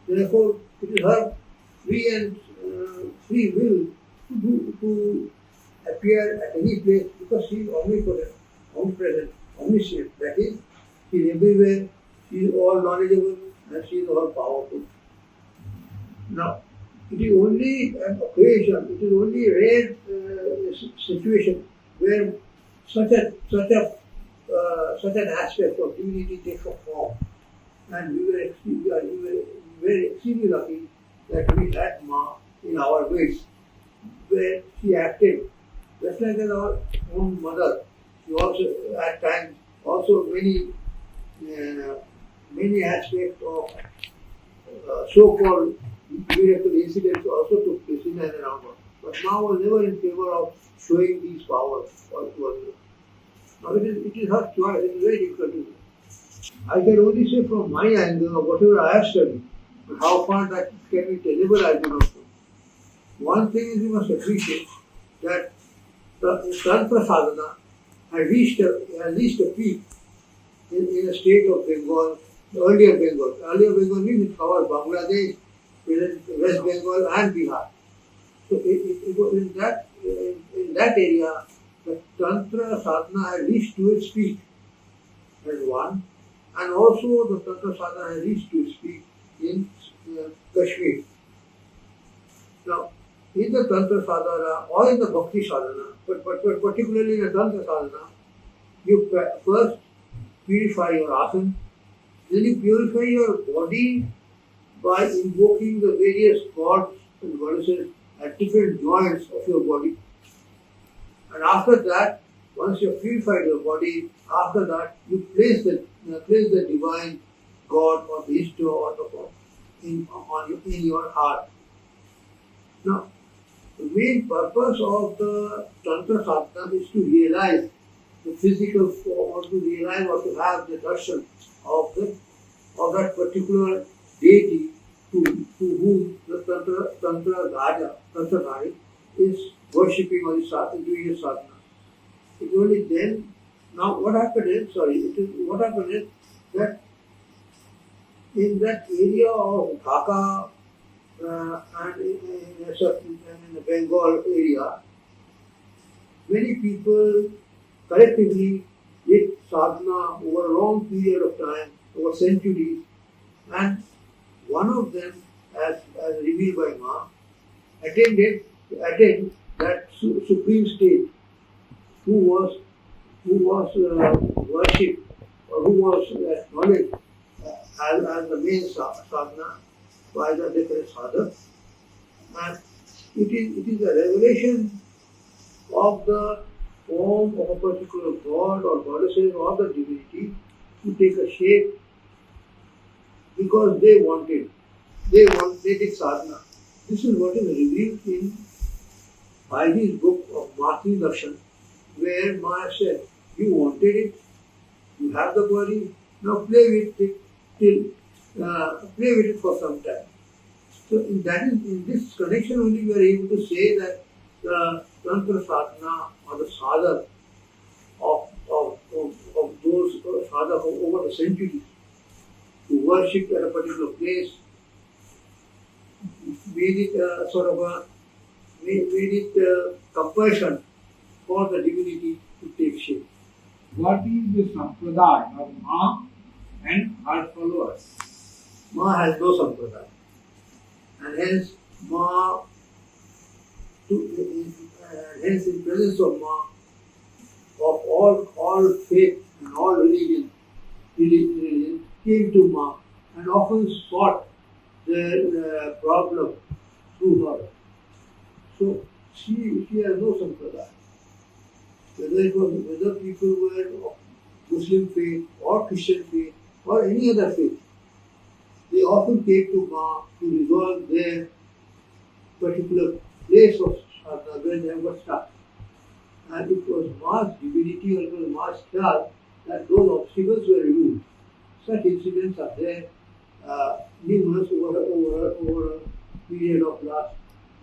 Therefore, it is her free will to appear at any place because she is omnipotent, omnipresent, omniscient. That is, she is everywhere, she is all knowledgeable, and she is all powerful. Now, it is only an occasion, it is only a rare situation where such an aspect of divinity takes a form. And we were very extremely lucky that we had Ma in our midst, where she acted just like as our own mother. She also at times also many aspects of so-called miracle incidents also took place in and around her. But Ma was never in favor of showing these powers or to others. Now it is her choice. It is very difficult to do. I can only say from my angle of whatever I have studied, but how far that can be tenable I do not know. One thing is you must appreciate that the Tantra sadhana has reached a peak in a state of Bengal, earlier Bengal. Earlier Bengal means it covers Bangladesh, West Bengal and Bihar. So it was in that area the Tantra sadhana has reached to its peak. That's one. And also the Tantra sadhana has reached to its peak in Kashmir. Now, in the Tantra sadhana or in the Bhakti sadhana, but particularly in the Tantra sadhana, you first purify your asana, then you purify your body by invoking the various gods and goddesses at different joints of your body. And after that, once you have purified your body, after that you place the divine God or the Ishta or the God in your heart. Now, the main purpose of the Tantra sadhana is to realize the physical form, or to realize or to have the darshan of that particular deity to whom the Tantra Gari is worshipping or is doing his sadhana. It's only then. Now, what happened is that in that area of Dhaka and in the Bengal area, many people collectively did sadhana over a long period of time, over centuries, and one of them, as revealed by Ma, attend that supreme state, who was worshipped or who was acknowledged as the main sadhana by the different sadhaks. And it is a revelation of the form of a particular god or goddesses or the divinity to take a shape because they did sadhana. This is what is revealed in Baiji's book of Matri Darshan, where Ma said, you wanted it, you have the body, now play with it for some time. So in this connection only we are able to say that the Tantra sadhana or the sadhana of those sadhana over the centuries who worshipped at a particular place made it made it compulsion for the divinity to take shape. What is the sampradaya of Ma and her followers? Ma has no sampradaya, and hence hence in presence of Ma, of all faith and all religion came to Ma and often sought their problem through her. So she has no sampradaya. Whether people were of Muslim faith or Christian faith or any other faith, they often came to Ma to resolve their particular place of sadhana where they were stuck. And it was Ma's divinity or it was Ma's khayal that those obstacles were removed. Such incidents are there numerous over a period of last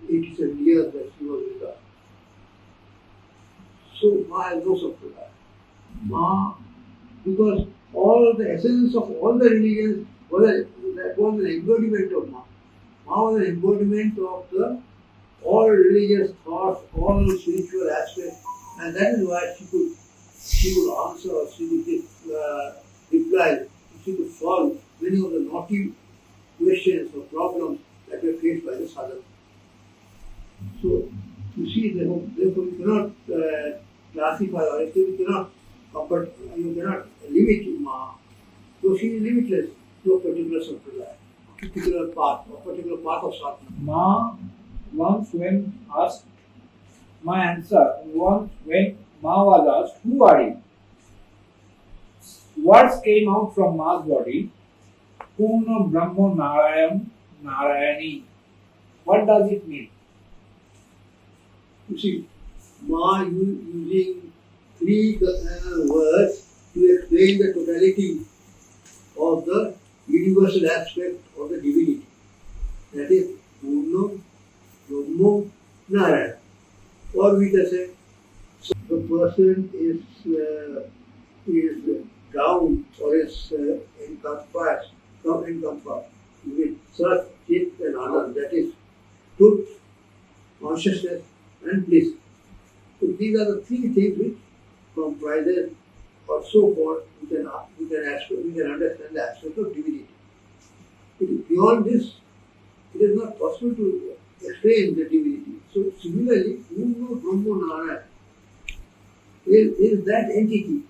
87 years that she was with us. So Ma has no sampradaya. Ma, because all the essence of all the religions was an embodiment of Ma. Ma was an embodiment of the all religious thoughts, all spiritual aspects, and that is why she could answer or she could give reply, she could solve many of the naughty questions or problems that were faced by the sadhana. So you see, therefore you cannot classify or you cannot limit Ma. So she is limitless to a particular sampradaya, particular path of sadhana. Ma once when asked, my answer, once when Ma was asked, who are you? Words came out from Ma's body, Purna Brahma Narayani. What does it mean? You see, Ma using three words to explain the totality of the universal aspect of the divinity. That is Purna Brahma Narayana. Or we can say, so the person is down or is encompassed with Sat, Chit and Anand, that is truth, consciousness and bliss. So these are the three things which comprises or so forth we can understand the aspect of divinity. Beyond this, it is not possible to explain the divinity. So similarly, Purna Brahma Narayana is that entity.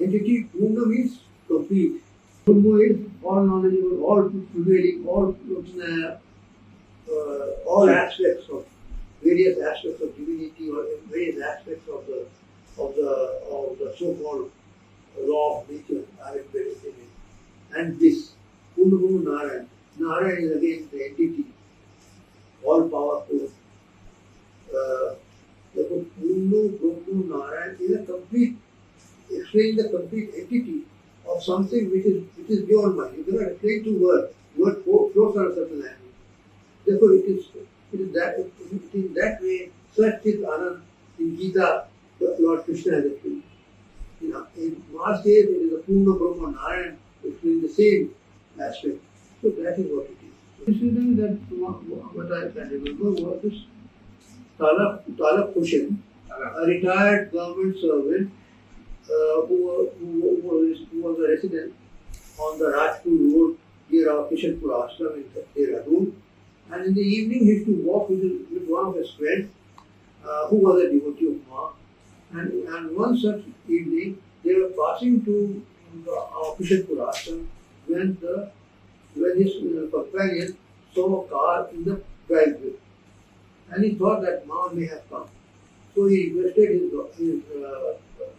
Entity Purna means complete. Brahma is all knowledgeable, all prevailing, all aspects of various aspects of divinity or various aspects of the so-called law of nature are embedded in it. And this Purna Brahma Narayana. Narayana is again the entity, all powerful. Therefore, Purna Brahma Narayana is a complete, explaining the complete entity of something which is beyond mind. You cannot explain to words. Word flows on a certain language. Therefore, it is in that way. Sat Chit Anand in Gita, Lord Krishna has explained. In Ma's case, it is a Purna Brahma Narayana explaining the same aspect. So that is what it is. Incident that what I can remember was this Talab Hussain, a retired government servant who was a resident on the Rajpur road near our Kishanpur ashram in Dehradun. And in the evening he used to walk with one of his friends who was a devotee of Ma. And one such evening they were passing to our Kishanpur ashram when his companion saw a car in the driveway. And he thought that Ma may have come. So he requested his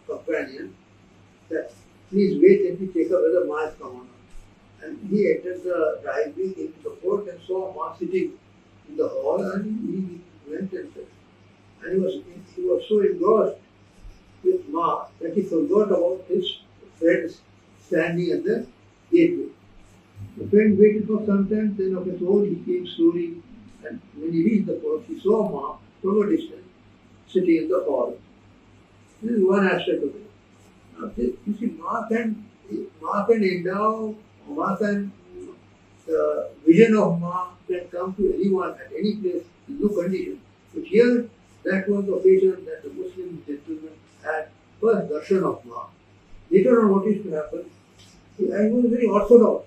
companion that please wait, let me check out whether Ma has come or not. And he entered the driveway, came to the court and saw Ma sitting in the hall, and he went and said. And he was so engrossed with Ma that he forgot about his friends standing at the gateway. The friend waited for some time, then of his own he came slowly, and when he reached the porch, he saw Ma from a distance sitting in the hall. This is one aspect of it. Now, you see, Ma can endow, Ma can, the vision of Ma can come to anyone at any place in no condition. But here, that was the occasion that the Muslim gentleman had first darshan of Ma. Later on, what is to happen? I was very orthodox,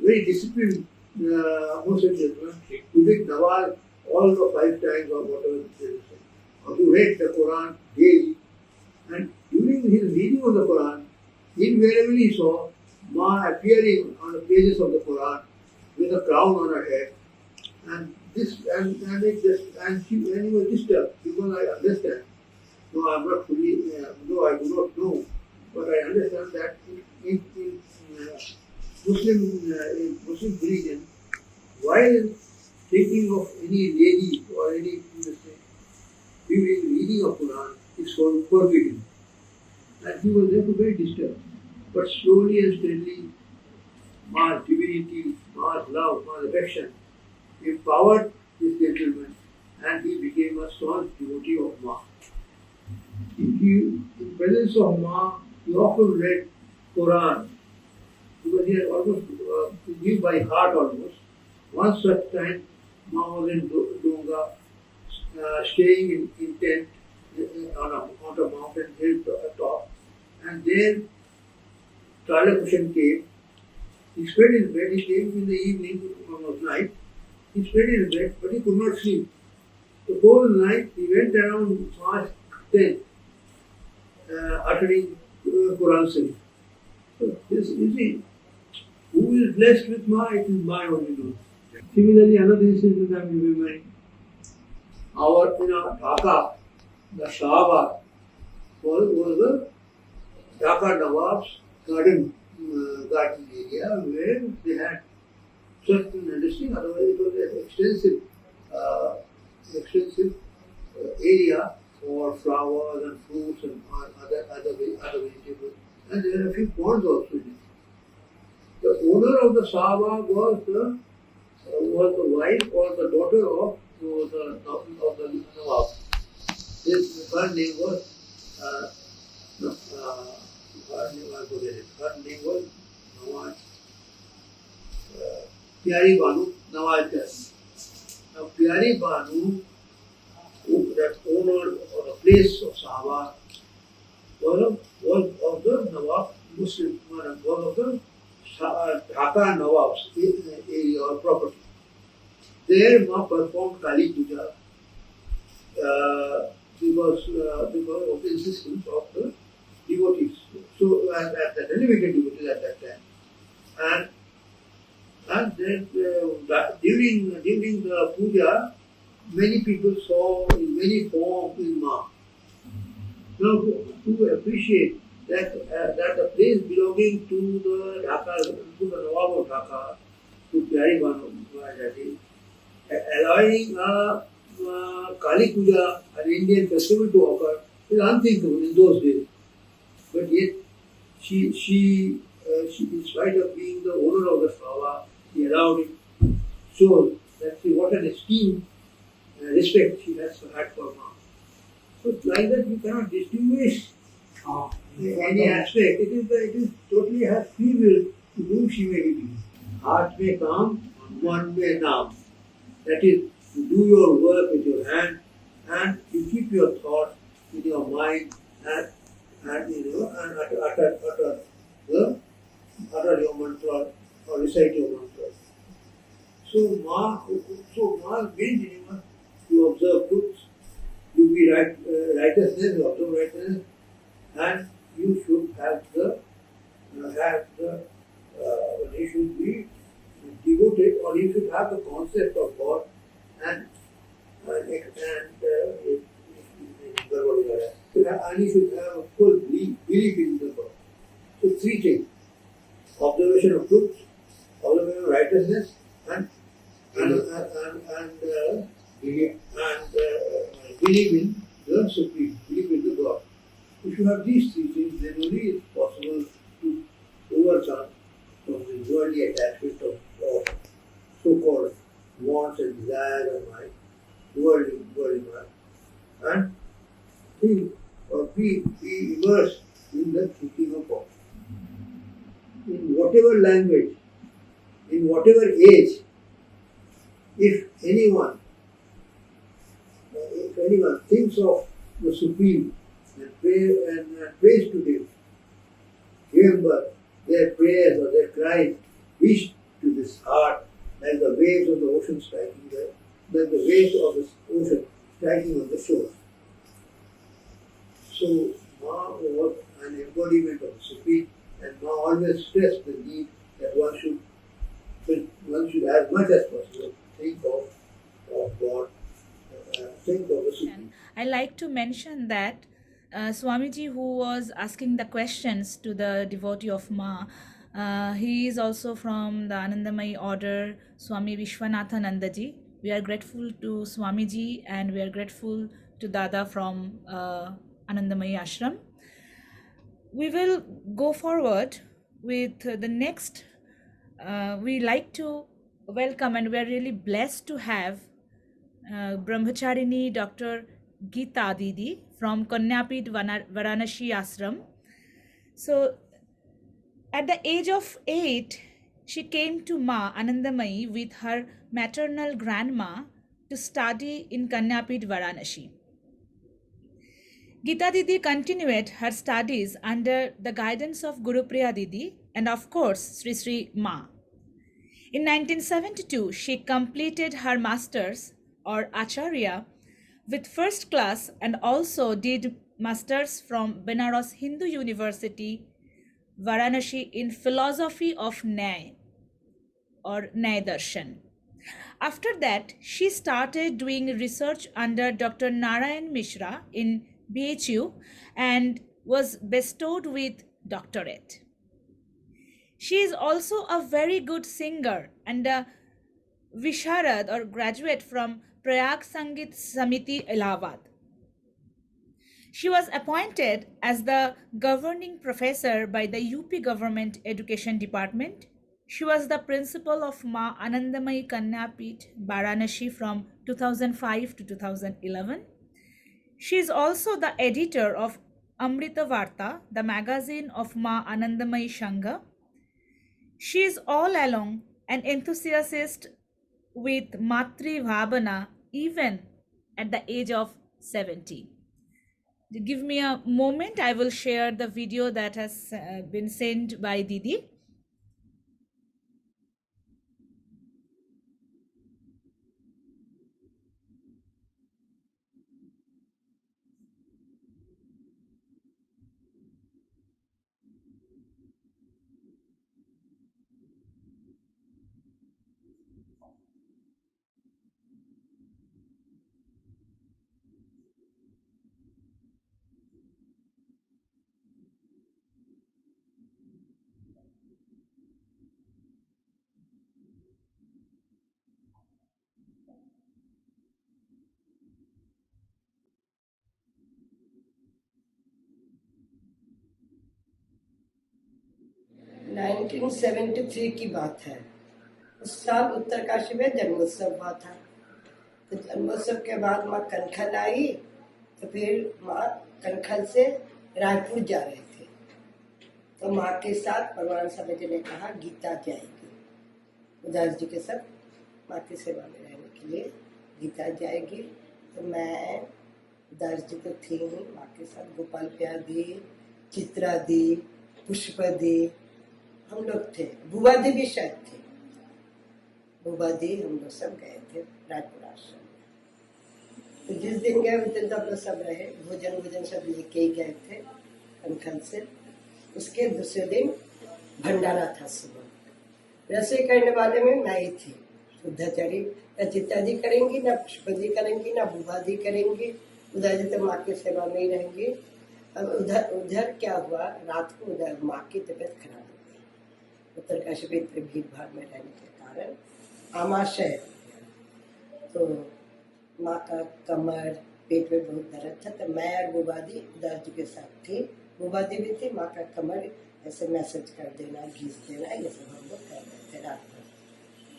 very disciplined Muslim gentleman who did Nawaz all the 5 times or whatever it is, or who read the Quran daily. And during his reading of the Quran, invariably saw Ma appearing on the pages of the Quran with a crown on her head, and this and he was disturbed because I understand. No, I'm not fully. No, I do not know, but I understand that in Muslim religion, while thinking of any lady or any during reading of Quran is called forbidden. And he was therefore very disturbed. But slowly and steadily, Ma's divinity, Ma's love, Ma's affection empowered this gentleman, and he became a staunch devotee of Ma. In presence of Ma, he often read Quran because he had almost knew by heart almost. One such time, Ma was in Dunga, staying in tent on a mountain hilltop, and there Kalakushan came. He spread his bed. He came in the evening, almost night. He spread his bed, but he could not sleep. The whole night he went around Ma's tent, uttering Quran Sharif. So this, you see, who is blessed with Ma? It is Ma only knows. Similarly, another incident I am remembering. In our Dhaka, the Shahbaz was the Dhaka Nawab's garden area where they had certain understanding. Otherwise, it was an extensive area for flowers and fruits and other vegetables, and there are a few ponds also in it. The owner of the Shahbaz was the wife or the daughter of the Nawab. Her name was Nawaz. Pyari Banu Nawaz. Now Pyari Banu, that owner or the place of Shahbaz, was of the Nawab Muslim, was of the Dhaka Nawab's area or property. There Ma performed Kali Puja because of the insistence of the devotees. So the elevated devotees at that time. And then during the puja, many people saw in many forms in Ma. Now to appreciate that the place belonging to the Dhaka, to the Nawab of Dhaka, to Pyari Banu Maharaji, allowing Kali Puja, an Indian festival, to occur is unthinkable in those days. But yet, she in spite of being the owner of the flower, she allowed it. Shows that what an esteem and respect she has had for Ma. So like that, you cannot distinguish any aspect. It is totally her free will to whom she may be. Heart may come, one may naam. That is, you do your work with your hand and you keep your thoughts in your mind and utter your mantra or recite your mantra. So Ma's main dilemma, you observe truth, you be righteousness, you observe righteousness, and you should have you should be devoted, or you should have the concept of God and you should have a full belief in the God. So 3 things: observation of truth, observation of righteousness, and believe in the Supreme, believe in the God. If you have these 3 things, then only it's possible to overcome from the worldly attachment of wants and desires of mind, worldly mind, and think or be immersed in the thinking of God. In whatever language, in whatever age, if anyone thinks of the Supreme and prays to Him, remember their prayers or their cries reach to this heart like the waves of the ocean striking like the waves of the ocean striking on the shore. So Ma was an embodiment of the Supreme, and Ma always stressed the need that one should as much as possible think of God, think of the Supreme. I like to mention that Swamiji, who was asking the questions to the devotee of Ma, he is also from the Anandamayi order, Swami Vishwanathanandaji. We are grateful to Swamiji and we are grateful to Dada from Anandamayi Ashram. We will go forward with the next. We like to welcome and we are really blessed to have Brahmacharini Dr. Geeta Didi from Kanyapit Varanasi Ashram. So, at the age of 8, she came to Ma Anandamayi with her maternal grandma to study in Kanyapit Varanasi. Geeta Didi continued her studies under the guidance of Guru Priya Didi and of course Sri Sri Ma. In 1972, she completed her master's or Acharya with first class and also did masters from Benares Hindu University, Varanasi in philosophy of Nyay or Nyay Darshan. After that, she started doing research under Dr. Narayan Mishra in BHU and was bestowed with doctorate. She is also a very good singer and a Visharad or graduate from Prayag Sangeet Samiti, Allahabad. She was appointed as the governing professor by the UP Government Education Department. She was the principal of Ma Anandamayi Kanyapit, Varanasi from 2005 to 2011. She is also the editor of Amrita Varta, the magazine of Ma Anandamayi Shanga. She is all along an enthusiast with Matri Bhavana even at the age of 70. Give me a moment, I will share the video that has been sent by Didi. Nineteen 1973 की बात है। उस साल उत्तरकाशी में जन्मोत्सव हुआ था। तो जन्मोत्सव के बाद माँ कनखल आई, तो फिर माँ कनखल से रायपुर जा रहे थे। तो माँ के साथ परमानंद स्वामी जी ने कहा गीता जाएगी, उदास जी के सब माँ की सेवा में रहने के लिए गीता जाएगी। तो मैं उदास जी तो थी नहीं, माँ के साथ गोपाल प्यार दी, चित्रा दी, पुष्प दी, हम लोग थे। बुआ दी भी शायद थे, बुआ दी हम लोग सब गए थे रायपुर आश्रम में। तो जिस दिन गए उस दिन तो हम लोग सब रहे, भोजन सब लेके ही गए थे कनखल से। उसके दूसरे दिन भंडारा था सुबह। रसोई करने वाले में मैं ही थी, शुद्धाचारी। न चित्ता जी करेंगी, न पुष्प जी करेंगी, न बुआ दी करेंगी, उधर जी तो माँ की सेवा में ही रहेंगी। अब उधर क्या हुआ, रात को उधर माँ की तबीयत खराब हो गई। उत्तरकाशी में इतने भीड़ भाड़ में रहने के कारण आमाशय हो गया। तो माँ का कमर पेट में बहुत दर्द था। तो मैं और बुआ दी उदास जी के साथ थी, बुआ दी भी थी। माँ का कमर ऐसे मैसेज कर देना, घीस देना, ये सब हम लोग कर रहे थे रात भर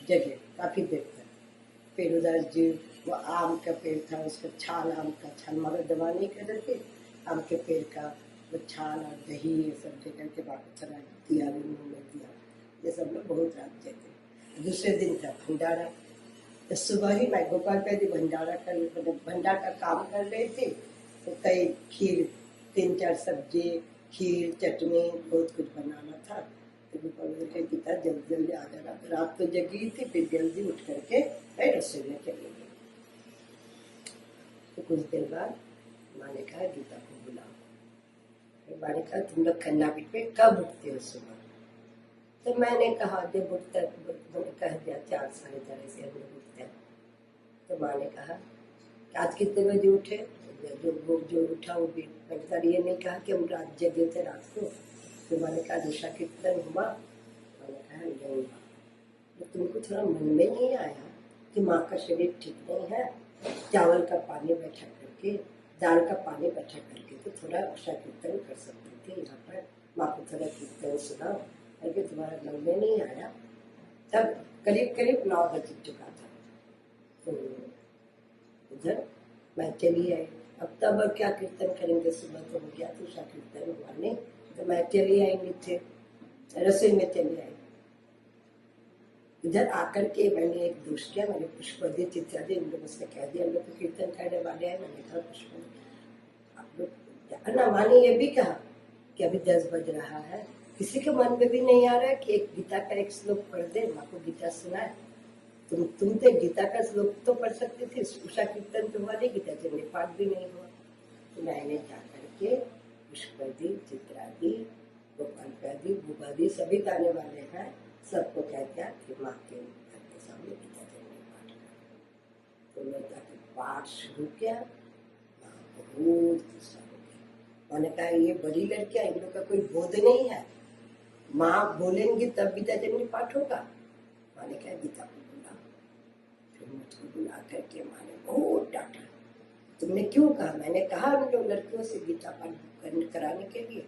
जगह काफी देर तक। फिर उधर जो वो आम का पेड़ था, उसका छाल, आम का छाल, मगर दवा नहीं कर रहे थे, आम के पेड़ का वो छाल और दही ये सब दे करके वापस चला दिया, मुँह में दिया। ये सब लोग बहुत राज्य थे। दूसरे दिन था भंडारा, तो सुबह ही मैं गोपाल पैदी भंडारा का काम कर रही थी। तो कई खीर, 3-4 सब्जी, खीर, चटनी, बहुत कुछ बनाना था। तो गोपाल पैदी गीता जल्दी जल्दी आ जाना। रात को जगी थी, फिर जल्दी उठ करके मैं रसोई में चली गई। तो कुछ देर बाद माँ ने कहा गीता को बुलाओ। माँ ने कहा तुम लोग खन्नापीठ पे कब उठते हो सुबह? तो मैंने कहा जब उठता, मैंने कह दिया 4-4:30 से हम लोग उठते हैं। तो माँ ने कहा कि आज कितने बजे उठे? जो उठा वो भी, मैंने कहा ये नहीं कहा कि हम रात जगे थे रात को। तो मैंने कहा उषा कीर्तन हुआ? मैंने कहा नहीं हुआ। तो तुमको थोड़ा मन में नहीं आया कि माँ का शरीर ठीक नहीं है, चावल का पानी बैठा करके, दाल का पानी बैठा करके तो थोड़ा उषा कीर्तन कर सकते थे, यहाँ पर माँ को थोड़ा कीर्तन सुनाओ करके तुम्हारा मन में नहीं आया? तब करीब 9 बज चुका था। तो उधर मैं चली आई। अब तब क्या कीर्तन करेंगे, सुबह तो हो गया, तो उषा कीर्तन हुआ नहीं। तो मैं चली आई नीचे, रसोई में चली आई। इधर आकर के मैंने एक दोष किया, मैंने पुष्पदी चित्रादी इन लोगों से कह दिया, हम लोग तो कीर्तन करने वाले हैं। मैंने कहा पुष्पदी आप लोग ना, माँ ने ये भी कहा कि अभी 10 बज रहा है, किसी के मन में भी नहीं आ रहा है कि एक गीता का एक श्लोक पढ़ दे, माँ को गीता सुनाए। तुम तो गीता का श्लोक तो पढ़ सकती थी, उषा कीर्तन तो हुआ नहीं, गीता चंडी पाठ भी नहीं हुआ। तो मैंने जा करके पुष्पदी, चित्रादी, गोपाल पैदी, बुबादी सभी गाने वाले हैं, सबको कह दिया कि माँ के घर के सामने गीता चंडी पाठ कर। तो मैं जाकर पाठ शुरू किया, बहुत गुस्सा हो गया। मैंने कहा ये बड़ी लड़कियां, इन लोग का कोई बोध नहीं है, माँ बोलेंगी तब गीता चंडी पाठ होगा। मैंने कहा गीता को बुला। फिर मुझको बुला करके माँ ने बहुत डांटा, तुमने क्यों कहा? मैंने कहा उन लोग लड़कियों से गीता पाठ कराने के लिए,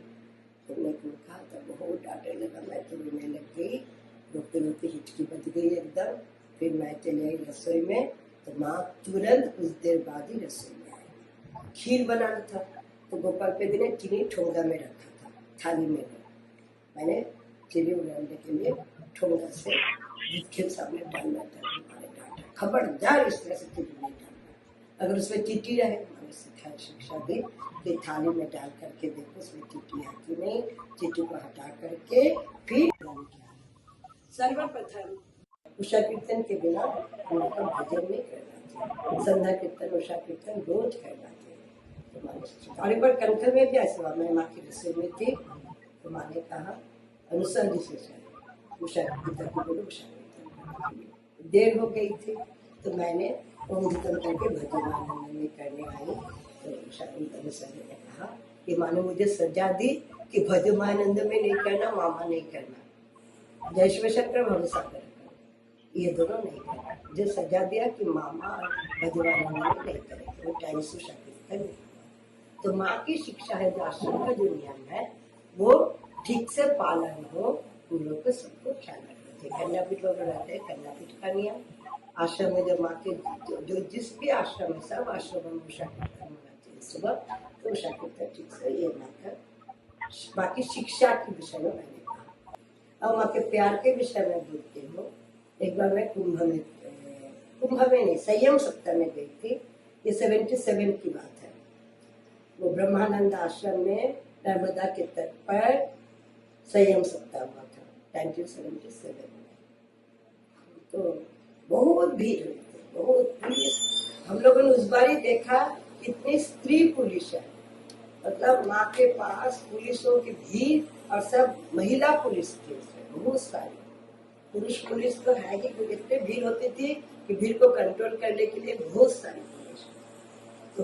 तुमने क्यों कहा? तब बहुत डांटने लगा। मैं तो रोने लग गई, रोते रोते हिचकी बच गई एकदम। फिर मैं चली आई रसोई में, तो माँ तुरंत कुछ देर बाद ही रसोई में आई। खीर बनाना था, तो गोपाल पैदी ने चीनी ठोंगा में रखा था, थाली में। मैंने चीनी उड़ाने के लिए ठोंगा से दूध के सामने डालना था। मैंने डांटा, खबरदार इस तरह से चीनी नहीं डालना, अगर उसमें चीटी रहे। मैंने सिखाई, शिक्षा दी कि थाली में डाल करके देखो उसमें चीटी है कि नहीं, चीटी को हटा करके फिर सर्वप्रथम उषा कीर्तन के बिना हम लोग का भजन नहीं करना चाहिए। संध्या कीर्तन, उषा कीर्तन रोज करना चाहिए। और एक बार कंठल में भी ऐसा हुआ, मैं माँ की रसोई में थी, तो माँ ने कहा अनुसार जी से उषा कीर्तन की बोलो, उषा कीर्तन। देर हो गई थी, तो मैंने ओम कीर्तन करके भजन आनंद में करने आई। तो उषा कीर्तन सर ने कहा कि माँ ने मुझे सजा दी कि भजमानंद में नहीं करना, मामा नहीं करना, जय शिव शंकर भरोसा कर, ये दोनों नहीं करना। मुझे सजा दिया कि मामा और भजमानंद में नहीं करेंगे, वो टाइम से उषा कीर्तन नहीं। तो माँ की शिक्षा है, जो आश्रम का जो नियम है वो ठीक से पालन हो, उन लोग को सबको ख्याल रखना चाहिए। कन्यापीठ लोग रहते हैं, कन्यापीठ का नियम, आश्रम में जो माँ के जो जिस भी आश्रम है, सब आश्रम में उषा कीर्तन होना चाहिए सुबह। तो उषा कीर्तन ठीक से ये ना कर। बाकी शिक्षा के विषय में मैंने कहा। अब माँ के प्यार के विषय में बोलती हूँ। एक बार मैं कुंभ में नहीं, संयम सप्ताह में गई थी। ये 77 की बात है। वो ब्रह्मानंद आश्रम में नर्मदा के तट पर संयम सप्ताह हुआ था 1977 में। तो बहुत भीड़ हुई थी, बहुत पुलिस। हम लोगों ने उस बार ही देखा कितनी स्त्री पुलिस है, मतलब माँ के पास पुलिसों की भीड़, और सब महिला पुलिस थी उसमें, बहुत सारी। पुरुष पुलिस तो है ही, इतनी भीड़ होती थी कि भीड़ को कंट्रोल करने के लिए बहुत सारी पुलिस। तो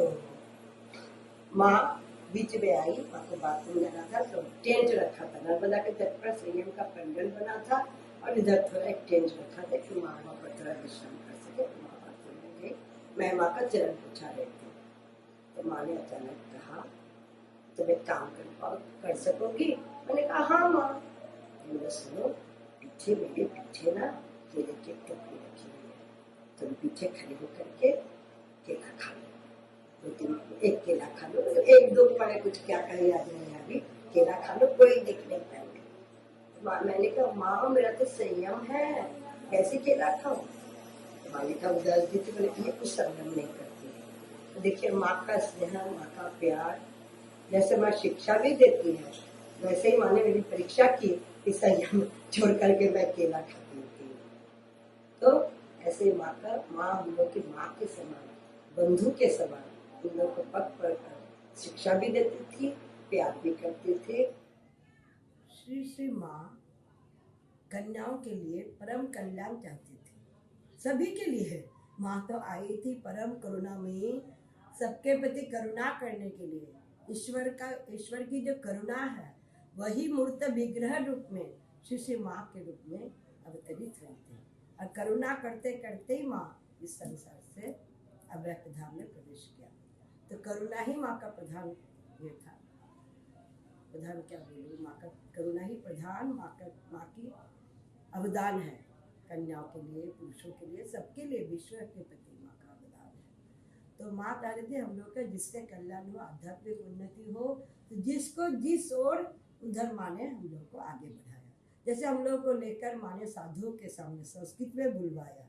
माँ बीच में आई, माँ को बाथरूम जाना था, तो टेंट रखा था नर्मदा के तट पर, संयम का पंडल बना था, और इधर थोड़ा एक टेंट रखा था कि माँ वहाँ पर थोड़ा विश्राम कर सके। माँ बाथरूम में गई, मैं माँ का चरण पूछा रही थी। तो माँ ने अचानक कहा तुम एक काम कर सकोगी? मैंने कहा हाँ माँ। तो सुनो, पीछे मेरे पीछे ना मेरे की टोपी रखी हुई है, तुम पीछे खड़े होकर के केला खा लो, 2-3 एक केला खा लो, एक दो पड़े कुछ क्या कहे याद नहीं अभी, केला खा लो, कोई देख नहीं पाएंगे। मैंने कहा माँ मेरा तो संयम है, कैसे केला खाऊं? माँ ने कहा उदास दी थी, बोले ये कुछ संयम नहीं करती है। तो देखिए माँ का स्नेह, माँ का प्यार, जैसे माँ शिक्षा भी देती है वैसे ही माँ ने मेरी परीक्षा की कि संयम छोड़ करके मैं केला खाती थी। तो ऐसे माँ हम लोग की माँ के समान, बंधु के समान हम लोग को पग पढ़कर शिक्षा भी देती थी, प्यार भी करती थी। श्री श्री माँ कन्याओं के लिए परम कल्याण चाहती थी, सभी के लिए है। माँ तो आई थी परम करुणा में, सबके प्रति करुणा करने के लिए। ईश्वर की जो करुणा है वही मूर्त विग्रह रूप में श्री श्री माँ के रूप में अवतरित हुई थी। और करुणा करते करते ही माँ इस संसार से अव्यक्त धाम में प्रवेश किया। तो करुणा ही माँ का प्रधान ये था, प्रधान क्या बोलूं, माँ का करुणा ही प्रधान माँ की अवदान है, कन्याओं के लिए, पुरुषों के लिए, सबके लिए, विश्व के प्रति माँ का अवदान है। तो माँ कह रही थी हम लोग का जिससे कल्याण हो, आध्यात्मिक उन्नति हो, तो जिसको जिस ओर उधर माँ ने हम लोग को आगे बढ़ाया। जैसे हम लोग को लेकर माँ ने साधुओं के सामने संस्कृत में बुलवाया,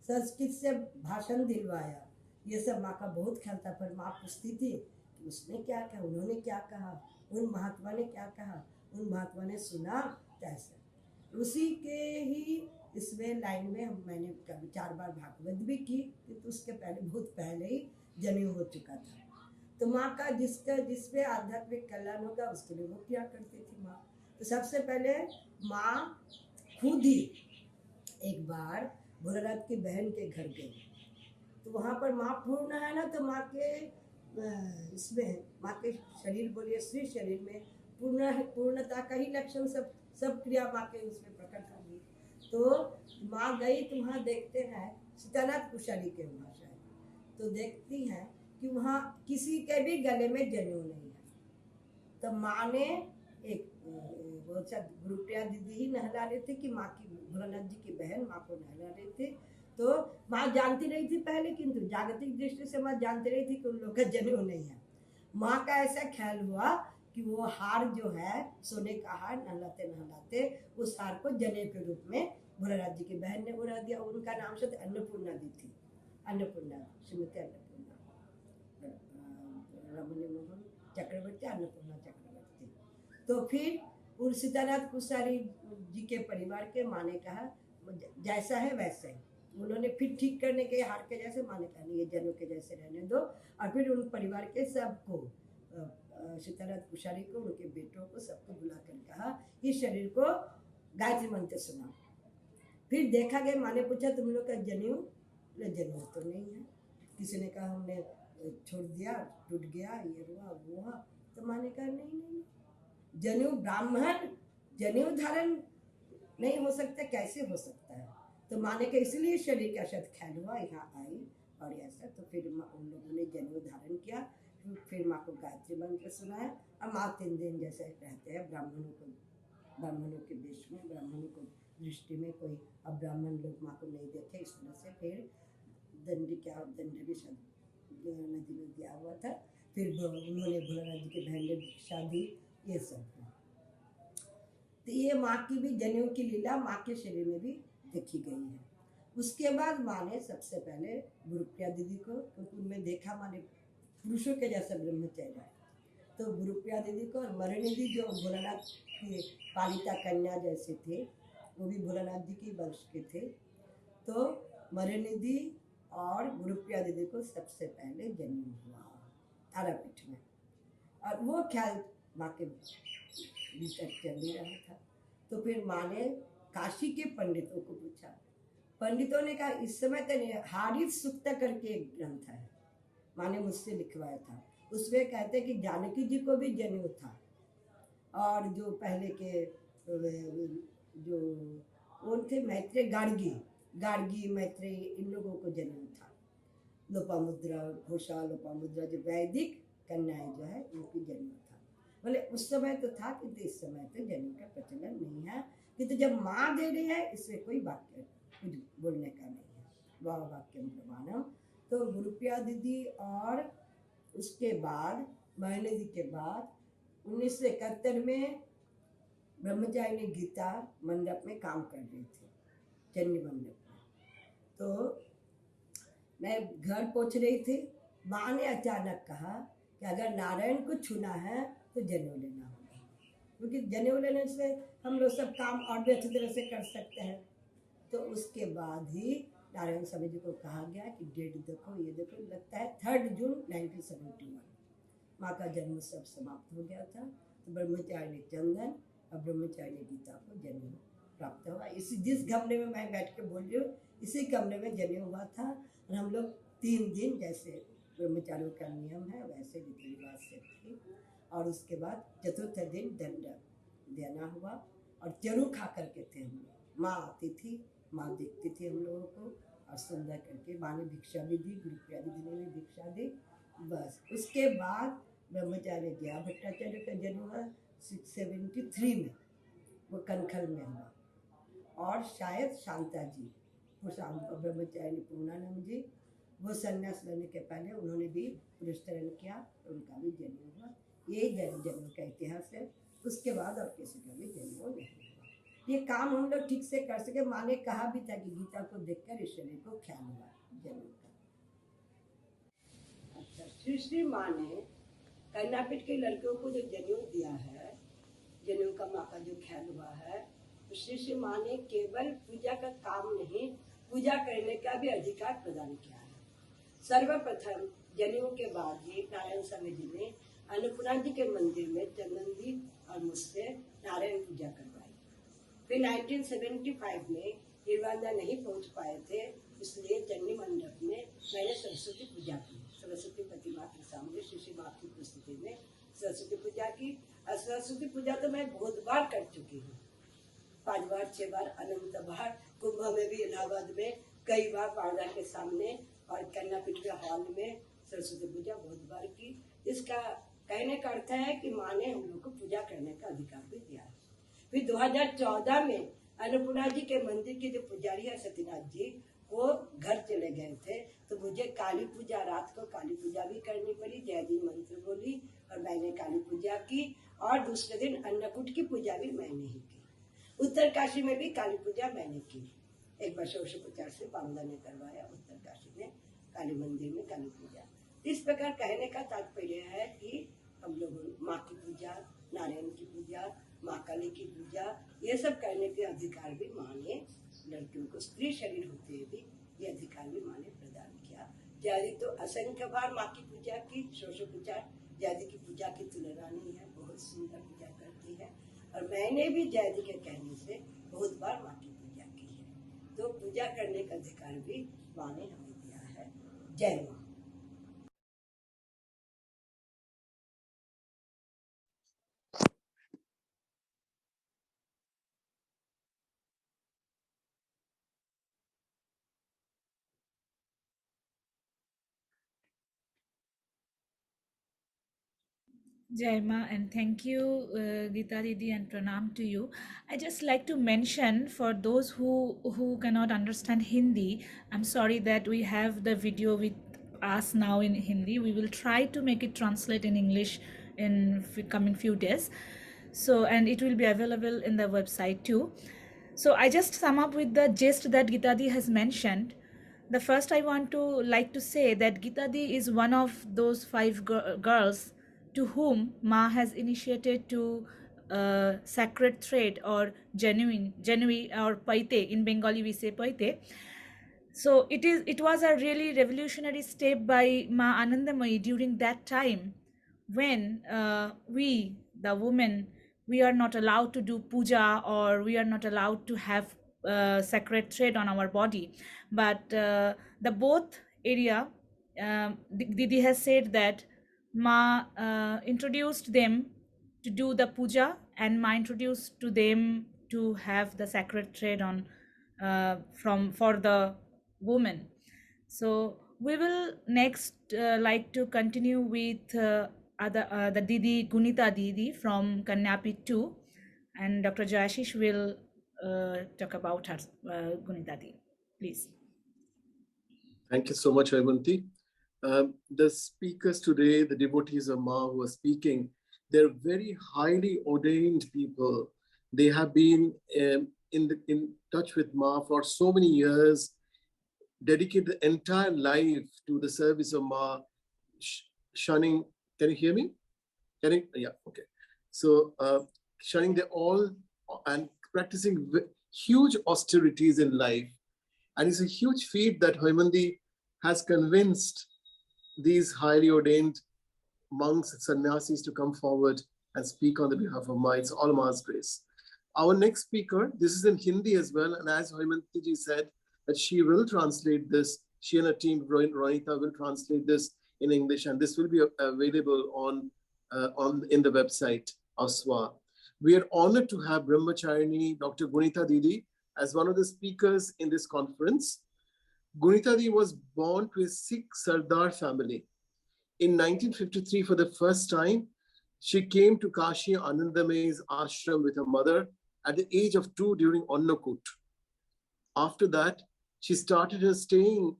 संस्कृत से भाषण दिलवाया, ये सब माँ का बहुत ख्याल था। पर माँ पूछती थी कि उसने क्या कहा, उन्होंने क्या कहा, उन महात्मा ने क्या कहा, उन महात्मा ने सुना कैसे। उसी के ही इसमें लाइन में मैंने कभी 4 बार भागवत भी की, तो उसके पहले बहुत पहले ही जनेऊ हो चुका था। तो माँ का जिसमें आध्यात्मिक कल्याण होगा उसके लिए वो क्या करती थी माँ। तो सबसे पहले माँ खुद ही एक बार भोलानाथ की बहन के घर गई, तो वहाँ पर माँ पूर्ण है ना, तो माँ के इसमें माँ के शरीर बोलिए श्री शरीर में पूर्णता का ही लक्षण सब क्रिया माँ के उसमें प्रकट होगी। तो माँ गई, तो वहाँ देखते हैं सीतानाथ कुशारी के वहाँ शायद, तो देखती हैं कि वहाँ किसी के भी गले में जनेऊ नहीं है। तो माँ ने एक वो गुरुप्रिया दीदी ही नहला रहे थे कि माँ की भोलानाथ जी की बहन माँ को नहला रहे थे। तो माँ जानती रही थी पहले, किंतु जागतिक दृष्टि से माँ जानती रही थी कि उन लोग का जनेऊ नहीं है। माँ का ऐसा ख्याल हुआ कि वो हार जो है सोने का हार, नहलाते नहलाते उस हार को जनेऊ के रूप में भोलानाथ जी की बहन ने उड़ा दिया। उनका नाम शायद अन्नपूर्णा दी थी, अन्नपूर्णा, श्रीमती अन्नपूर्णा, रमणी मोहन चक्रवर्ती, अन्नपूर्णा चक्रवर्ती। तो फिर उन सीतानाथ कुशारी जी के परिवार के माँ ने कहा जैसा है वैसा ही, उन्होंने फिर ठीक करने के हार के जैसे, माँ ने कहा नहीं ये जनेऊ के जैसे रहने दो। और फिर उन परिवार के सबको, सीतानाथ कुशारी को, उनके बेटों को, सबको बुलाकर कहा इस शरीर को गायत्री मंत्र सुनाओ। फिर देखा गया, माँ ने पूछा तुम लोग का जनेऊ, जनेऊ तो नहीं है। किसी ने कहा हमने छोड़ दिया, टूट गया, ये हुआ वो हुआ। तो माँ ने कहा नहीं, जनेऊ ब्राह्मण जनेऊ धारण नहीं हो सकता, कैसे हो सकता है। तो माँ ने कहा इसलिए शरीर का शायद ख्याल हुआ, यहाँ आई और ऐसा। तो फिर उन लोगों ने जनेऊ धारण किया, फिर माँ को गायत्री मंत्र सुनाया। और माँ 3 दिन जैसे रहते हैं ब्राह्मणों के देश में, ब्राह्मणों को दृष्टि में कोई अब ब्राह्मण लोग माँ को नहीं देखे, इस तरह से फिर दंड भी नदी में दिया हुआ था। फिर उन्होंने भोलानाथ जी की बहन ने भिक्षा दी, ये सब। तो ये माँ की भी जनेऊ की लीला माँ के शरीर में भी देखी गई है। उसके बाद माँ ने सबसे पहले गुरुप्रिया दीदी को, क्योंकि उनमें देखा माँ ने पुरुषों के जैसा ब्रह्मचर्य, तो गुरुप्रिया दीदी को, और मरणिधि जो भोलानाथ की पालिता कन्या जैसे थे, वो भी भोलानाथ जी की वंश के थे। तो मरणिधि और गुरुप्रिया दीदी को सबसे पहले जन्म हुआ तारापीठ में, और वो ख्याल माँ के भीतर चल ही रहा था। तो फिर माँ ने काशी के पंडितों को पूछा, पंडितों ने कहा इस समय तो नहीं, हारित सुक्त करके एक ग्रंथ है, माँ ने मुझसे लिखवाया था, उसमें कहते कि जानकी जी को भी जनेऊ था, और जो पहले के जो वो थे मैत्रेय, गार्गी मैत्रेय, इन लोगों को जनेऊ था। लोपामुद्रा, घोषा, लोपामुद्रा जो वैदिक कन्याएं जो है उनकी जनेऊ था। बोले उस समय तो था, किंतु इस समय तो जनेऊ का प्रचलन नहीं है, किंतु जब माँ दे रही है इसमें कोई वाक्य कुछ बोलने का नहीं है। वह वाक्यम प्रमाणम। तो गुरुप्रिया दीदी और उसके बाद महीने जी के बाद 1971 में ब्रह्मचारिणी गीता मंडप में काम कर रही थी, चंडी मंडप में। तो मैं घर पहुंच रही थी, माँ ने अचानक कहा कि अगर नारायण को छूना है तो जनेऊ लेना होगा, क्योंकि जनेऊ लेने से हम लोग सब काम और भी अच्छी तरह से कर सकते हैं। तो उसके बाद ही नारायण स्वामी जी को कहा गया कि डेट देखो, ये देखो, लगता है 3 जून 1971 माँ का जन्म सब समाप्त हो गया था। तो ब्रह्मचारिणी चंदन और ब्रह्मचारिणी गीता को जनेऊ प्राप्त हुआ। इसी जिस कमरे में मैं बैठ के बोल रही हूँ, इसी कमरे में जनेऊ हुआ था। और हम लोग 3 दिन, जैसे ब्रह्मचारियों का नियम है वैसे रीति रिवाज से थे। और उसके बाद चतुर्थ दिन दंड देना हुआ और चरू खा करके थे हम लोग। माँ आती थी, माँ देखती थी हम लोगों को और सुंदर करके माँ ने भिक्षा भी दी, गुरुप्रिया दीदी ने भी भिक्षा दी। बस उसके बाद ब्रह्मचार्य गया भट्टाचार्य का जन्म हुआ 673 में, वो कनखल में हुआ। और शायद शांता जी, वो ब्रह्मचारिणी पूर्णानंद जी, वो संन्यास लेने के पहले उन्होंने भी पुरस्करण किया, तो उनका भी जन्म हुआ। यही जन्म का इतिहास है। उसके बाद और किसी का भी जन्म नहीं हुआ। ये काम हम लोग ठीक से कर सके। माँ ने कहा भी था कि गीता को देखकर ईश्वरी को ख्याल हुआ जन्म का। अच्छा, श्री श्री माँ ने कर्नापीठ के लड़कियों को जो जनेऊ दिया है, जनेऊ का माँ का जो ख्याल हुआ है, तो श्री श्री माँ ने केवल पूजा का काम नहीं, पूजा करने का भी अधिकार प्रदान किया है। सर्वप्रथम जनेऊ के बाद ही नारायण स्वामी जी ने अन्नपूर्णा जी के मंदिर में चंदन जी और मुझसे नारायण पूजा करवाई। फिर 1975 में हिरवांदा नहीं पहुंच पाए थे, इसलिए चंडी मंडप में मैंने सरस्वती पूजा की। सरस्वती प्रतिमा के सामने शिशि माँ की उपस्थिति में सरस्वती पूजा की। और सरस्वती पूजा तो मैं बहुत बार कर चुकी हूँ, 5 बार 6 बार, अनंत बार। कुंभ में भी, इलाहाबाद में कई बार, पारदा के सामने और कर्नापीठ के हॉल में सरस्वती पूजा बहुत बार की। इसका कहने का अर्थ है कि माँ ने हम लोग को पूजा करने का अधिकार भी दिया है। फिर 2014 में अन्नपूर्णा जी के मंदिर के जो पुजारी है सत्यनाथ जी, वो घर चले गए थे, तो मुझे काली पूजा, रात को काली पूजा भी करनी पड़ी। जय जी मंत्र बोली और मैंने काली पूजा की। और दूसरे दिन अन्नकूट की पूजा भी मैंने ही की। उत्तरकाशी में भी काली पूजा मैंने की। एक बार षोडशोपचार से बांदा ने करवाया उत्तरकाशी में काली मंदिर में काली पूजा। इस प्रकार कहने का तात्पर्य है कि हम लोग माँ की पूजा, नारायण की पूजा, माँ काली की पूजा, ये सब करने के अधिकार भी माँ ने लड़कियों को, स्त्री शरीर होते हुए भी ये अधिकार भी माँ ने प्रदान किया। जयदी तो असंख्य बार माँ की पूजा की, षोडशोपचार जयदी की पूजा की तुलना नहीं है, बहुत सुंदर पूजा करती है। और मैंने भी जयदी के कहने से बहुत बार माँ की पूजा की है। तो पूजा करने का अधिकार भी माँ ने हमें दिया है। जय माँ। Jai Ma, and thank you, Geeta Didi, and pranam to you. I just like to mention for those who cannot understand Hindi, I'm sorry that we have the video with us now in Hindi. We will try to make it translate in English in coming few days. So, and it will be available in the website too. So I just sum up with the gist that Geeta Di has mentioned. The first I want to like to say that Geeta Di is one of those 5 girls to whom Ma has initiated to sacred thread or genuine or paite. In Bengali we say paite. So it was a really revolutionary step by Ma Anandamayi during that time when we, the women, we are not allowed to do puja, or we are not allowed to have sacred thread on our body. But the both area, Didi has said that Ma introduced them to do the puja, and Ma introduced to them to have the sacred thread on for the woman. So we will next like to continue with the Didi Gunita Didi from Kanyapi 2, and Dr. Jashish will talk about her Gunita Didi. Please. Thank you so much, Haimanti. The speakers today, the devotees of Ma who are speaking, they're very highly ordained people. They have been in touch with Ma for so many years, dedicate the entire life to the service of Ma, shunning. Can you hear me? Can you? Yeah, okay. So shunning the all and practicing huge austerities in life. And it's a huge feat that Haimanti has convinced these highly ordained monks and sannyasis to come forward and speak on the behalf of Ma. It's all Ma's grace. Our next speaker, this is in Hindi as well, and as Haimanti ji said, that she will translate this. She and her team, Ronita, will translate this in English, and this will be available on in the website of SWA. We are honored to have Brahmacharini Dr. Gunita Didi as one of the speakers in this conference. Gunita Didi was born to a Sikh Sardar family. In 1953, for the first time, she came to Kashi Anandamay's ashram with her mother at the age of 2 during Annakut. After that, she started her staying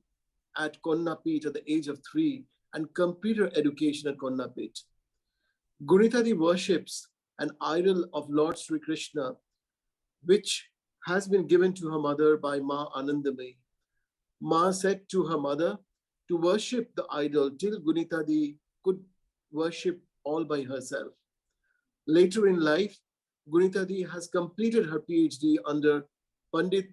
at Konnapit at the age of 3 and completed her education at Konnapit. Gunita Didi worships an idol of Lord Sri Krishna, which has been given to her mother by Ma Anandamayi. Ma said to her mother to worship the idol till Gunita Didi could worship all by herself. Later in life, Gunita Didi has completed her PhD under Pandit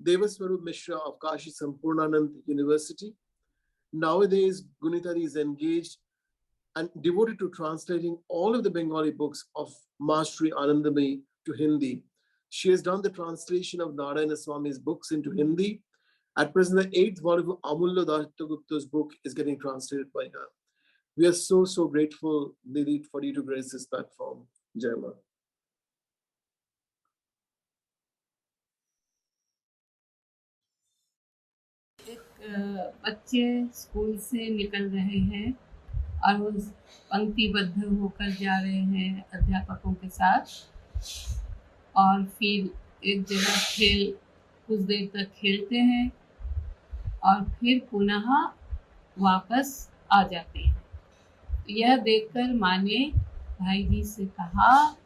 Devaswarup Mishra of Kashi Sampurnanand University. Nowadays, Gunita Didi is engaged and devoted to translating all of the Bengali books of Master Anandamayi to Hindi. She has done the translation of Narayana Swami's books into Hindi. At present, the 8th volume of Amulya Dattagupta's book is getting translated by her. We are so, so grateful, Didi, for you to grace this platform. Jai Ma. बच्चे school से निकल रहे हैं और वो पंक्तिबद्ध होकर जा रहे हैं अध्यापकों के साथ, और फिर एक जगह खेल कुछ देर तक खेलते हैं और फिर पुनः वापस आ जाते हैं। यह देखकर माँ ने भाई जी से कहा,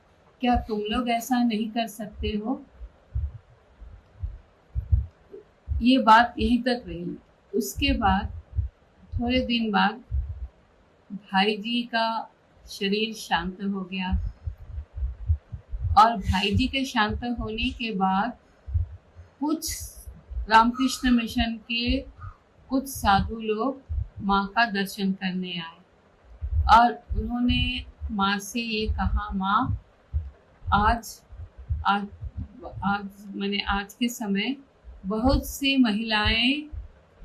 क्या तुम लोग ऐसा नहीं कर सकते हो? ये बात यहीं तक रही। उसके बाद थोड़े दिन बाद भाई जी का शरीर शांत हो गया, और भाई जी के शांत होने के बाद कुछ रामकृष्ण मिशन के कुछ साधु लोग माँ का दर्शन करने आए और उन्होंने माँ से ये कहा, माँ आज के समय बहुत सी महिलाएं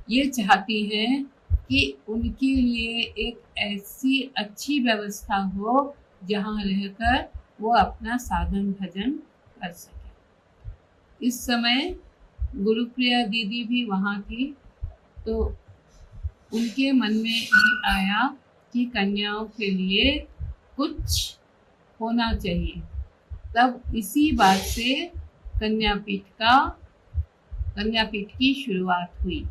ये चाहती हैं कि उनके लिए एक ऐसी अच्छी व्यवस्था हो जहाँ रहकर वो अपना साधन भजन कर सके। इस समय गुरुप्रिया दीदी भी वहाँ थी, तो उनके मन में ये आया कि कन्याओं के लिए कुछ होना चाहिए। तब इसी बात से कन्यापीठ की शुरुआत हुई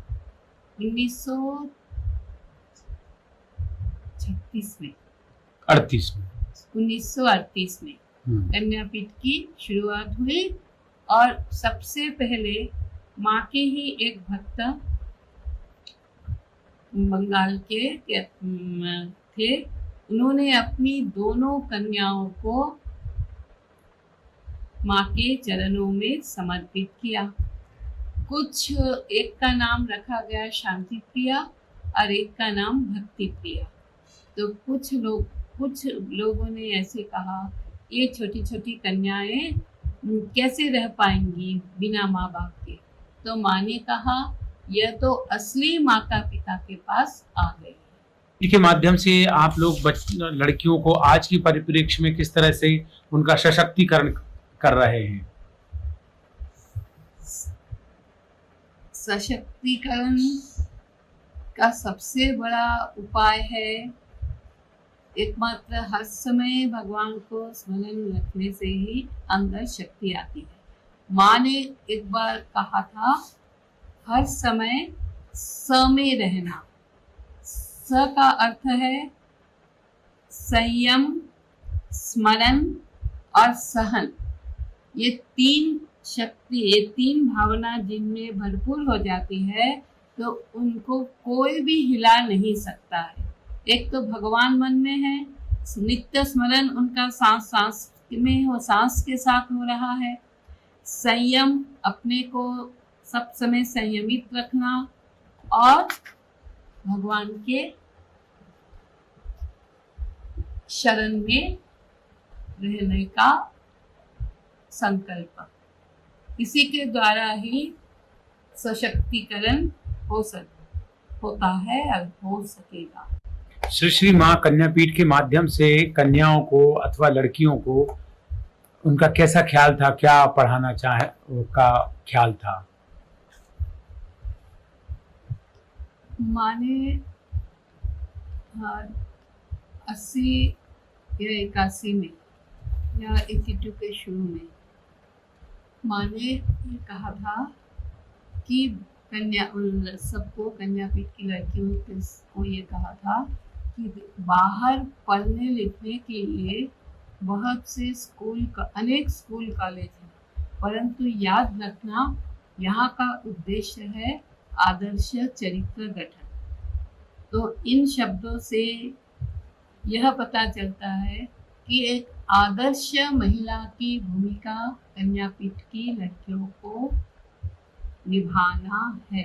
1938 में कन्यापीठ की शुरुआत हुई। और सबसे पहले माँ के ही एक भक्त बंगाल के थे, उन्होंने अपनी दोनों कन्याओं को माँ के चरणों में समर्पित किया। कुछ एक का नाम रखा गया शांति प्रिया और एक का नाम भक्ति प्रिया। तो कुछ लोगों ने ऐसे कहा, ये छोटी छोटी कन्याएं कैसे रह पाएंगी बिना माँ बाप के? तो माँ ने कहा, यह तो असली माता पिता के पास आ गए। के माध्यम से आप लोग लड़कियों को आज की परिप्रेक्ष्य में किस तरह से उनका सशक्तिकरण कर रहे हैं? सशक्तिकरण का सबसे बड़ा उपाय है एकमात्र हर समय भगवान को स्मरण रखने से ही अंदर शक्ति आती है। माँ ने एक बार कहा था, हर समय स में रहना। स का अर्थ है संयम, स्मरण और सहन। ये तीन शक्ति, ये तीन भावना जिनमें भरपूर हो जाती है तो उनको कोई भी हिला नहीं सकता है। एक तो भगवान मन में है, नित्य स्मरण उनका सांस सांस में हो, सांस के साथ हो रहा है। संयम, अपने को सब समय संयमित रखना और भगवान के शरण में रहने का संकल्प। इसी के द्वारा ही सशक्तिकरण होता है और हो सकेगा। श्री श्री माँ कन्यापीठ के माध्यम से कन्याओं को अथवा लड़कियों को उनका कैसा ख्याल था, क्या पढ़ाना चाहे का ख्याल था? माने 80 या 81 में या 82 के शुरू में माने ये कहा था कि सबको, कन्यापीठ की लड़कियों को ये कहा था कि बाहर पढ़ने लिखने के लिए बहुत से अनेक स्कूल कॉलेज हैं, परंतु याद रखना यहाँ का उद्देश्य है आदर्श चरित्र गठन। तो इन शब्दों से यह पता चलता है कि एक आदर्श महिला की भूमिका कन्यापीठ की लड़कियों को निभाना है।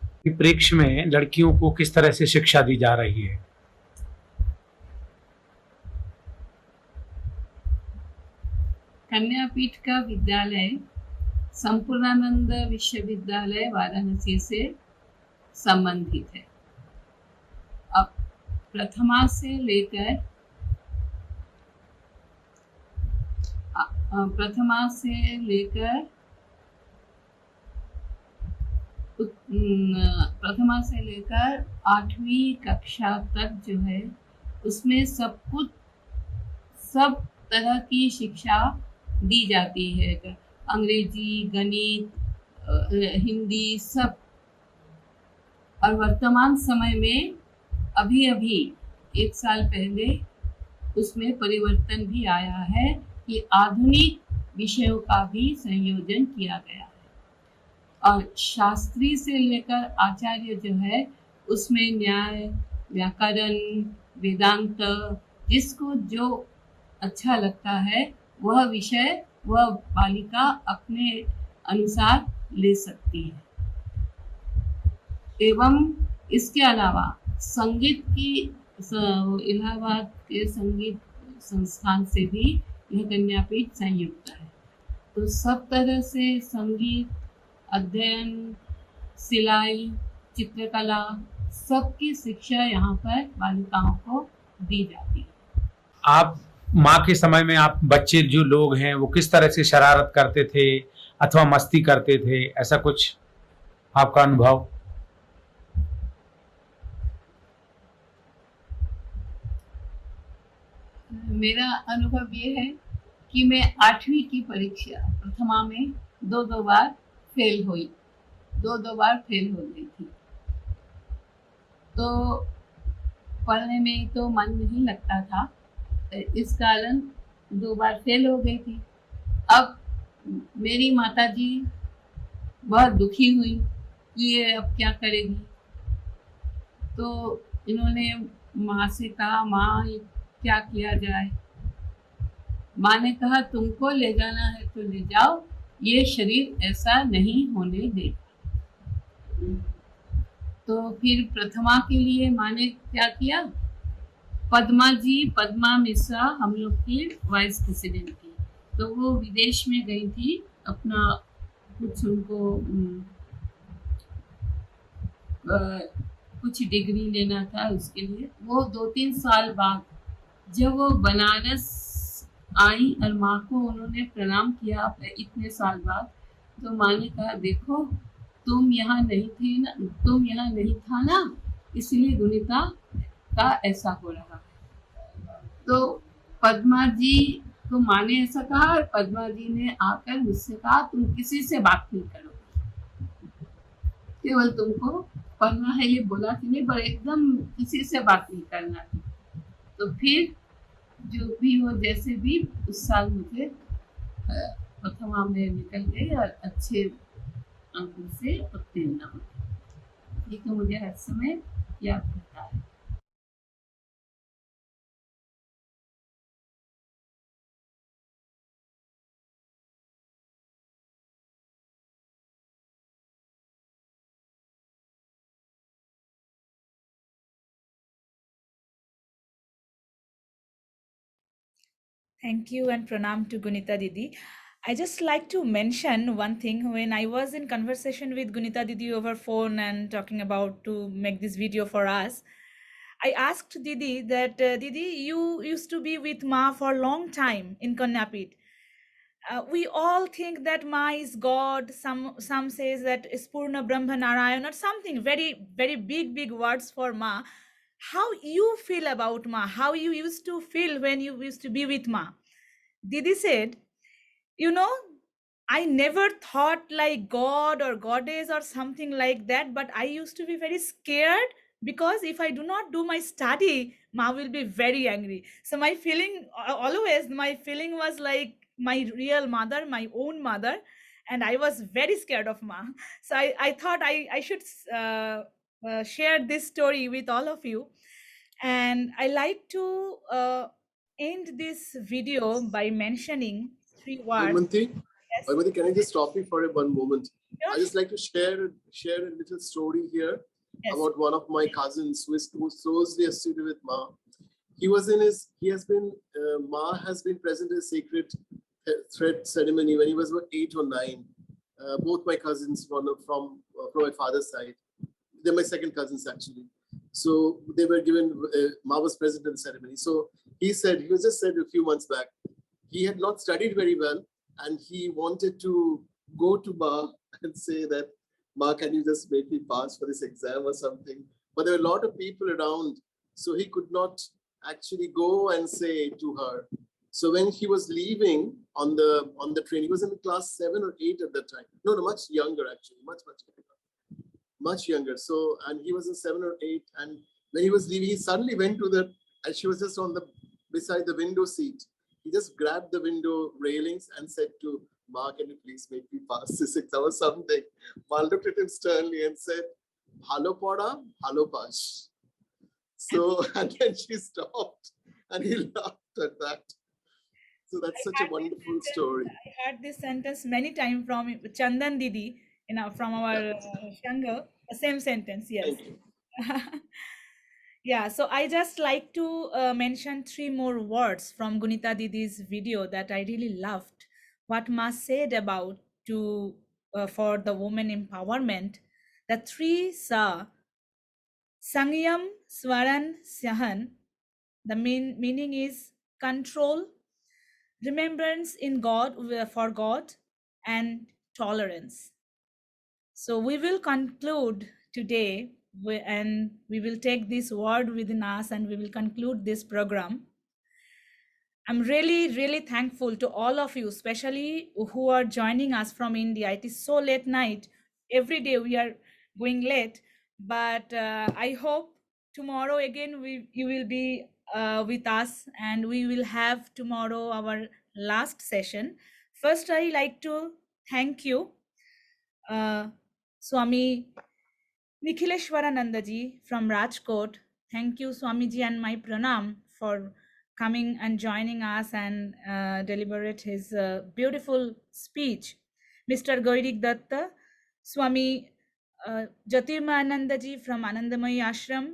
परिप्रेक्ष्य में लड़कियों को किस तरह से शिक्षा दी जा रही है? कन्यापीठ का विद्यालय संपूर्णानंद विश्वविद्यालय वाराणसी से संबंधित है। अब प्रथमा से लेकर 8वीं कक्षा तक जो है उसमें सब तरह की शिक्षा दी जाती है। अंग्रेजी, गणित, हिंदी सब। और वर्तमान समय में अभी 1 साल पहले उसमें परिवर्तन भी आया है कि आधुनिक विषयों का भी संयोजन किया गया है। और शास्त्री से लेकर आचार्य जो है उसमें न्याय, व्याकरण, वेदांत, जिसको जो अच्छा लगता है वह विषय वह बालिका अपने अनुसार ले सकती है। एवं इसके अलावा संगीत की इलाहाबाद के संगीत संस्थान से भी यह कन्यापीठ संयुक्त है। तो सब तरह से संगीत, अध्ययन, सिलाई, चित्रकला सबकी शिक्षा यहाँ पर बालिकाओं को दी जाती है। आप माँ के समय में आप बच्चे जो लोग हैं वो किस तरह से शरारत करते थे अथवा मस्ती करते थे, ऐसा कुछ आपका अनुभव? मेरा अनुभव ये है कि मैं 8वीं की परीक्षा प्रथमा में दो बार फेल हो गई थी। तो पढ़ने में तो मन नहीं लगता था, इस कारण 2 बार फेल हो गई थी। अब मेरी माताजी बहुत दुखी हुई कि ये अब क्या करेगी। तो इन्होंने माँ से कहा, माँ क्या किया जाए। माँ ने कहा तुमको ले जाना है तो ले जाओ, ये शरीर ऐसा नहीं होने देगा। तो फिर प्रथमा के लिए माँ ने क्या किया, पद्मा मिश्रा हम लोग की वाइस प्रेसिडेंट थी, तो वो विदेश में गई थी, अपना कुछ उनको कुछ डिग्री लेना था, उसके लिए वो 2-3 साल बाद जब वो बनारस आई और माँ को उन्होंने प्रणाम किया इतने साल बाद, तो माँ ने कहा देखो तुम यहाँ नहीं था ना, इसलिए गुणिता का ऐसा हो रहा है। तो पद्मा जी को माँ ने ऐसा कहा और पद्मा जी ने आकर मुझसे कहा तुम किसी से बात नहीं करो। केवल तुमको पढ़ना है ये बोला कि नहीं, पर एकदम किसी से बात नहीं करना थी। तो फिर जो भी हो जैसे भी उस साल मुझे प्रथमा में निकल गई और अच्छे अंकों से उत्तीर्ण हो। ये तो मुझे हर समय याद रहता है। Thank you and pranam to Gunita Didi. I just like to mention one thing. When I was in conversation with Gunita Didi over phone and talking about to make this video for us, I asked Didi that, Didi, you used to be with Ma for a long time in Kanyapit. We all think that Ma is God. Some says that is Purna Brahma Narayan or something very, very big words for Ma. How you feel about Ma? How you used to feel when you used to be with Ma? Didi said, you know, I never thought like God or goddess or something like that, but I used to be very scared because if I do not do my study, Ma will be very angry. So my feeling, always my feeling was like my real mother, my own mother, and I was very scared of Ma. So I thought I should share this story with all of you. And I like to end this video by mentioning three words. Vaimanti, Yes. Vaimanti, can I just stop you for one moment? Sure. I just like to share a little story here Yes. about one of my cousins who is closely associated with Ma. Ma has been present in a sacred thread ceremony when he was about 8 or 9. Both my cousins from my father's side. They're my second cousins actually. So they were given, Ma was present in the ceremony. So he was just said a few months back, he had not studied very well and he wanted to go to Ma and say that, Ma, can you just make me pass for this exam or something? But there were a lot of people around, so he could not actually go and say to her. So when he was leaving on the train, he was in class 7 or 8 at that time. No, much younger actually, much younger. So, and he was in 7 or 8, and when he was leaving, he suddenly went to and she was just beside the window seat. He just grabbed the window railings and said to Ma, can you please make me pass this exam or something? Ma looked at him sternly and said, Halo pada, halo pass. So, and then she stopped and he laughed at that. So that's such a wonderful story. I heard this sentence many times from Chandan Didi, from our Shanga, the same sentence, yes. Thank you. Yeah, so I just like to mention three more words from Gunita Didi's video that I really loved. What Ma said about for the woman empowerment, the three Sa, Sangyam, Swaran, Sahan, the meaning is control, remembrance in God, for God, and tolerance. So we will conclude today, and we will take this word within us and we will conclude this program. I'm really, really thankful to all of you, especially who are joining us from India. It is so late night. Every day we are going late, but I hope tomorrow again you will be with us, and we will have tomorrow our last session. First, I like to thank you, Swami Nikhileshwarananda ji from Rajkot. Thank you, Swamiji, and my pranam for coming and joining us and deliberate his beautiful speech. Mr. Goirik Datta, Swami Jyotirmananda ji from Anandamayi Ashram,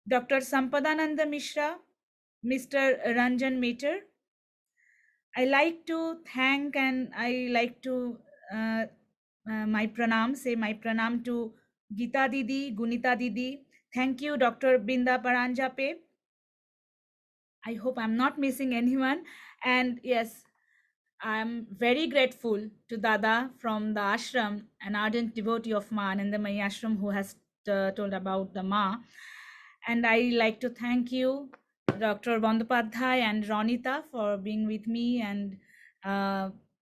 Dr. Sampadananda Mishra, Mr. Ranjan Meter. I like to thank and I like to say my pranam to Geeta Didi, Gunita Didi. Thank you, Dr. Binda Paranjape. I hope I'm not missing anyone. And yes, I'm very grateful to Dada from the ashram, an ardent devotee of Ma Anandamayi Ashram, who has told about the Ma. And I like to thank you, Dr. Bandopadhyay and Ronita, for being with me and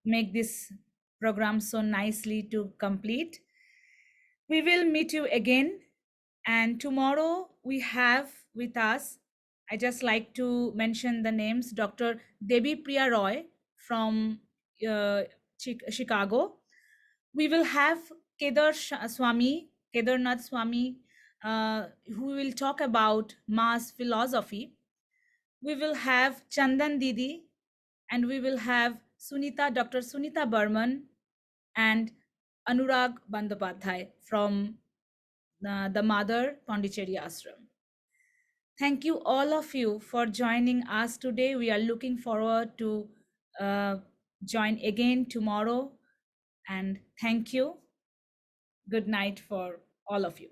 make this program so nicely to complete. We will meet you again. And tomorrow we have with us, I just like to mention the names, Dr. Devi Priya Roy from Chicago. We will have Kedarnath Swami, who will talk about Ma's philosophy. We will have Chandan Didi, and we will have Dr. Sunita Burman and Anurag Bandyopadhyay from the Mother Pondicherry Ashram. Thank you all of you for joining us today. We are looking forward to join again tomorrow. And thank you. Good night for all of you.